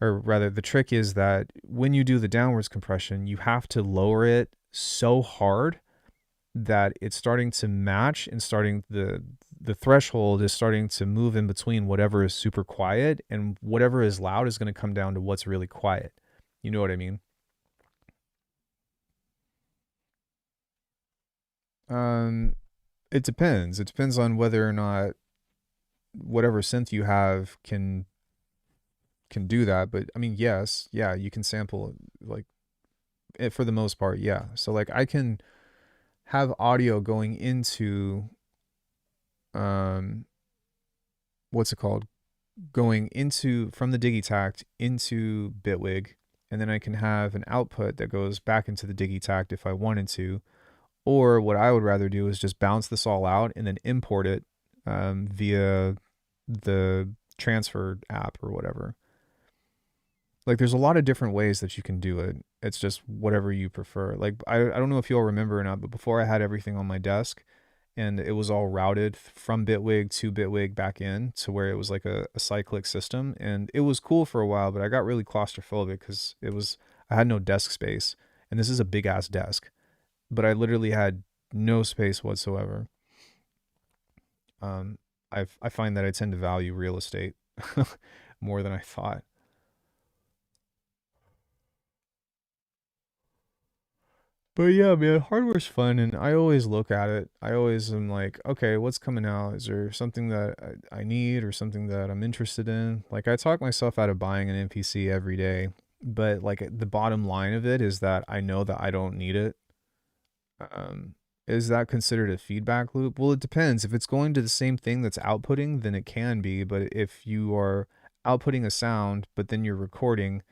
or rather the trick is that when you do the downwards compression, you have to lower it so hard that it's starting to match and starting the threshold is starting to move in between whatever is super quiet and whatever is loud is going to come down to what's really quiet. You know what I mean? Um, it depends. It depends on whether or not whatever synth you have can do that. But I mean, yes, yeah, you can sample like it for the most part, yeah. So like I can have audio going into um what's it called? Going into from the Digitact into Bitwig, and then I can have an output that goes back into the Digitact if I wanted to. Or what I would rather do is just bounce this all out and then import it via the transfer app or whatever. Like there's a lot of different ways that you can do it. It's just whatever you prefer. Like I don't know if you'll remember or not, but before I had everything on my desk and it was all routed from Bitwig to Bitwig back in to where it was like a cyclic system. And it was cool for a while, but I got really claustrophobic because I had no desk space. And this is a big ass desk, but I literally had no space whatsoever. I find that I tend to value real estate more than I thought. But yeah, man, hardware's fun, and I always look at it. I always am like, okay, what's coming out? Is there something that I need or something that I'm interested in? Like, I talk myself out of buying an NPC every day, but like the bottom line of it is that I know that I don't need it. Um, is that considered a feedback loop? Well, it depends. If it's going to the same thing that's outputting, then it can be. But if you are outputting a sound, but then you're recording,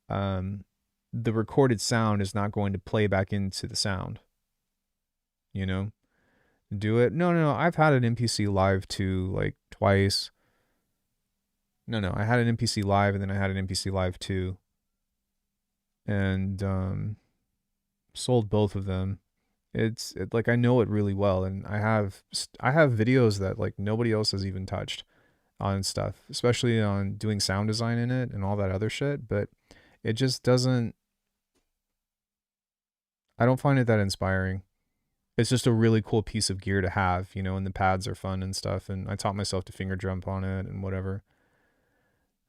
um, the recorded sound is not going to play back into the sound. You know, do it. No, no, no. I've had an NPC live too, like twice. No, no. I had an NPC live and then I had an NPC live too, and sold both of them. Like I know it really well, and I have videos that like nobody else has even touched on stuff, especially on doing sound design in it and all that other shit. But it just doesn't. I don't find it that inspiring. It's just a really cool piece of gear to have, you know, and the pads are fun and stuff. And I taught myself to finger jump on it and whatever.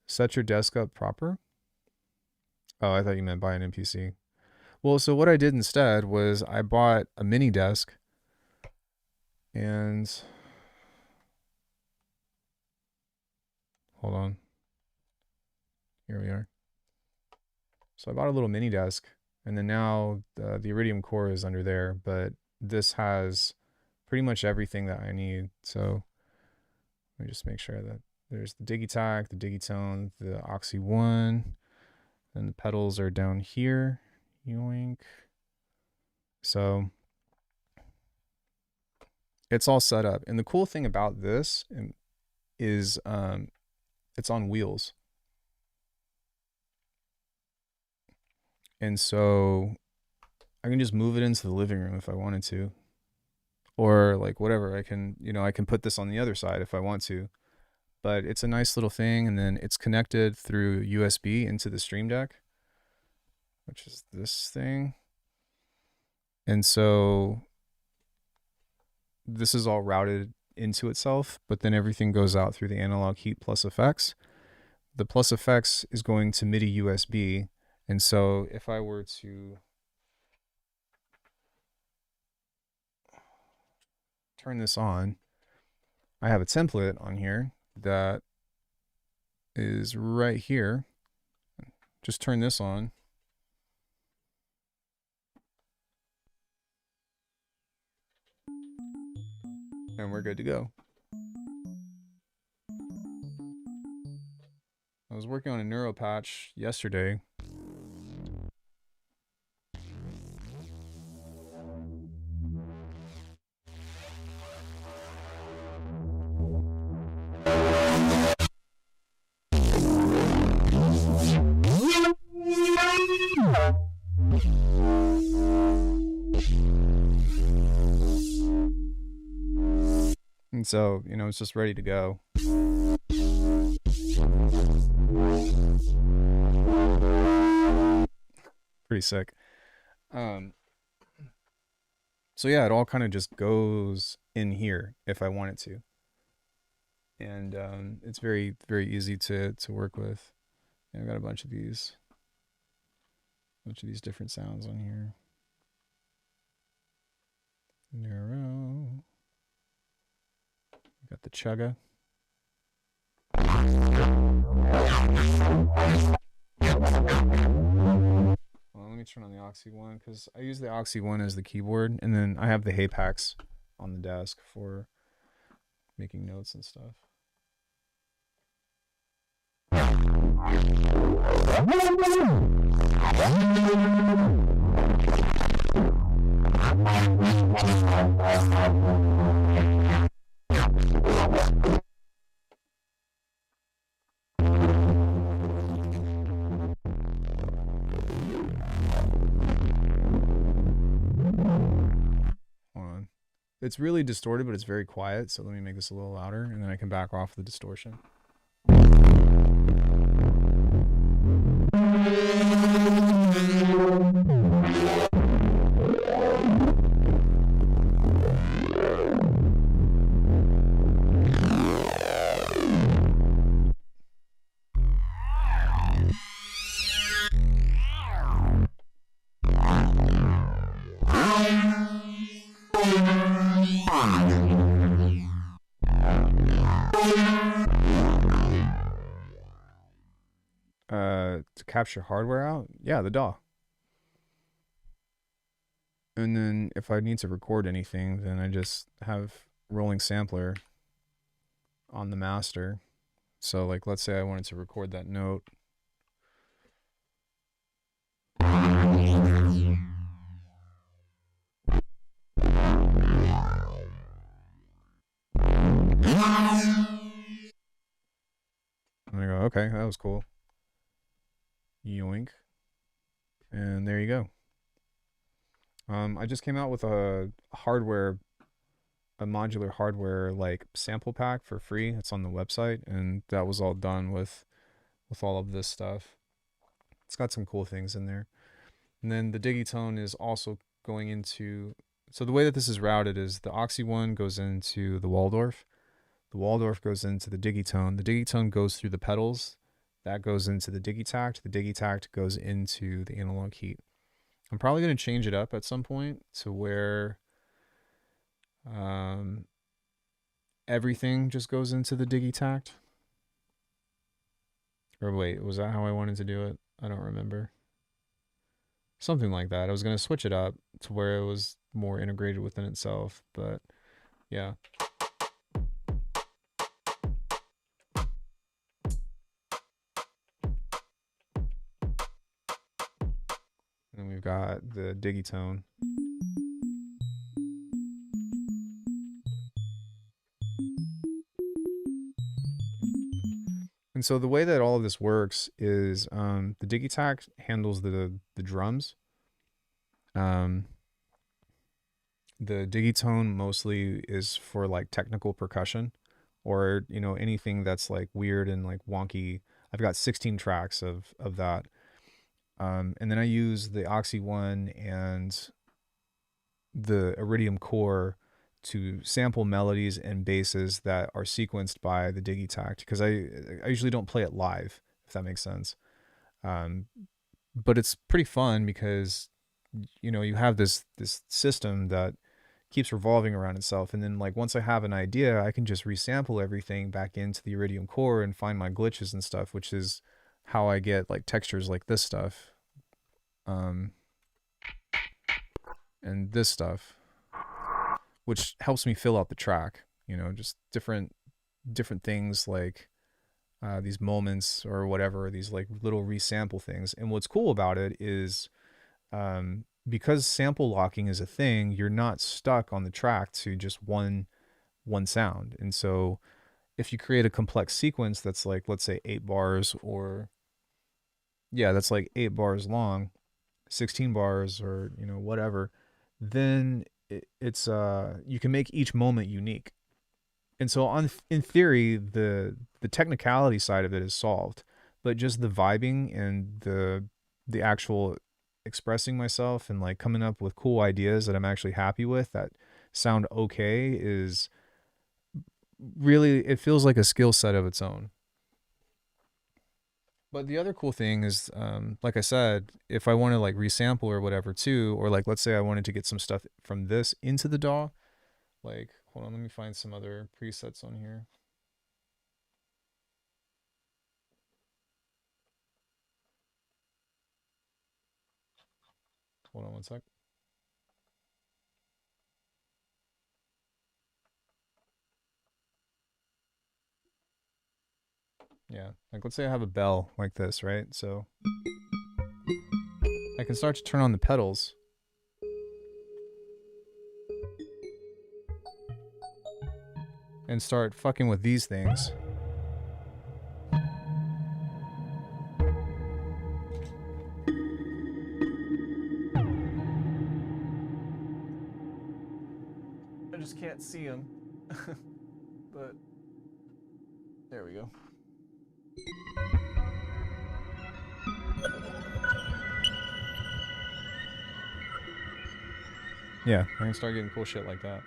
Set your desk up proper. Oh, I thought you meant buy an NPC. Well, so what I did instead was I bought a mini desk and hold on. Here we are. So I bought a little mini desk and then now the Iridium core is under there, but this has pretty much everything that I need. So let me just make sure that there's the Digitac, the Digitone, the Oxy 1, and the pedals are down here. Yoink. So it's all set up. And the cool thing about this is it's on wheels. And so I can just move it into the living room if I wanted to. Or like whatever, I can put this on the other side if I want to. But it's a nice little thing, and then it's connected through USB into the Stream Deck, which is this thing. And so this is all routed into itself, but then everything goes out through the analog heat plus effects. The plus effects is going to MIDI USB. And so if I were to turn this on, I have a template on here that is right here. Just turn this on. And we're good to go. I was working on a neuro patch yesterday. And so, it's just ready to go. Pretty sick. So yeah, it all kind of just goes in here if I want it to. and it's very very easy to work with. And I've got a bunch of these different sounds on here. Neuro. Got the chugga. Well, let me turn on the Oxy one because I use the Oxy one as the keyboard, and then I have the Hapax on the desk for making notes and stuff. Hold on. It's really distorted, but it's very quiet. So let me make this a little louder, and then I can back off the distortion. To capture hardware out, yeah, the DAW. And then if I need to record anything, then I just have rolling sampler on the master. So like, let's say I wanted to record that note. And I go, okay, that was cool. Yoink. And there you go. I just came out with a modular hardware like sample pack for free. It's on the website, and that was all done with all of this stuff. It's got some cool things in there. And then the Digitone is also going into, so the way that this is routed is the Oxy one goes into the Waldorf. The Waldorf goes into the Digitone. The Digitone goes through the pedals. That goes into the Digitact. The Digitact goes into the analog heat. I'm probably going to change it up at some point to where everything just goes into the Digitact. Or wait, was that how I wanted to do it? I don't remember. Something like that. I was going to switch it up to where it was more integrated within itself, but yeah. And we've got the Digitone. And so the way that all of this works is the Digitact handles the drums. The Digitone mostly is for like technical percussion, or you know, anything that's like weird and like wonky. I've got 16 tracks of that. And then I use the Oxy one and the Iridium core to sample melodies and basses that are sequenced by the Digitact, because I usually don't play it live, if that makes sense. But it's pretty fun because you know, you have this system that keeps revolving around itself, and then like once I have an idea, I can just resample everything back into the Iridium core and find my glitches and stuff, which is how I get like textures like this stuff. And this stuff, which helps me fill out the track, you know, just different things like these moments or whatever, these like little resample things. And what's cool about it is because sample locking is a thing, you're not stuck on the track to just one sound. And so if you create a complex sequence that's like, let's say 8 bars, or yeah, that's like 8 bars long, 16 bars, or you know, whatever, then it's you can make each moment unique. And so in theory, the technicality side of it is solved, but just the vibing and the actual expressing myself and like coming up with cool ideas that I'm actually happy with that sound okay is really, it feels like a skill set of its own. But the other cool thing is, like I said, if I want to like resample or whatever too, or like let's say I wanted to get some stuff from this into the DAW, like hold on, let me find some other presets on here. Hold on one sec. Yeah, like let's say I have a bell like this, right? So I can start to turn on the pedals. And start fucking with these things. I just can't see them. But there we go. Yeah, I can start getting cool shit like that.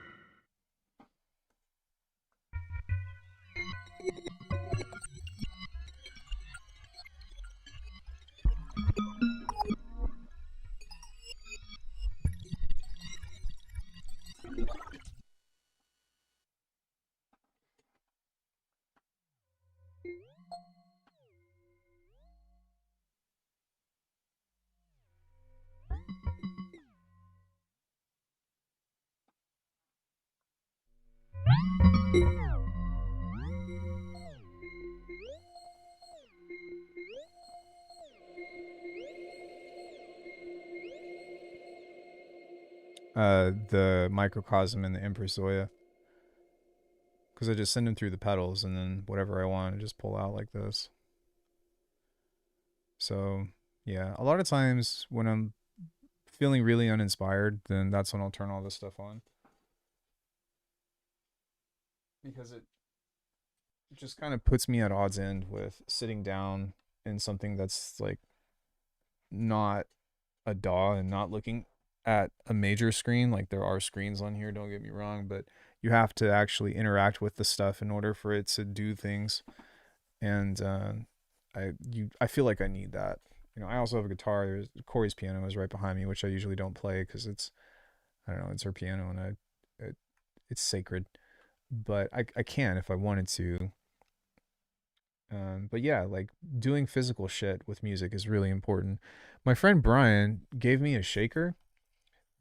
The microcosm and the Empress Zoya. Because I just send them through the pedals and then whatever I want, I just pull out like this. So, yeah, a lot of times when I'm feeling really uninspired, then that's when I'll turn all this stuff on. Because it just kind of puts me at odds end with sitting down in something that's like not a DAW and not looking at a major screen. Like there are screens on here, don't get me wrong, but you have to actually interact with the stuff in order for it to do things. And I feel like I need that. You know, I also have a guitar. Corey's piano is right behind me, which I usually don't play because it's, I don't know, it's her piano and it's sacred. But I can if I wanted to. But yeah, like doing physical shit with music is really important. My friend Brian gave me a shaker.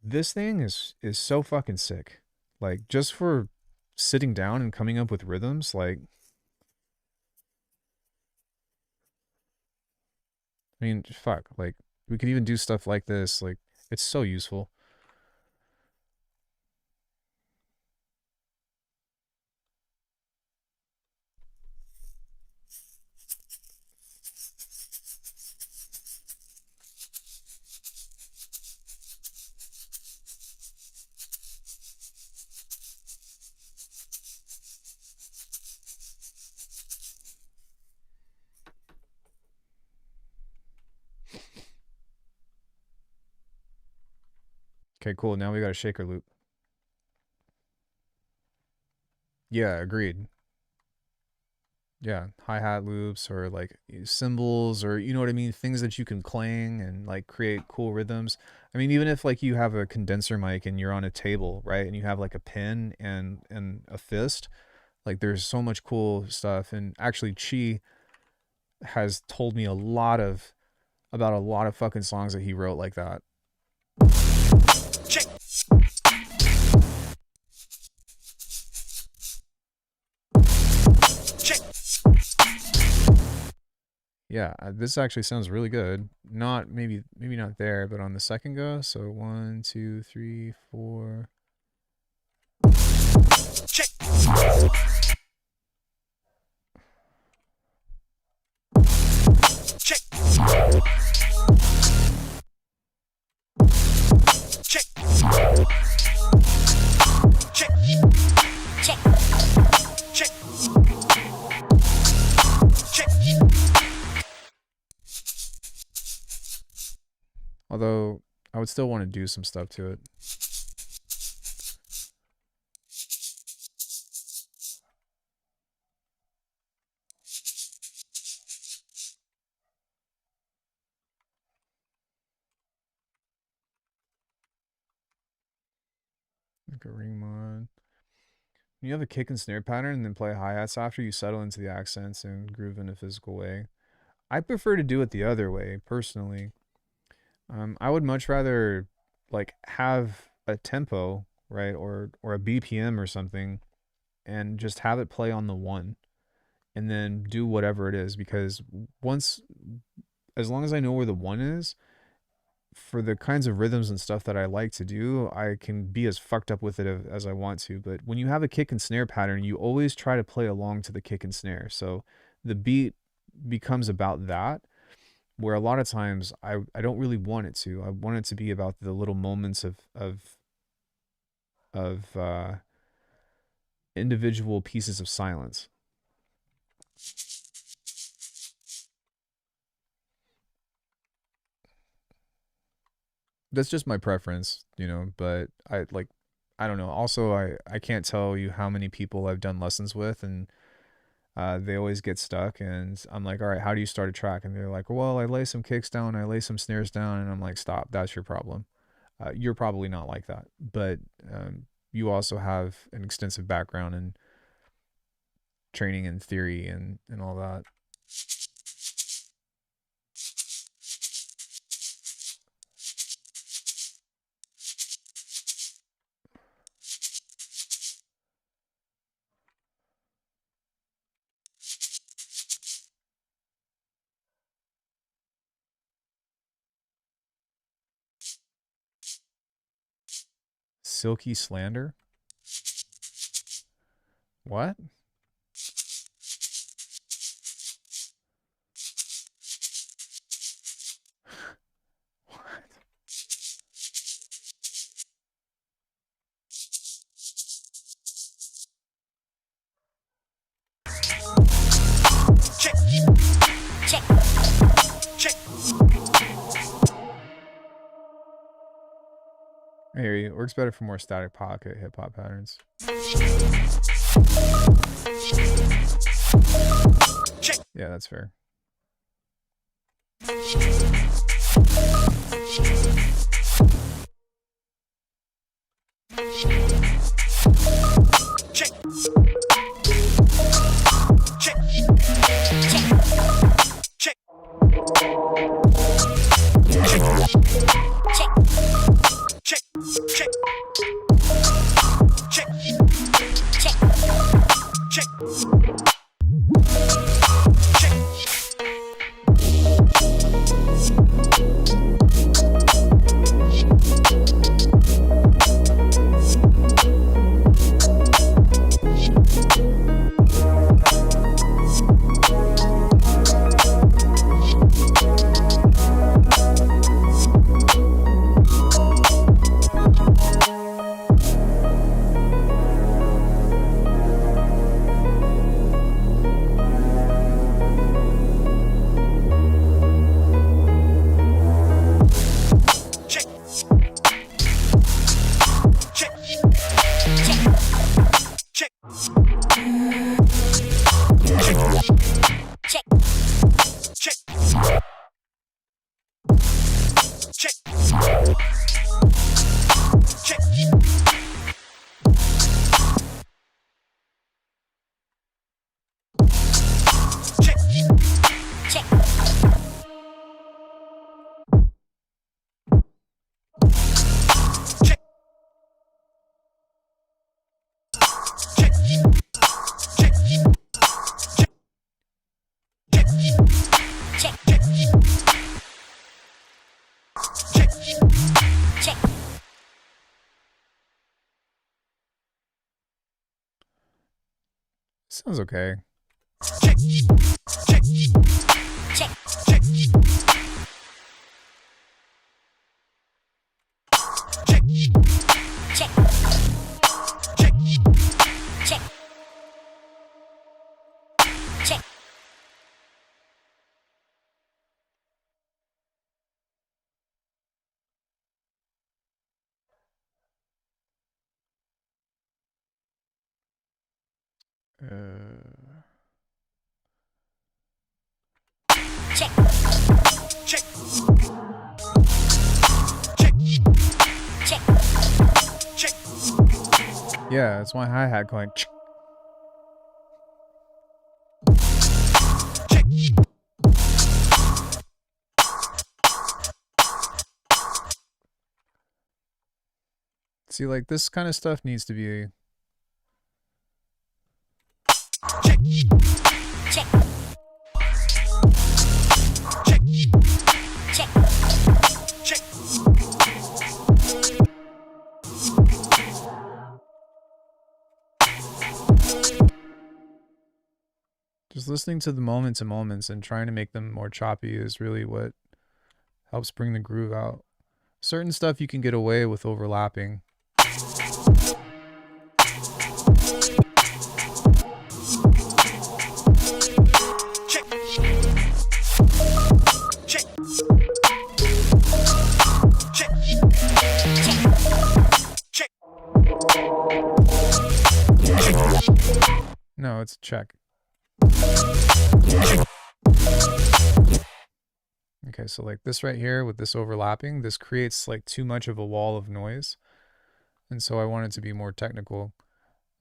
This thing is so fucking sick. Like just for sitting down and coming up with rhythms, like I mean, fuck, like we could even do stuff like this. Like it's so useful. Okay, cool. Now we got a shaker loop. Yeah, agreed. Yeah, hi-hat loops or like cymbals or you know what I mean, things that you can clang and like create cool rhythms. I mean, even if like you have a condenser mic and you're on a table, right? And you have like a pen and a fist, like there's so much cool stuff. And actually Chi has told me a lot of about a lot of fucking songs that he wrote like that. check, check, Yeah, this actually sounds really good. Not maybe not there, but on the second go. So 1, 2, 3, 4. check, check, check, check, check, check, check. Although I would still want to do some stuff to it. Like a ring mod. You have a kick and snare pattern and then play hi-hats after you settle into the accents and groove in a physical way. I prefer to do it the other way, personally. I would much rather like have a tempo, right, or a BPM or something, and just have it play on the one, and then do whatever it is. Because once, as long as I know where the one is, for the kinds of rhythms and stuff that I like to do, I can be as fucked up with it as I want to. But when you have a kick and snare pattern, you always try to play along to the kick and snare. So the beat becomes about that, where a lot of times I don't really want it to. I want it to be about the little moments of individual pieces of silence. That's just my preference, but I don't know. Also, I can't tell you how many people I've done lessons with, and they always get stuck. And I'm like, all right, how do you start a track? And they're like, well, I lay some kicks down, I lay some snares down, and I'm like, stop, that's your problem. You're probably not like that, but you also have an extensive background in training and theory and all that. Silky slander? What? What? Check. Check. Check. I hear you. It works better for more static pocket hip hop patterns. Check. Yeah, that's fair. Check. Check. Check. Check. Check. Check. Check. Check. Sounds okay. Check. Check. Check. Check. Check. Check. Check. Check. Check. Yeah, it's my hi-hat going. See, like, this kind of stuff needs to be... check, check, check, Just listening to the moments and moments and trying to make them more choppy is really what helps bring the groove out. Certain stuff you can get away with overlapping. check, check, check, check. No, it's check. Okay, so like this right here with this overlapping, this creates like too much of a wall of noise. And so I want it to be more technical.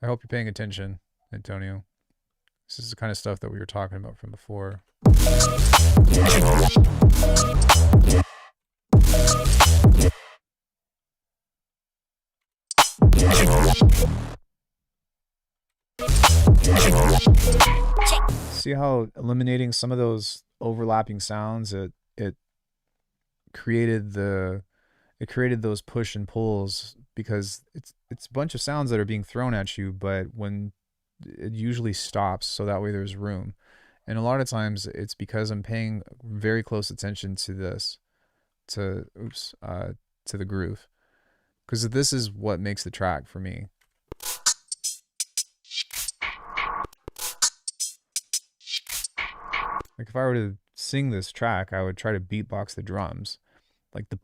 I hope you're paying attention, Antonio. This is the kind of stuff that we were talking about from before. See how eliminating some of those overlapping sounds, it created those push and pulls, because it's a bunch of sounds that are being thrown at you, but when it usually stops, so that way there's room. And a lot of times it's because I'm paying very close attention to this, to the groove, because this is what makes the track for me. Like if I were to sing this track, I would try to beatbox the drums, like the,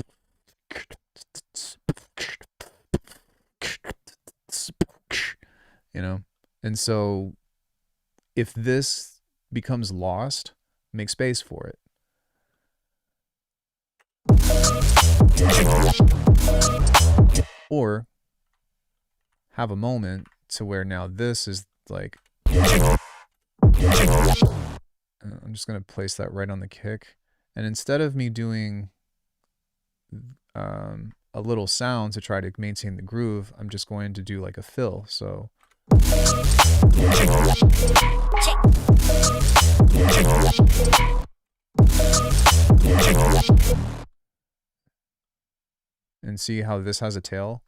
you know. And so if this becomes lost, make space for it. Or have a moment to where now this is like, I'm just going to place that right on the kick. And instead of me doing a little sound to try to maintain the groove, I'm just going to do like a fill. So and see how this has a tail.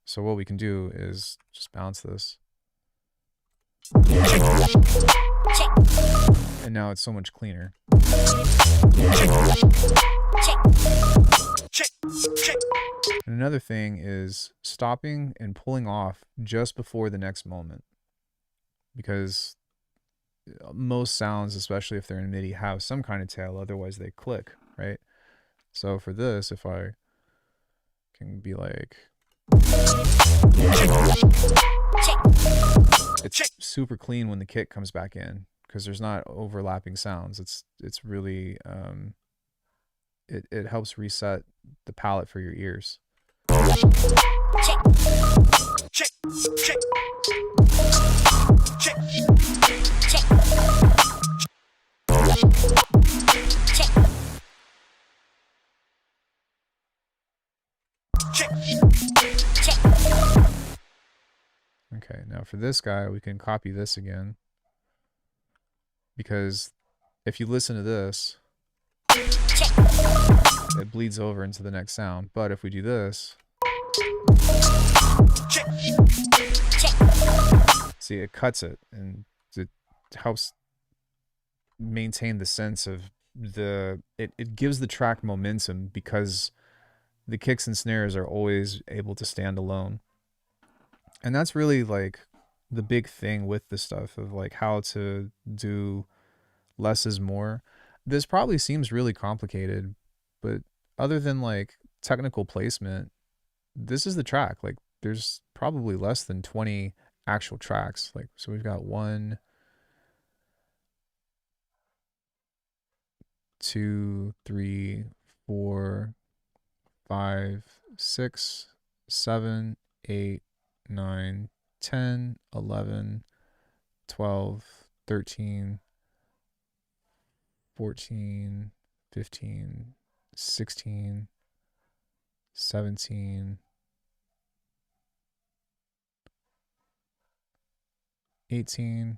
So what we can do is just bounce this. And now it's so much cleaner. Check, check. And another thing is stopping and pulling off just before the next moment. Because most sounds, especially if they're in MIDI, have some kind of tail, otherwise they click, right? So for this, if I can be like, it's super clean when the kick comes back in, because there's not overlapping sounds. It's really it helps reset the palette for your ears. Check, check, check, check, Okay, now for this guy, we can copy this again, because if you listen to this, it bleeds over into the next sound. But if we do this, see, it cuts it, and it helps maintain the sense of it gives the track momentum, because the kicks and snares are always able to stand alone. And that's really like the big thing with this stuff, of like how to do less is more. This probably seems really complicated, but other than like technical placement, this is the track. Like there's probably less than 20 actual tracks. Like, so we've got 1, 2, 3, 4, 5, 6, 7, 8, 9, 10, 11, 12, 13, 14, 15, 16, 17, 18,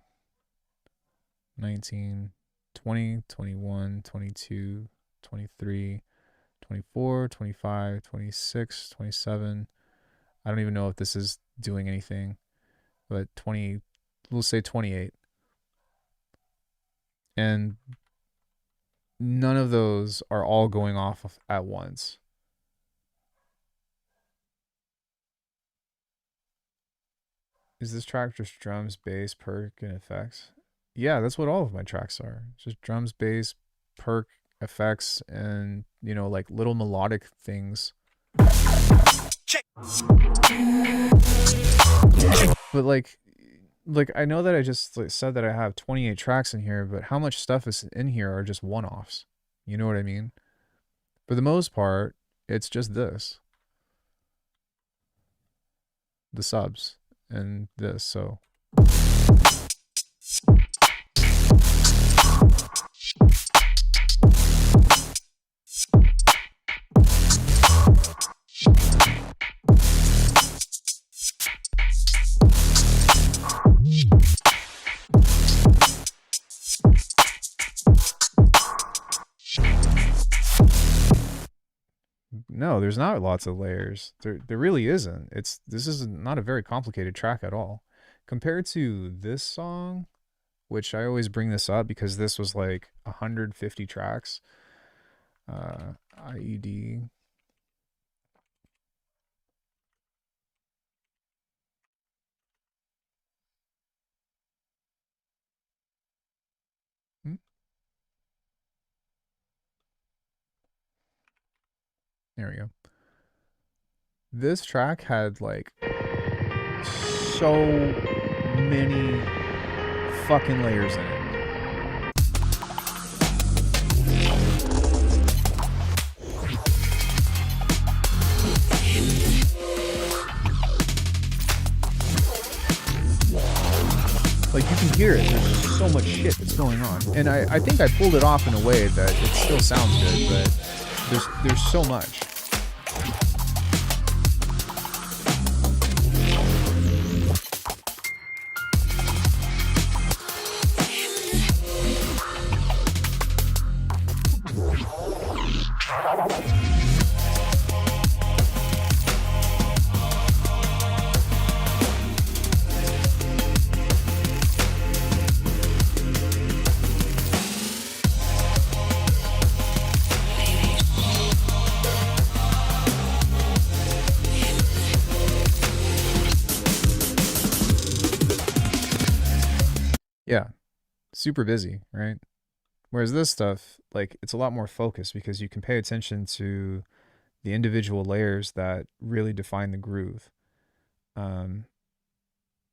19, 20, 21, 22, 23, 24, 25, 26, 27. I don't even know if this is doing anything, but 20, we'll say 28. And none of those are all going off at once. Is this track just drums, bass, perk, and effects? Yeah, that's what all of my tracks are. Just drums, bass, perk, effects, and, you know, like little melodic things. Check. But like I know that I just said that I have 28 tracks in here, but how much stuff is in here are just one-offs. You know what I mean? For the most part, it's just this. The subs and this, so no, there's not lots of layers. There really isn't. This is not a very complicated track at all. Compared to this song, which I always bring this up because this was like 150 tracks. IED. There we go. This track had like so many fucking layers in it. Like you can hear it. There's so much shit that's going on, and I think I pulled it off in a way that it still sounds good, but there's so much. Yeah, super busy, right? Whereas this stuff, like, it's a lot more focused because you can pay attention to the individual layers that really define the groove. And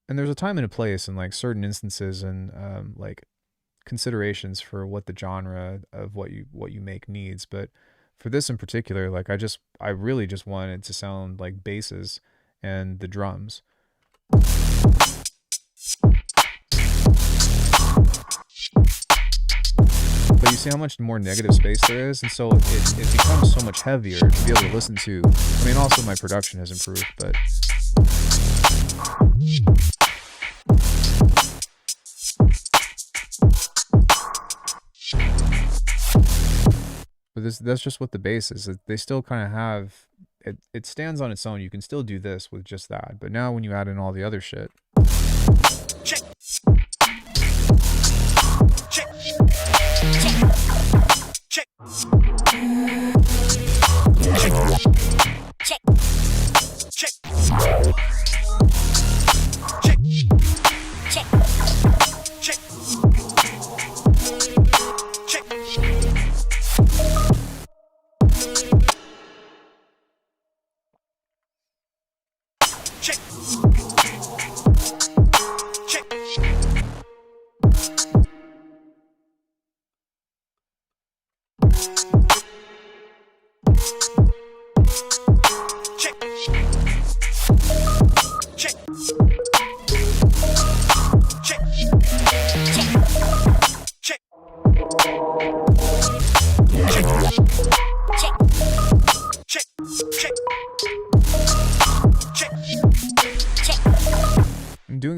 there's a time and a place and like certain instances and like considerations for what the genre of what you make needs. But for this in particular, like I really just wanted to sound like basses and the drums. But you see how much more negative space there is, and so it becomes so much heavier to be able to listen to. I mean, also my production has improved, but that's just what the bass is. They still kind of have it. It stands on its own. You can still do this with just that, but now when you add in all the other shit. Check. Check. Check. Check. Check. Check. Check. Check. Check. Check.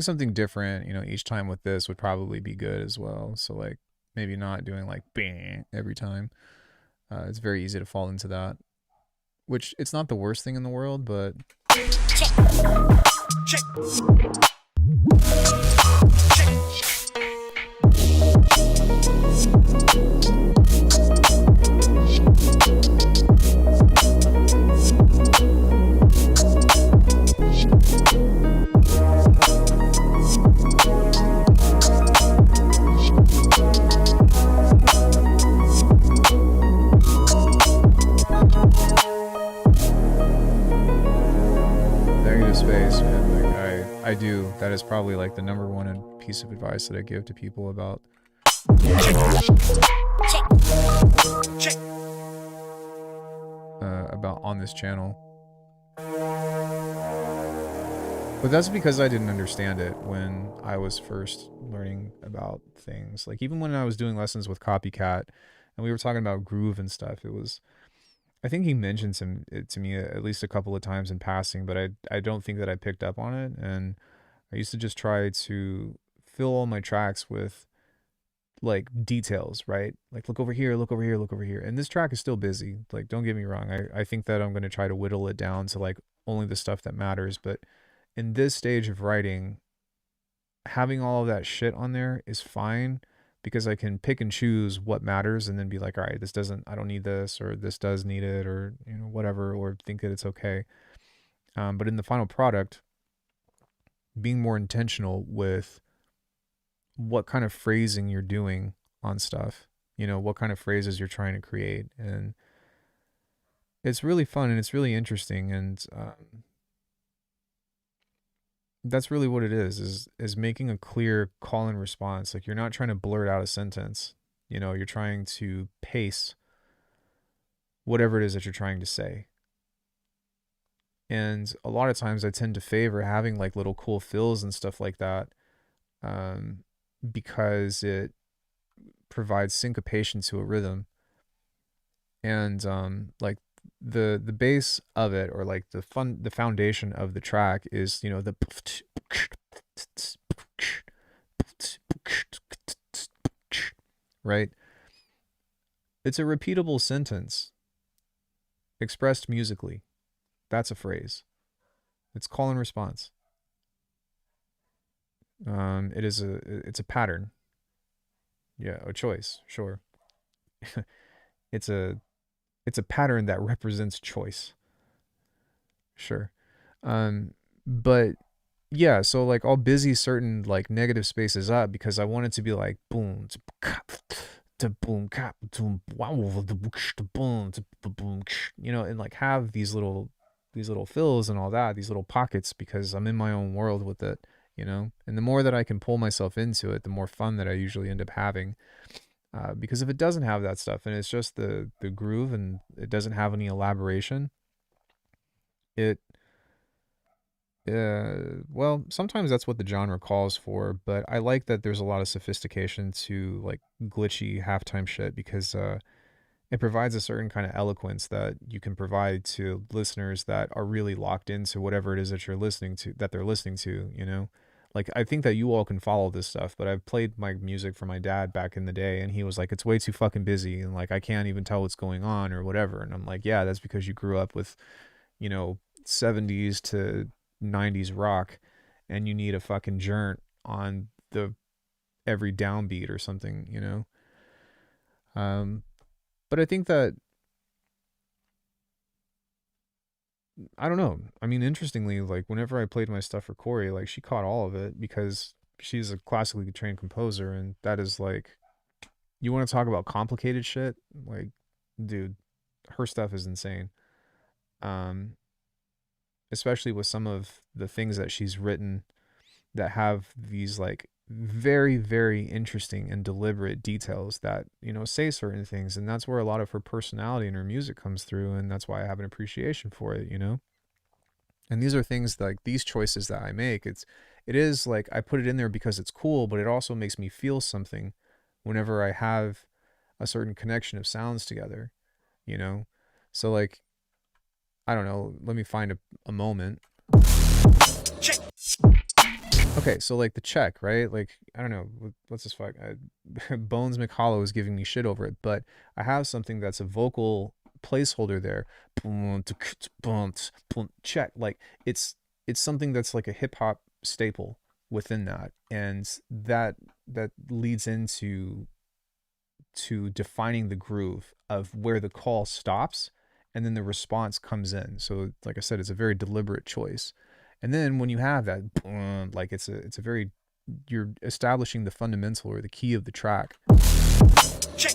something different, you know, each time with this would probably be good as well. So like maybe not doing like bang every time. It's very easy to fall into that, which it's not the worst thing in the world, but check. negative space, man. Like I do. That is probably like the number one piece of advice that I give to people about Check. about on this channel. But that's because I didn't understand it when I was first learning about things. Like even when I was doing lessons with Copycat and we were talking about groove and stuff, it was, I think he mentioned it to me at least a couple of times in passing, but I don't think that I picked up on it. And I used to just try to fill all my tracks with like details, right? Like look over here, look over here, look over here. And this track is still busy. Like don't get me wrong. I think that I'm going to try to whittle it down to like only the stuff that matters. But in this stage of writing, having all of that shit on there is fine because I can pick and choose what matters and then be like, all right, I don't need this, or this does need it, or, you know, whatever, or think that it's okay. But in the final product, being more intentional with what kind of phrasing you're doing on stuff, you know, what kind of phrases you're trying to create. And it's really fun and it's really interesting. And, that's really what it is making a clear call and response. Like you're not trying to blurt out a sentence, you know, you're trying to pace whatever it is that you're trying to say. And a lot of times I tend to favor having like little cool fills and stuff like that, because it provides syncopation to a rhythm. And like the base of it, or like the foundation of the track is, you know, the right? It's a repeatable sentence expressed musically. That's a phrase. It's call and response. It's a pattern. Yeah, a choice, sure. it's a pattern that represents choice. Sure. But yeah, so like I'll busy certain like negative spaces up because I want it to be like boom, boom, you know, and like have these little fills and all that, these little pockets, because I'm in my own world with it, you know. And the more that I can pull myself into it, the more fun that I usually end up having. Because if it doesn't have that stuff and it's just the groove and it doesn't have any elaboration, well, sometimes that's what the genre calls for, but I like that there's a lot of sophistication to like glitchy halftime shit, because it provides a certain kind of eloquence that you can provide to listeners that are really locked into whatever it is that they're listening to, you know. Like I think that you all can follow this stuff, but I've played my music for my dad back in the day and he was like, it's way too fucking busy and like I can't even tell what's going on or whatever. And I'm like, yeah, that's because you grew up with, you know, 70s to 90s rock and you need a fucking journey on the every downbeat or something, you know. But I think that, I don't know. I mean, interestingly, like whenever I played my stuff for Corey, like she caught all of it because she's a classically trained composer, and that is like, you want to talk about complicated shit? Like, dude, her stuff is insane. Especially with some of the things that she's written that have these like very, very interesting and deliberate details that, you know, say certain things. And that's where a lot of her personality and her music comes through. And that's why I have an appreciation for it, you know? And these are things like these choices that I make. It is like, I put it in there because it's cool, but it also makes me feel something whenever I have a certain connection of sounds together, you know? So like, I don't know, let me find a moment. Check. Okay, so like the check, right? Like I don't know, what's this fuck? Bones McHollow is giving me shit over it, but I have something that's a vocal placeholder there. Check, like it's it's something that's like a hip hop staple within that, and that leads into defining the groove of where the call stops and then the response comes in. So like I said, it's a very deliberate choice. And then when you have that, like it's a very, you're establishing the fundamental or the key of the track. check,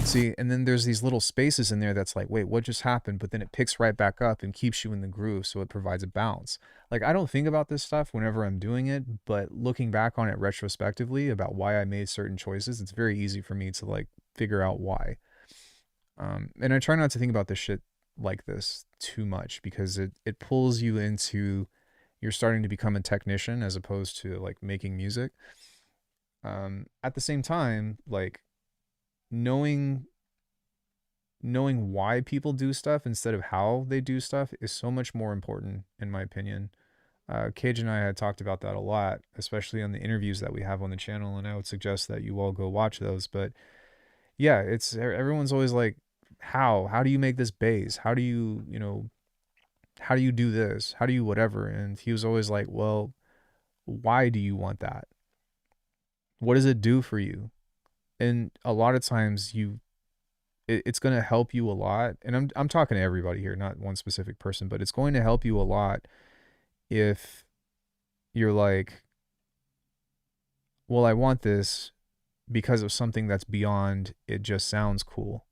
See, and then there's these little spaces in there that's like, wait, what just happened? But then it picks right back up and keeps you in the groove, so it provides a bounce. Like I don't think about this stuff whenever I'm doing it, but looking back on it retrospectively about why I made certain choices, it's very easy for me to like figure out why. And I try not to think about this shit like this too much because it pulls you into, you're starting to become a technician as opposed to like making music. At the same time, like knowing knowing why people do stuff instead of how they do stuff is so much more important in my opinion. Cage and I had talked about that a lot, especially on the interviews that we have on the channel, and I would suggest that you all go watch those. But yeah, it's everyone's always like, how do you make this bass? How do you, you know, how do you do this? How do you whatever? And he was always like, well, why do you want that? What does it do for you? And a lot of times it's going to help you a lot. And I'm talking to everybody here, not one specific person, but it's going to help you a lot if you're like, well, I want this because of something that's beyond it just sounds cool.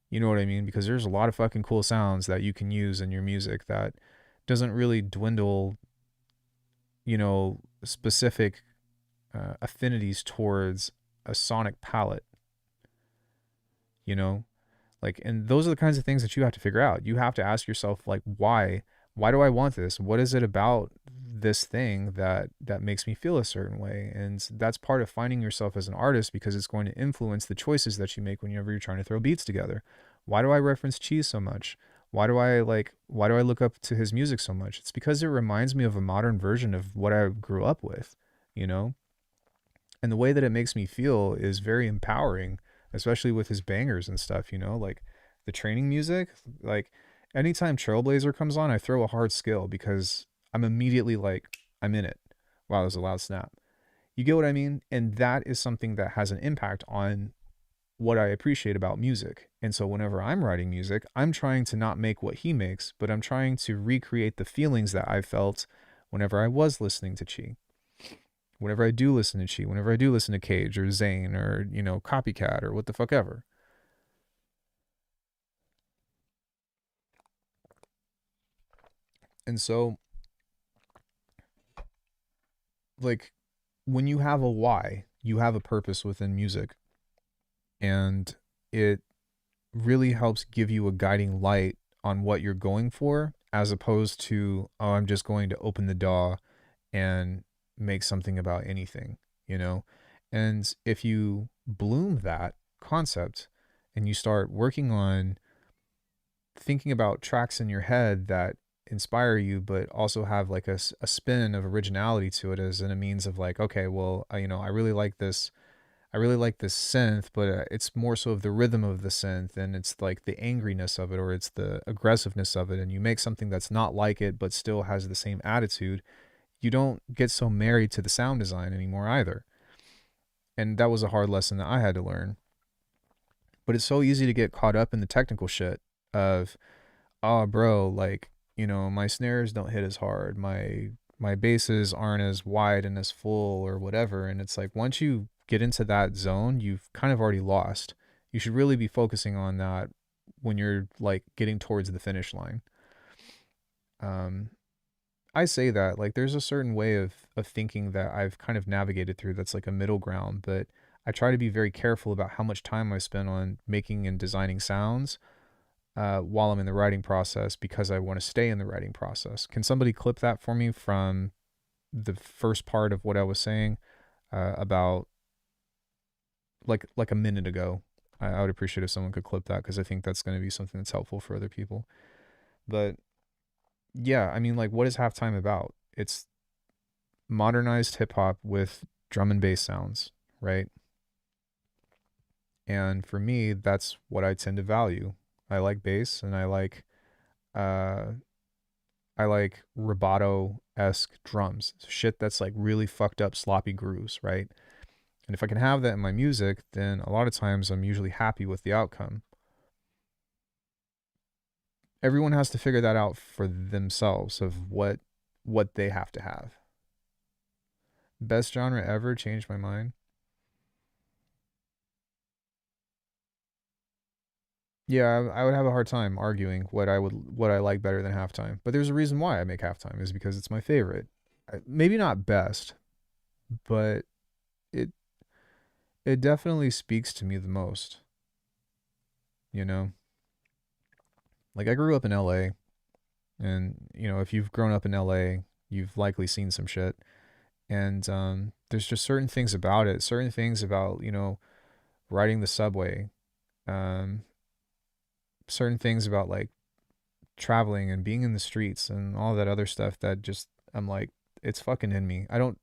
You know what I mean? Because there's a lot of fucking cool sounds that you can use in your music that doesn't really dwindle, you know, specific affinities towards a sonic palette, you know? Like, and those are the kinds of things that you have to figure out. You have to ask yourself, like, why? Why do I want this? What is it about this thing that makes me feel a certain way? And that's part of finding yourself as an artist because it's going to influence the choices that you make whenever you're trying to throw beats together. Why do I reference Cheese so much? Why do I look up to his music so much? It's because it reminds me of a modern version of what I grew up with, you know? And the way that it makes me feel is very empowering, especially with his bangers and stuff, you know, like the training music. Like anytime Trailblazer comes on, I throw a hard skill because I'm immediately like, I'm in it. Wow, there's a loud snap. You get what I mean? And that is something that has an impact on what I appreciate about music. And so whenever I'm writing music, I'm trying to not make what he makes, but I'm trying to recreate the feelings that I felt whenever I was listening to Chi. Whenever I do listen to Chi, whenever I do listen to Cage or Zane or, you know, Copycat or what the fuck ever. And so, like, when you have a why, you have a purpose within music. And it really helps give you a guiding light on what you're going for, as opposed to, oh, I'm just going to open the DAW and make something about anything, you know? And if you bloom that concept and you start working on thinking about tracks in your head that inspire you, but also have like a spin of originality to it as in a means of like, okay, well, you know, I really like this. I really like this synth, but it's more so of the rhythm of the synth and it's like the angriness of it or it's the aggressiveness of it. And you make something that's not like it, but still has the same attitude. You don't get so married to the sound design anymore either. And that was a hard lesson that I had to learn. But it's so easy to get caught up in the technical shit of, oh, bro, like, you know, my snares don't hit as hard. My basses aren't as wide and as full or whatever. And it's like once you get into that zone, you've kind of already lost. You should really be focusing on that when you're like getting towards the finish line. Um, I say that like there's a certain way of thinking that I've kind of navigated through that's like a middle ground, but I try to be very careful about how much time I spend on making and designing sounds while I'm in the writing process because I want to stay in the writing process. Can somebody clip that for me from the first part of what I was saying about like a minute ago? I would appreciate if someone could clip that because I think that's going to be something that's helpful for other people. But yeah, I mean, like, what is halftime about? It's modernized hip hop with drum and bass sounds, right? And for me, that's what I tend to value. I like bass, and uh I like rubato esque drums, shit that's like really fucked up sloppy grooves, right? And if I can have that in my music, then a lot of times I'm usually happy with the outcome. Everyone has to figure that out for themselves of what they have to have. Best genre ever, changed my mind. Yeah, I would have a hard time arguing what I like better than halftime. But there's a reason why I make halftime is because it's my favorite. Maybe not best, but it it definitely speaks to me the most, you know? Like I grew up in LA, and if you've grown up in LA, you've likely seen some shit. And there's just certain things about it, certain things about, riding the subway, um certain things about like traveling and being in the streets and all that other stuff that just I'm like it's fucking in me. I don't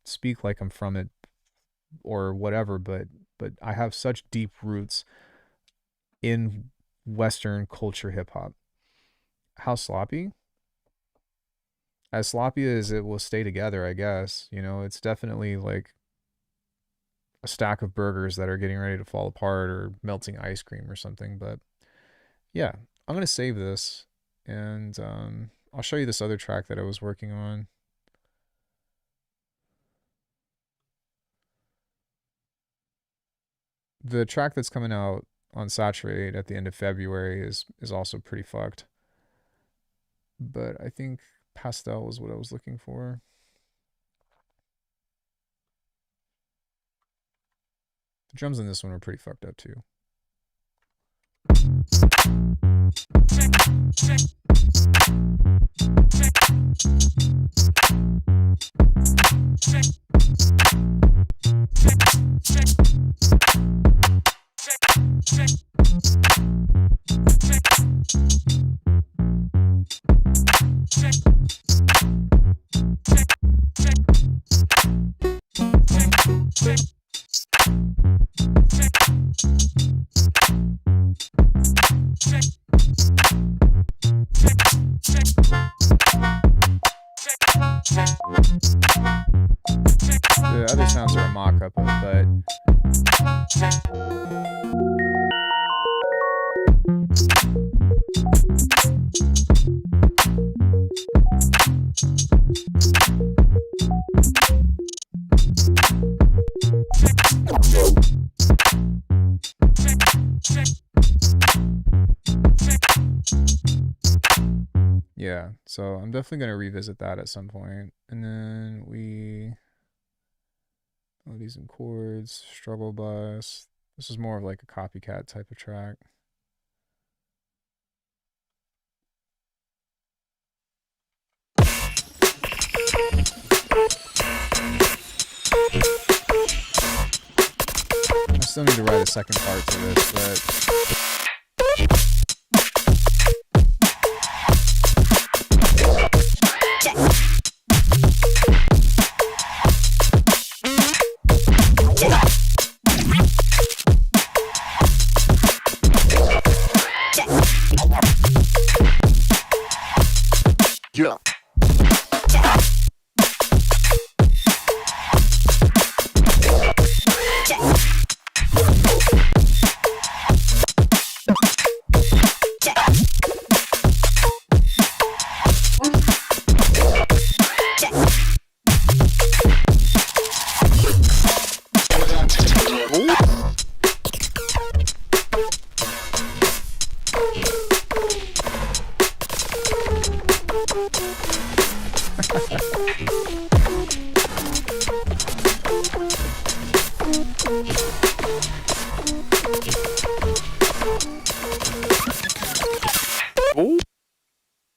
speak like I'm from it or whatever, but I have such deep roots in Western culture hip hop. How sloppy? As sloppy as it will stay together, I guess. It's definitely like a stack of burgers that are getting ready to fall apart or melting ice cream or something. But yeah, I'm gonna save this, and I'll show you this other track that I was working on. The track that's coming out on Saturate at the end of February is also pretty fucked. But I think Pastel was what I was looking for. The drums in this one are pretty fucked up too. The other sounds are a mock-up of, but yeah, so I'm definitely going to revisit that at some point. And then melodies and chords, struggle bus. This is more of like a copycat type of track. I still need to write a second part to this, but Yeah.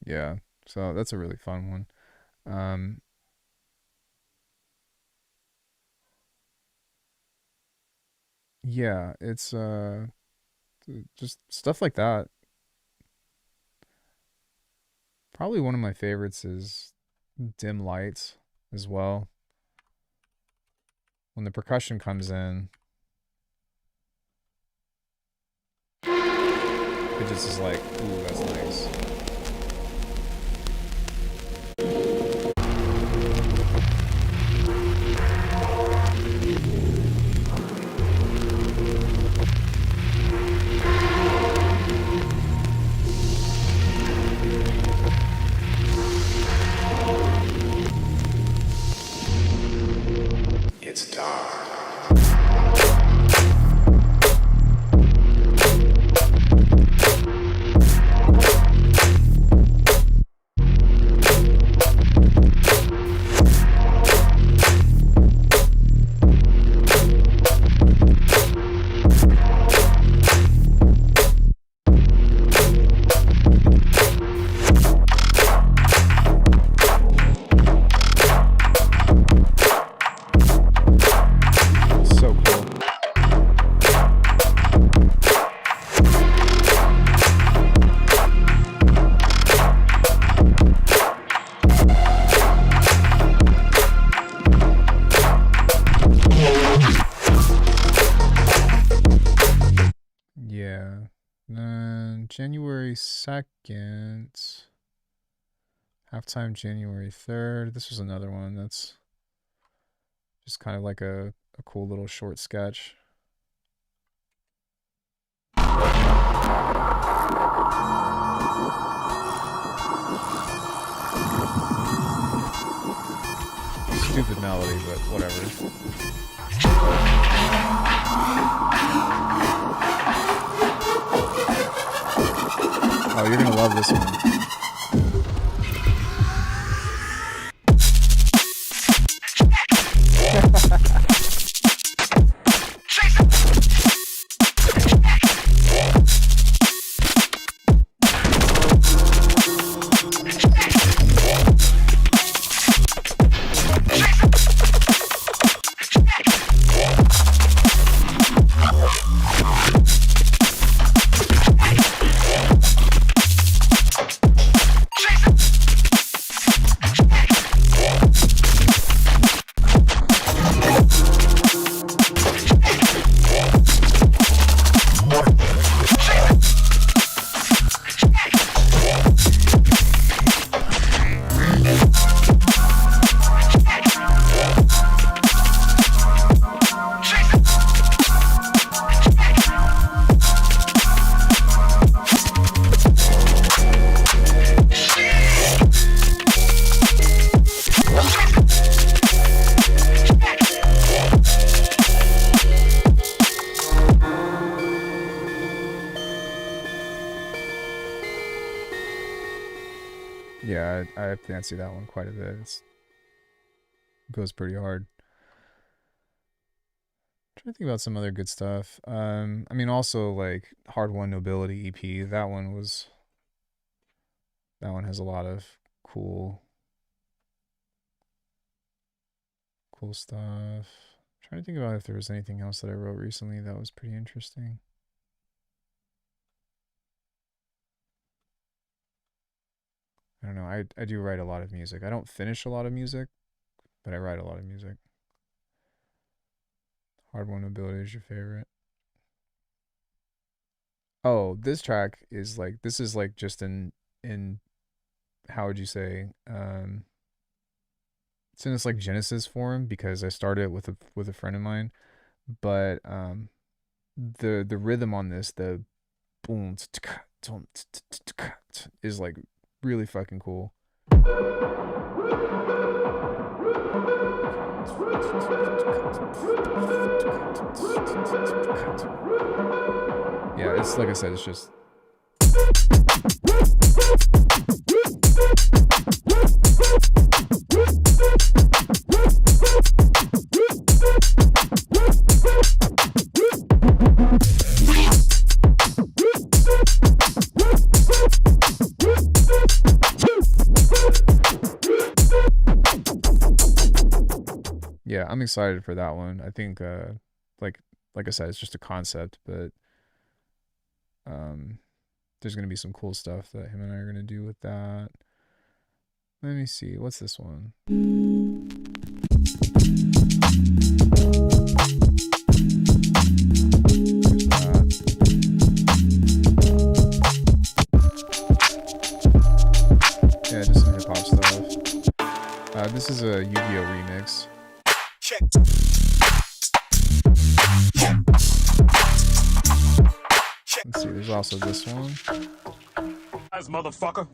yeah, so that's a really fun one. Um, yeah, it's just stuff like that. Probably one of my favorites is Dim Lights. as well. When the percussion comes in, it just is like, ooh, that's nice. It's dark. So cool. Yeah. Then January 2nd. Halftime January 3rd. This was another one that's just kind of like a cool little short sketch. Stupid melody, but whatever. Oh, you're gonna love this one. Yeah, I fancy that one quite a bit. It goes pretty hard. Trying to think about some other good stuff. I mean, also like Hard Won Nobility EP. That one has a lot of cool stuff. Trying to think about if there was anything else that I wrote recently that was pretty interesting. I don't know. I do write a lot of music. I don't finish a lot of music, but I write a lot of music. Hard Won Nobility is your favorite. Oh, this track is like just in how would you say it's in this like Genesis form because I started it with a friend of mine, but the rhythm on this, the boom is like really fucking cool. Yeah, it's like I said, it's just yeah, I'm excited for that one. I think like I said, it's just a concept, but there's gonna be some cool stuff that him and I are gonna do with that. Let me see, what's this one? This is a Yu-Gi-Oh remix. Check. Let's see, there's also this one. As motherfucker.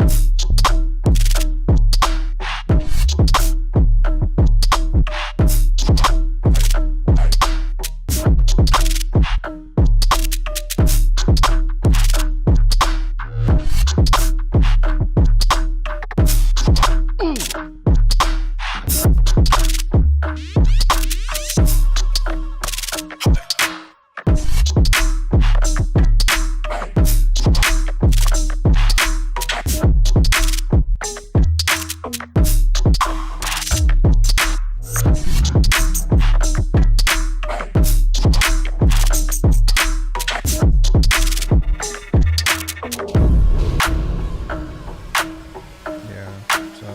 Yeah, so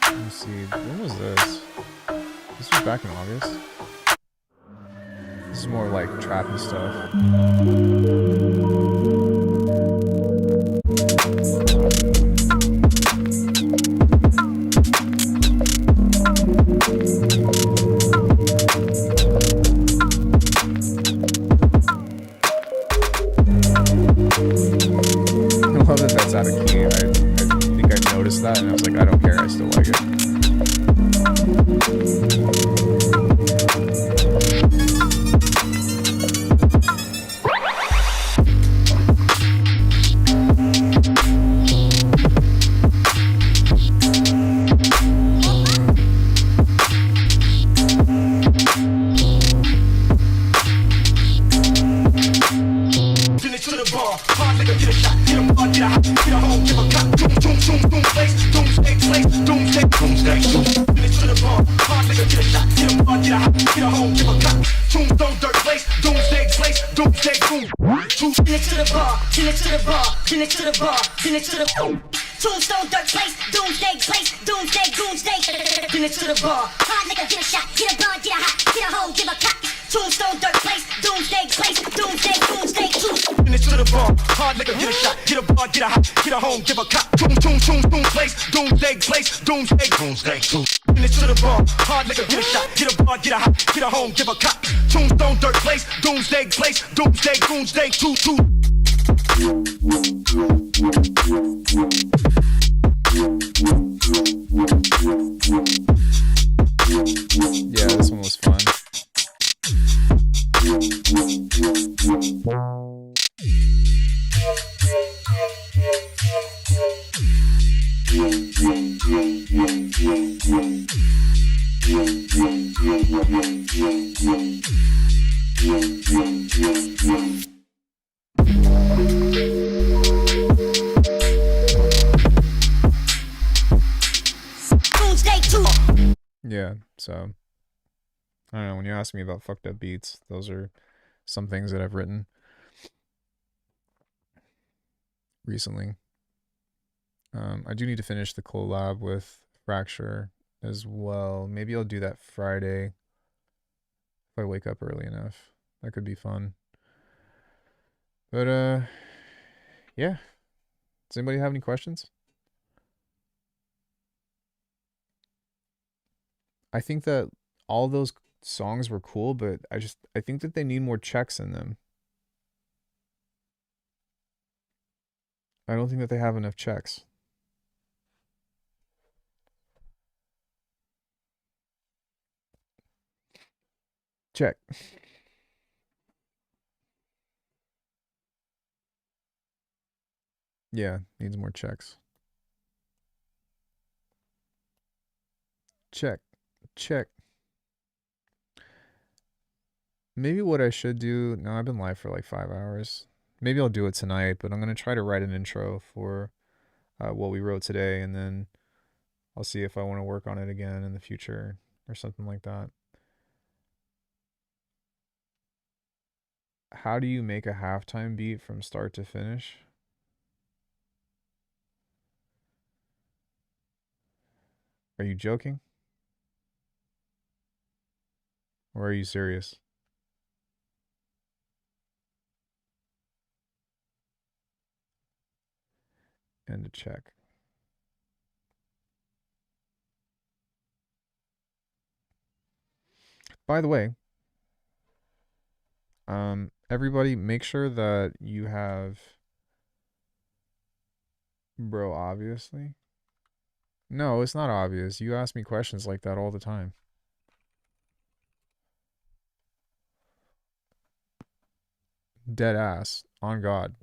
let me see. When was this? This was back in August. This is more like trappy stuff. I love that that's out of key. I think I noticed that and I was like, I don't care, I still like it. Send it to the bar, hard nigga get a shot, get a bar, get a hot, get a home, give a cop, doom, place, doomsday, send it to the bar, hard nigga get a shot, get a bar, get a hot, get a home, give a cop, tombstone, dirt place, doomsday, boom. Send it to the bar, send it to the bar, send it to the bar, send it to the tombstone, dirt place, doomsday, doomsday. Send it to the bar, hard nigga get a shot, get a bar, get a hot, get a home, give a cop. Tombstone, dirt place, doomsday, doomsday. Send it to the bar, hard nigga get a shot, get a bar, get a hot, get a home, give a cop, place, doomsday, Send it to the bar, hard nigga get a shot, get a bar, get a hot, get a home, give a cop, tombstone, dirt place, doomsday, Yeah, this one was fun. Doomsday, too. Yeah, so I don't know, when you ask me about fucked up beats, those are some things that I've written recently. I do need to finish the collab with Fracture as well. Maybe I'll do that Friday if I wake up early enough. That could be fun. But yeah. Does anybody have any questions? I think that all those songs were cool, but I think that they need more checks in them. I don't think that they have enough checks. Check. Yeah, needs more checks. Check. Maybe what I should do. No, I've been live for like 5 hours. Maybe I'll do it tonight, but I'm going to try to write an intro for what we wrote today, and then I'll see if I want to work on it again in the future or something like that. How do you make a halftime beat from start to finish? Are you joking? Or are you serious? And to check. By the way, everybody make sure that you have, bro, obviously. No, it's not obvious. You ask me questions like that all the time. Dead ass. On God.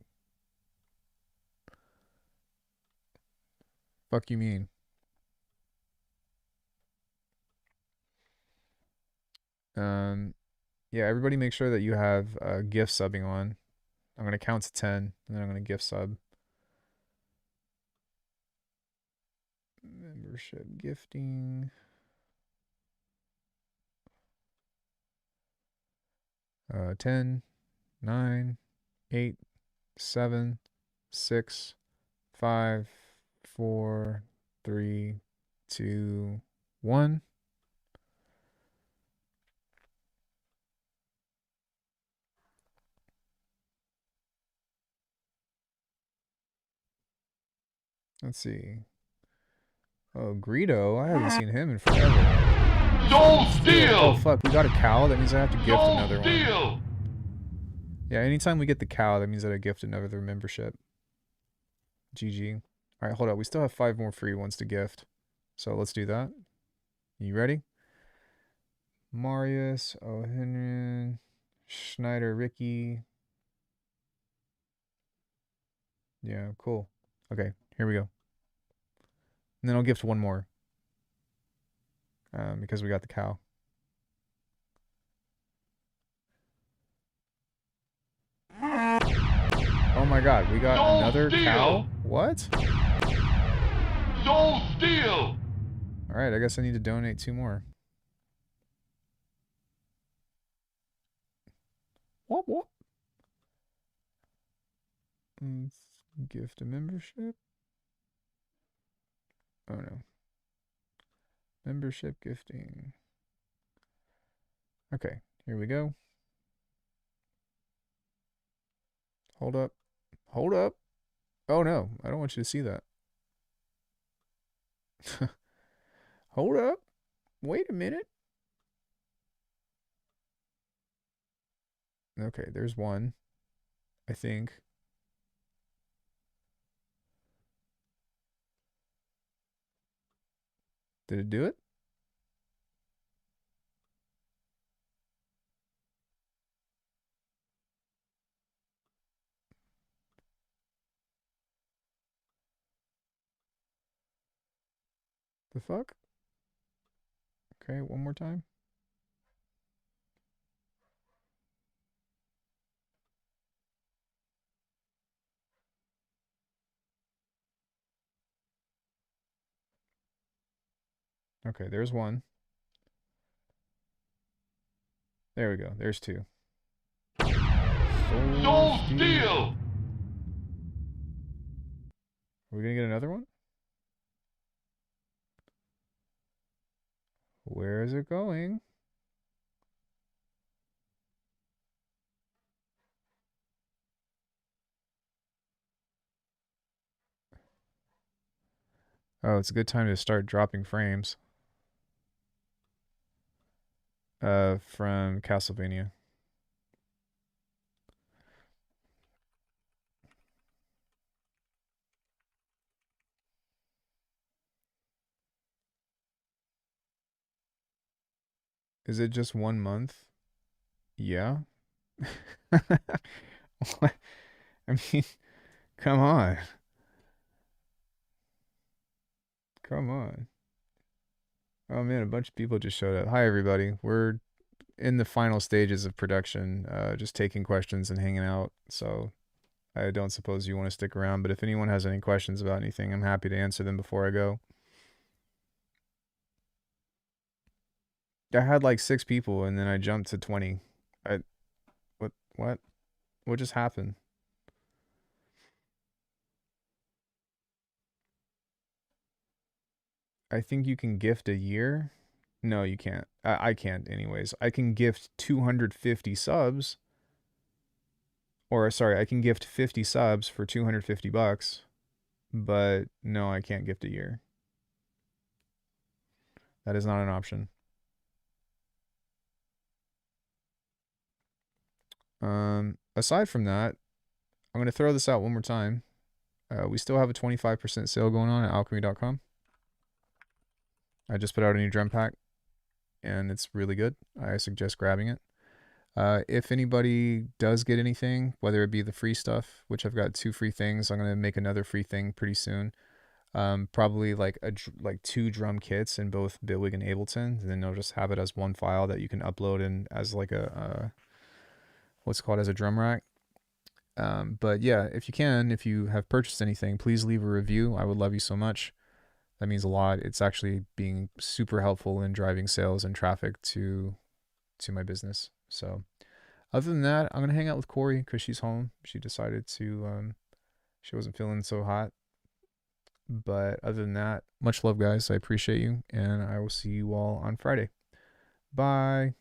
Fuck you mean? Yeah, everybody make sure that you have gift subbing on. I'm gonna count to 10, and then I'm gonna gift sub. Membership gifting. 10, 9, 8, 7, 6, 5, 4, 3, 2, 1. Let's see. Oh, Greedo. I haven't seen him in forever. Don't Oh, steal! fuck. We got a cow. That means I have to gift Don't another one. steal! Yeah, anytime we get the cow, that means that I gift another membership. GG. All right, hold up. We still have 5 more free ones to gift. So let's do that. You ready? Marius, O'Henry, Schneider, Ricky. Yeah, cool. Okay, here we go. And then I'll gift one more. Because we got the cow. Oh my god, we got Don't another steal! cow? What? Don't steal! Alright, I guess I need to donate 2 more. Whoop whoop. Let's gift a membership. Oh no. Membership gifting. Okay, here we go. Hold up. Hold up. Oh no, I don't want you to see that. Hold up. Wait a minute. Okay, there's one. I think. Did it do it? The fuck? Okay, one more time. Okay, there's one. There we go. There's 2. Don't steal! Are we gonna get another one? Where is it going? Oh, it's a good time to start dropping frames. From Castlevania. Is it just 1 month? Yeah. What? I mean, come on. Come on. Oh man, a bunch of people just showed up. Hi everybody. We're in the final stages of production, just taking questions and hanging out. So I don't suppose you want to stick around, but if anyone has any questions about anything, I'm happy to answer them before I go. I had like 6 people and then I jumped to 20. What? What just happened? I think you can gift a year. No, you can't. I can't anyways. I can gift 250 subs. Or sorry, I can gift 50 subs for 250 bucks. But no, I can't gift a year. That is not an option. Aside from that, I'm going to throw this out one more time. We still have a 25% sale going on at alchemy.com. I just put out a new drum pack, and it's really good. I suggest grabbing it. If anybody does get anything, whether it be the free stuff, which I've got 2 free things, I'm going to make another free thing pretty soon. Probably like 2 drum kits in both Bitwig and Ableton, and then I'll just have it as one file that you can upload in as like a what's called as a drum rack. But yeah, if you have purchased anything, please leave a review. I would love you so much. That means a lot. It's actually being super helpful in driving sales and traffic to my business. So other than that, I'm gonna hang out with Corey because she's home. She decided to she wasn't feeling so hot. But other than that, much love, guys. I appreciate you, and I will see you all on Friday. Bye.